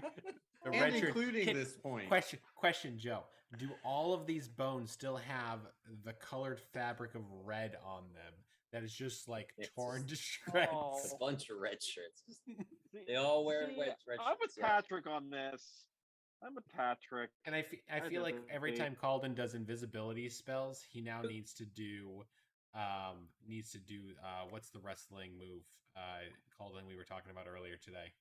The And red shirt- including Hit- this point. Question, Joe. Do all of these bones still have the colored fabric of red on them that is just like It's torn just- to shreds? Oh. It's a bunch of red shirts. See- They all wear see, red I'm with shirts. Yeah. Patrick on this. I'm with Patrick. And I feel like every definitely- time Calden does invisibility spells, he now needs to do what's the wrestling move Calden we were talking about earlier today?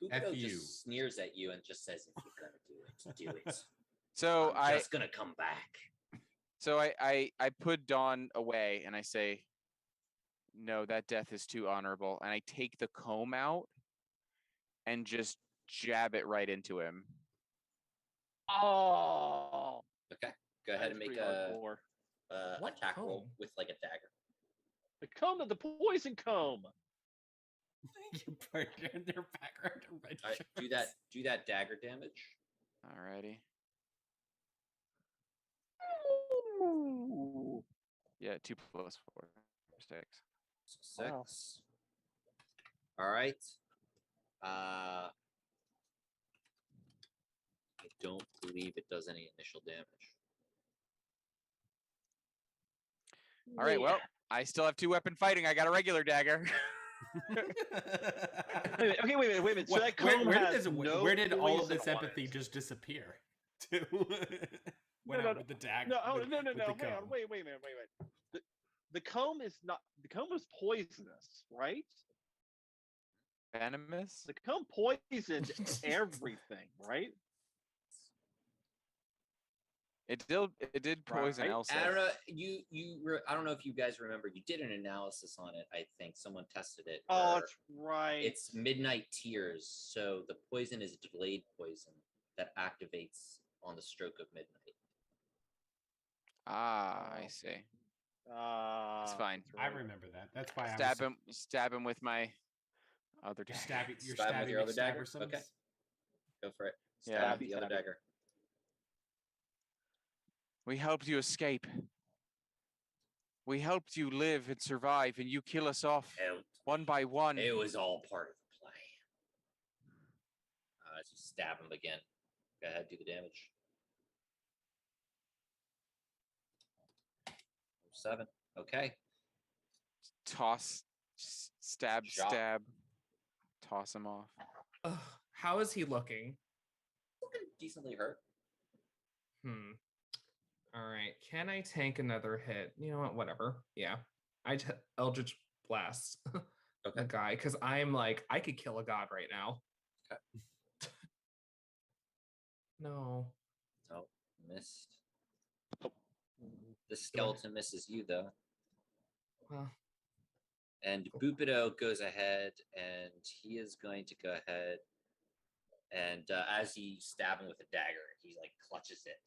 Bubido F you. just sneers at you and just says, "If you're gonna do it, do it." So I'm just gonna come back. I put Dawn away and I say, no, that death is too honorable. And I take the comb out and just jab it right into him. Oh, Okay, go ahead and that's make pretty a hardcore. What attack roll comb? with like a dagger. The comb, the poison comb. You put in their background in red All right, shirts. do that dagger damage. Alrighty. Ooh. Yeah, 2 + 4 6. So Wow. 6. All right. I don't believe it does any initial damage. All right, well, I still have 2 weapon fighting. I got a regular dagger. Okay, wait a minute. So that comb has no where did all of poison this on empathy it. just disappear? To went No, out no, with the dagger. No, with- no. with the Hang on. comb. Wait a minute. The comb is not. The comb is poisonous, right? Venomous? The comb poisoned everything, right? It did poison Right. Elsa. I don't know. I don't know if you guys remember. You did an analysis on it. I think someone tested it. Oh, where that's right. It's midnight tears, so the poison is delayed poison that activates on the stroke of midnight. Ah, I see. It's fine. I remember that. That's why Stab him with my other You're dagger. stabbing. You're Stab him with stabbing your your other dagger? stabber Okay. sons? Go for it. Yeah. Stab the other Stabby. dagger. We helped you escape. We helped you live and survive, and you kill us off It, one by one. it was all part of the play. as you stab him again. Go ahead, do the damage. 7. Okay. Toss, stab, Shot. stab, toss him off. Ugh, how is he looking? Looking decently hurt. All right. Can I tank another hit? You know what? Whatever. Yeah. Eldritch Blast Okay. the guy because I'm like, I could kill a god right now. Okay. No. Oh, missed. The skeleton misses you, though. Well, And Bupido goes ahead, and he is going to go ahead. And as you stab him with a dagger, he like clutches it.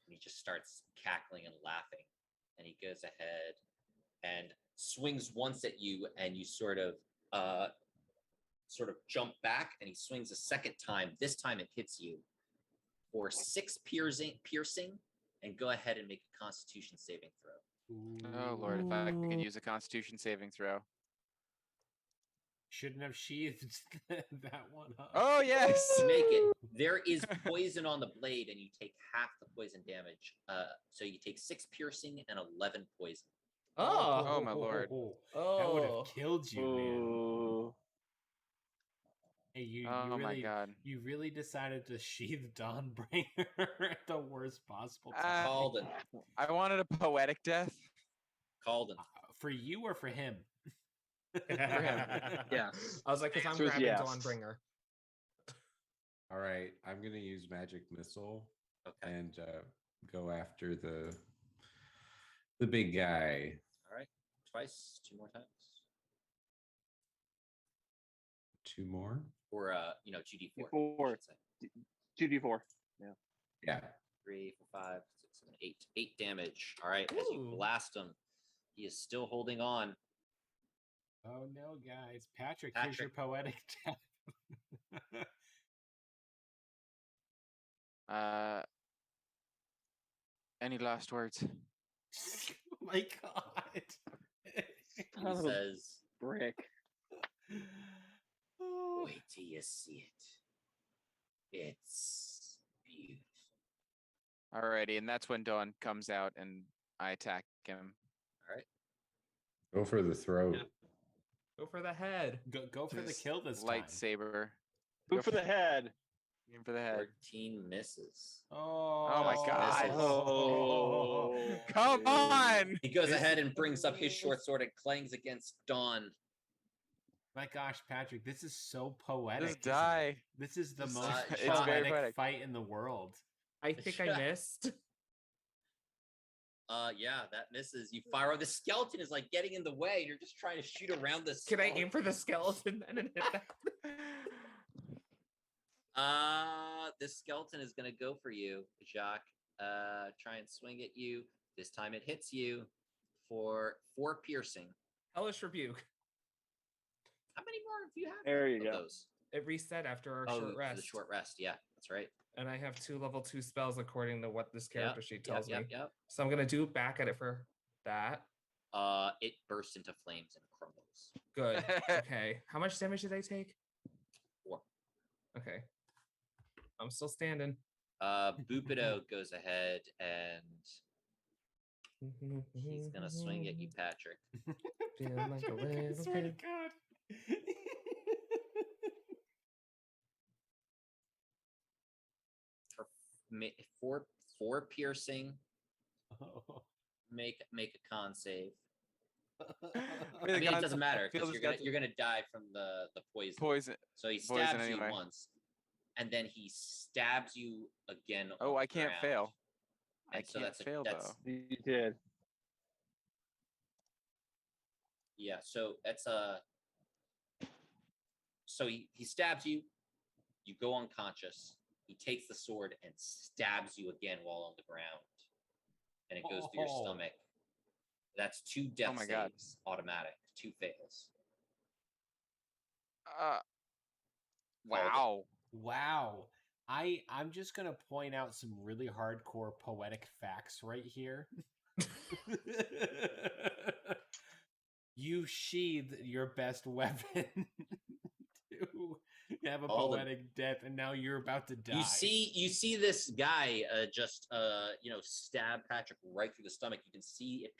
And he just starts cackling and laughing. And he goes ahead and swings once at you, and you sort of jump back, and he swings a second time. This time it hits you for 6 piercing, and go ahead and make a Constitution saving throw. Oh Lord, if I can use a Constitution saving throw. Shouldn't have sheathed that one up. Oh yes. Make it. There is poison on the blade, and you take half the poison damage. So you take 6 piercing and 11 poison. oh, my lord. That would have killed you, man. Ooh. Hey, you Oh my really, god. you really decided to sheathe Dawnbringer at the worst possible time. Ah. Calden. I wanted a poetic death. Calden. For you or for him? Yes. I was like, because I'm Answer is grabbing yes. Dawnbringer. All right, I'm gonna use magic missile Okay. and go after the big guy. All right. Twice. 2 more times. 2 more. Or 2d4. Four. I should say. 2d4. Yeah. 3, 4, 5, 6, 7, 8. 8 damage. All right. As you Ooh. blast him, he is still holding on. Oh no, guys! Patrick, here's your Patrick. poetic death. Any last words? Oh my god! He says, Brick. Oh. "Wait till you see it. It's beautiful." Alrighty, and that's when Dawn comes out and I attack him. All right. Go for the throat. Yeah. Go for the head. Go for the Just kill this time. lightsaber. Go for the head. Aim for the head. 14 misses. Oh, my God. Oh. Come on! He goes ahead and brings up his short sword and clangs against Dawn. My gosh, Patrick, this is so poetic. Just isn't it? die. This is the Just most die. It's very poetic poetic. fight in the world. I think I missed. Yeah, that misses. You fire. The skeleton is like getting in the way. You're just trying to shoot around this. Can I aim for the skeleton then and hit that? This skeleton is gonna go for you, Jacques. Try and swing at you. This time it hits you for 4 piercing. Hellish Rebuke. How many more do you have? There you of go. those? It reset after our short for rest. the short rest. Yeah, that's right. And I have 2 level 2 spells according to what this character sheet tells me. Yep. So I'm gonna do back at it for that. It bursts into flames and crumbles. Good. Okay. How much damage did I take? 4. Okay. I'm still standing. Bupido goes ahead and he's gonna swing at you, Patrick. Feel like a I swear to little God. For 4 piercing. Oh. Make a con save. Really I mean, it got- doesn't matter feels because it's got you're gonna die from the poison. Poison. So he poison stabs you anyway. once, and then he stabs you again. Oh, on I the can't ground. fail. I And so can't fail that's though. You did. yeah. So that's a. So he stabs you. You go unconscious. He takes the sword and stabs you again while on the ground, and it goes through your Oh. stomach. That's 2 death my God. saves, automatic. 2 fails. Wow. Wow. I'm just gonna point out some really hardcore poetic facts right here. You sheathed your best weapon You have a All the- poetic death, and now you're about to die. You see this guy just stab Patrick right through the stomach. You can see it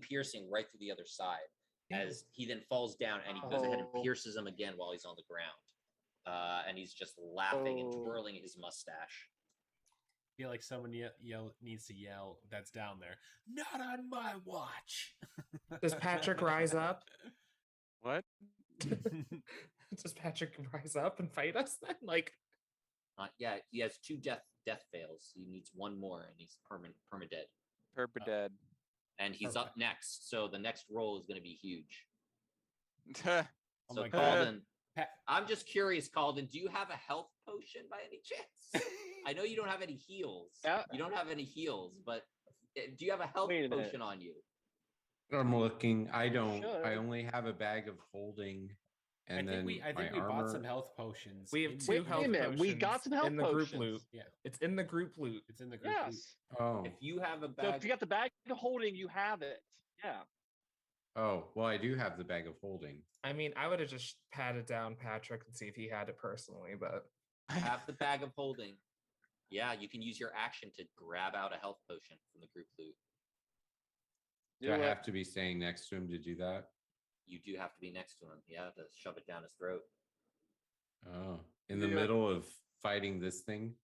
piercing right through the other side as he then falls down, and he goes ahead and pierces him again while he's on the ground. And he's just laughing and twirling his mustache. I feel like someone needs to yell that's down there. Not on my watch. Does Patrick rise up? What? Does Patrick rise up and fight us then? Like, Yeah, he has 2 death fails. He needs 1 more, and he's permadead. Dead. And he's Okay. up next, so the next roll is going to be huge. Oh So my God. Calden, I'm just curious, Calden, do you have a health potion by any chance? I know you don't have any heals. You don't have any heals, but do you have a health Wait a minute. potion on you? I'm looking. I don't. Should. I only have a bag of holding, and I think we my bought some armor. health potions. we have in- 2 Wait a health minute, potions we got some health in the group potions. loot. Yeah. It's in the group loot. It's in the group. loot. Yes. Oh. If you have a So bag, if you got the bag of holding, you have it. Yeah. Oh. Well, I do have the bag of holding. I mean, I would have just patted down Patrick and see if he had it personally, but have the bag of holding. Yeah, you can use your action to grab out a health potion from the group loot. Do I have to be staying next to him to do that? You do have to be next to him. Yeah, to shove it down his throat. Oh, in the Yeah. middle of fighting this thing.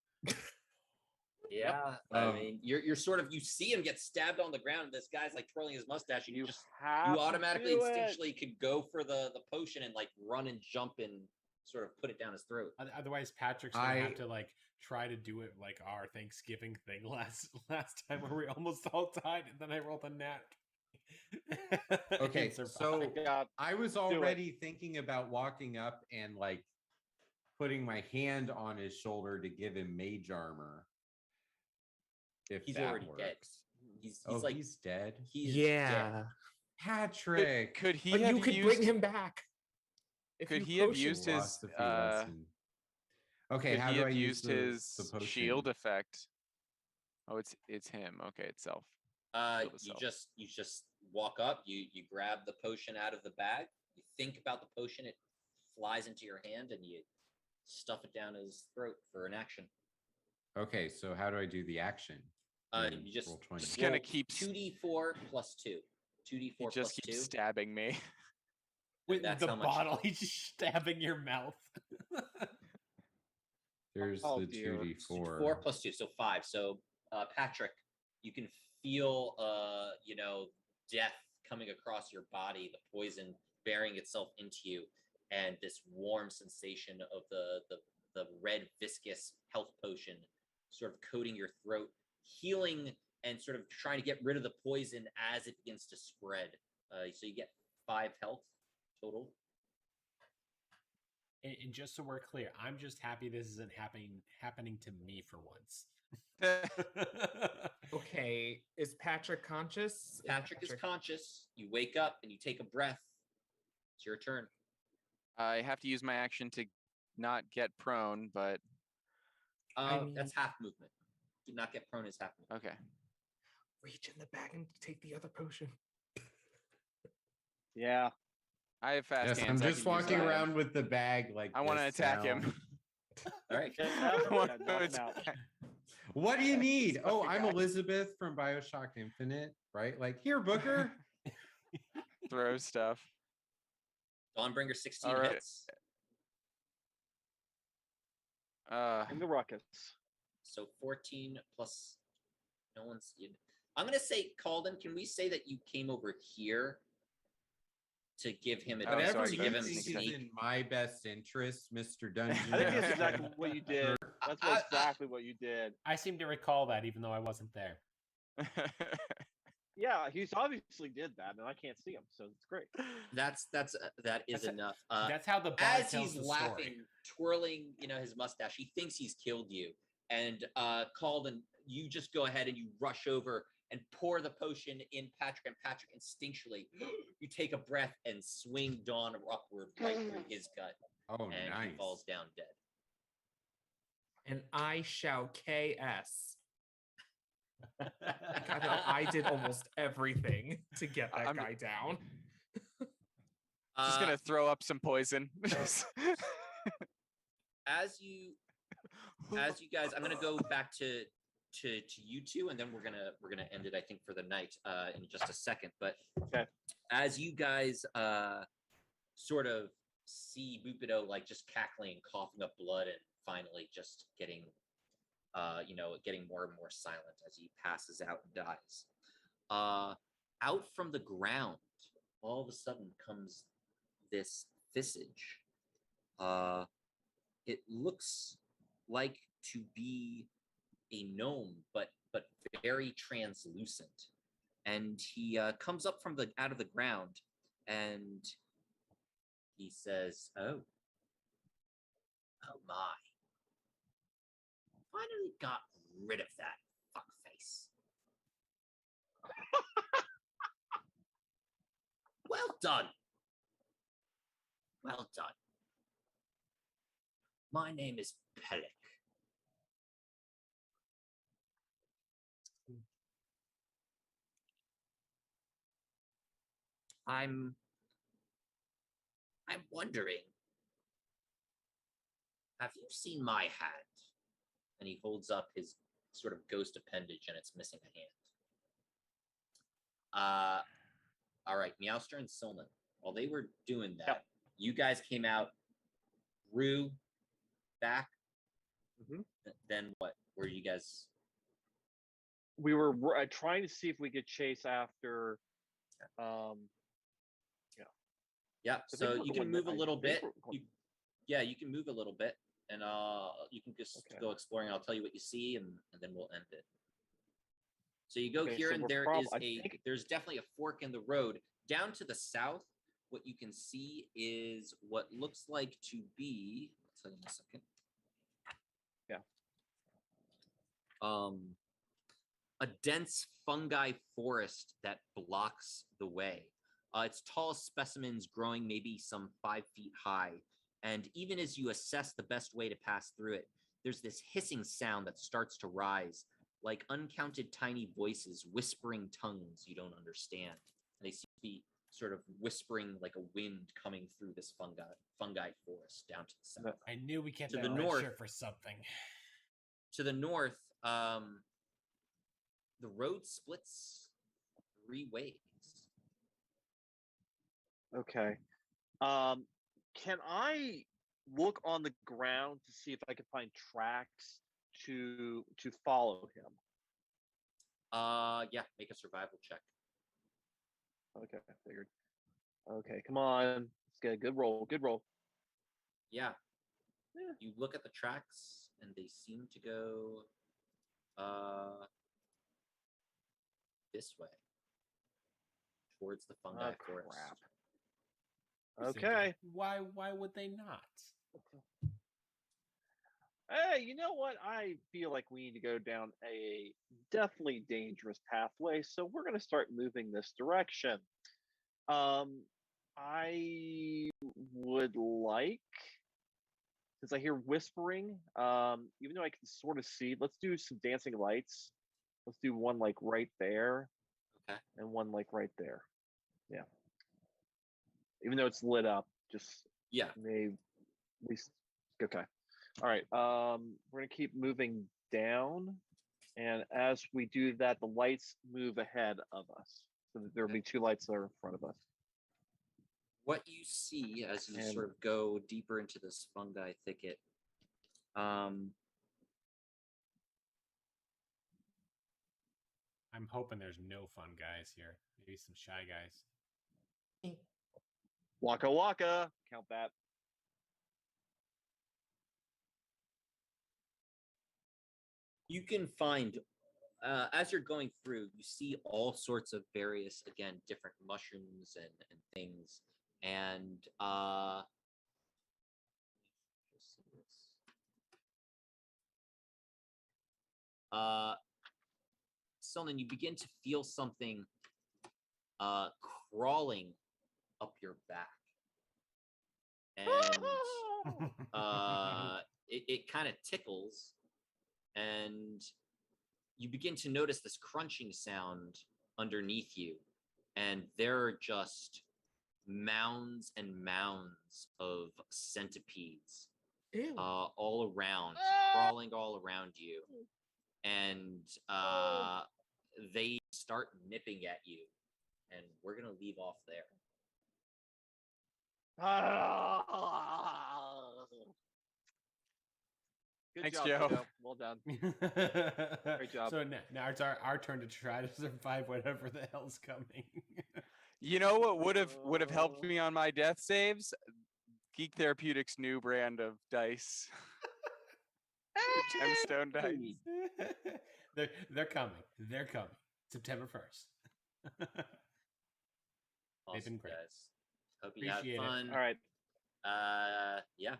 Yeah, I mean, you're sort of, you see him get stabbed on the ground, and this guy's like twirling his mustache, and you have automatically to do it. instinctually could go for the potion and like run and jump and sort of put it down his throat. Otherwise, Patrick's gonna have to like try to do it like our Thanksgiving thing last time where we almost all died, and then I rolled a nat. Okay, And survived. so God. I was it. already thinking about walking up and like putting my hand on his shoulder to give him mage armor. If He's that already works. dead. He's Oh, like he's dead. he's yeah. dead. Patrick. Could he But have you could used, bring him back. If Could you he have potion used his Philosophy lesson. Okay, could how he do have I use used the his shield potion? effect? Oh, it's him. Okay, itself. Shield You itself. just walk up, you grab the potion out of the bag, you think about the potion, it flies into your hand, and you stuff it down his throat for an action. Okay, so how do I do the action? You just roll 20. Just gonna roll keep 2d4 plus 2. 2d4 He plus just 2. keeps stabbing me. with that's the how much- bottle, he's just stabbing your mouth. There's Oh, the dear. 2d4. 4 plus 2, so 5. So Patrick, you can feel death coming across your body, the poison bearing itself into you, and this warm sensation of the red viscous health potion sort of coating your throat, healing and sort of trying to get rid of the poison as it begins to spread. So you get 5 health total. And just so we're clear, I'm just happy this isn't happening to me for once. Okay, is Patrick conscious? Patrick is conscious. You wake up and you take a breath. It's your turn. I have to use my action to not get prone, but That's half movement. Do not get prone is half movement. okay. Reach in the bag and take the other potion. Yeah. I have fast Yes, hands. I'm I just can use walking that. around with the bag like I want to this attack now. him. All right. Yeah, I want knock to him out. attack. What do you need? Fucking Oh, I'm guy. Elizabeth from BioShock Infinite, right? Like, here, Booker. Throw stuff. Dawnbringer 16 All right. hits. In the ruckus. So 14 plus no one's. I'm gonna say, Calden, can we say that you came over here to give him Oh, Whatever sorry, to you give him think is sneak? in my best interest, Mr. Dungeon. I think that's Master. exactly what you did. That's exactly what you did. I seem to recall that, even though I wasn't there. Yeah, he's obviously did that, and I can't see him, so it's great. That is That's a- enough. That's how the bard As tells he's the laughing, story. twirling, his mustache, he thinks he's killed you. And Calden, you just go ahead and you rush over and pour the potion in Patrick, and Patrick instinctually, you take a breath and swing Dawn upward right through his gut, Oh, and nice. he falls down dead. And I shout KS. I did almost everything to get that guy down. Just Uh, gonna throw up some poison. as you guys, I'm gonna go back to you two, and then we're gonna end it, I think, for the night in just a second. But Okay. as you guys sort of see Bupido like just cackling, coughing up blood, and finally just getting getting more and more silent as he passes out and dies. Out from the ground, all of a sudden comes this visage. It looks like to be a gnome, but very translucent. And he comes up from out of the ground, and he says, "Oh my! Finally got rid of that fuckface. Well done. Well done. My name is Pelik. I'm wondering, have you seen my hand?" And he holds up his sort of ghost appendage, and it's missing a hand. All right, Meowster and Silman. While they were doing that, you guys came out, Rue, back. Then what? Were you guys? We were trying to see if we could chase after. Yeah. I So think you we're can going move a that- I little think bit. we're- You can move a little bit, and you can just Okay. go exploring. I'll tell you what you see, and then we'll end it. So you go Okay, here, so and we're there prob- is I think- there's definitely a fork in the road. Down to the south, what you can see is what looks like to be. I'll tell you in a second. Yeah. A dense fungi forest that blocks the way. Its tallest specimens growing maybe some 5 feet high. And even as you assess the best way to pass through it, there's this hissing sound that starts to rise, like uncounted tiny voices whispering tongues you don't understand. And they seem to be sort of whispering like a wind coming through this fungi forest down to the south. I knew we kept To that the red north- shirt for something. To the north, the road splits 3 ways. Okay. Can I look on the ground to see if I can find tracks to follow him? Yeah, make a survival check. Okay, I figured. Okay, come on. Let's get a good roll. Good roll. Yeah. Yeah. You look at the tracks, and they seem to go this way, towards the fungi Oh, forest. crap. Thinking, Okay. Why would they not? Hey, you know what? I feel like we need to go down a definitely dangerous pathway, so we're going to start moving this direction. I would like, since I hear whispering, even though I can sort of see, let's do some dancing lights. Let's do one like right there. Okay. And one like right there. Yeah. Even though it's lit up, just Yeah. maybe at least okay. All right. We're gonna keep moving down, and as we do that, the lights move ahead of us. So there will be 2 lights that are in front of us. What you see as you And- sort of go deeper into this fungi thicket, I'm hoping there's no fun guys here. Maybe some shy guys. Waka waka. Count that. you can find as you're going through, you see all sorts of various, again, different mushrooms and things. And just see this. Selnan, you begin to feel something crawling up your back. And it kind of tickles, and you begin to notice this crunching sound underneath you, and there are just mounds and mounds of centipedes Ew. all around, crawling all around you, and they start nipping at you, and we're gonna leave off there. Good Thanks, job, Joe. Joe. Well done. Great job. So now it's our turn to try to survive whatever the hell's coming. You know what would have helped me on my death saves? Geek Therapeutics' new brand of dice. The gemstone dice. They're coming. They're coming. September 1st. Awesome, been great. guys. Hope you had Appreciate it. fun. All right. Yeah.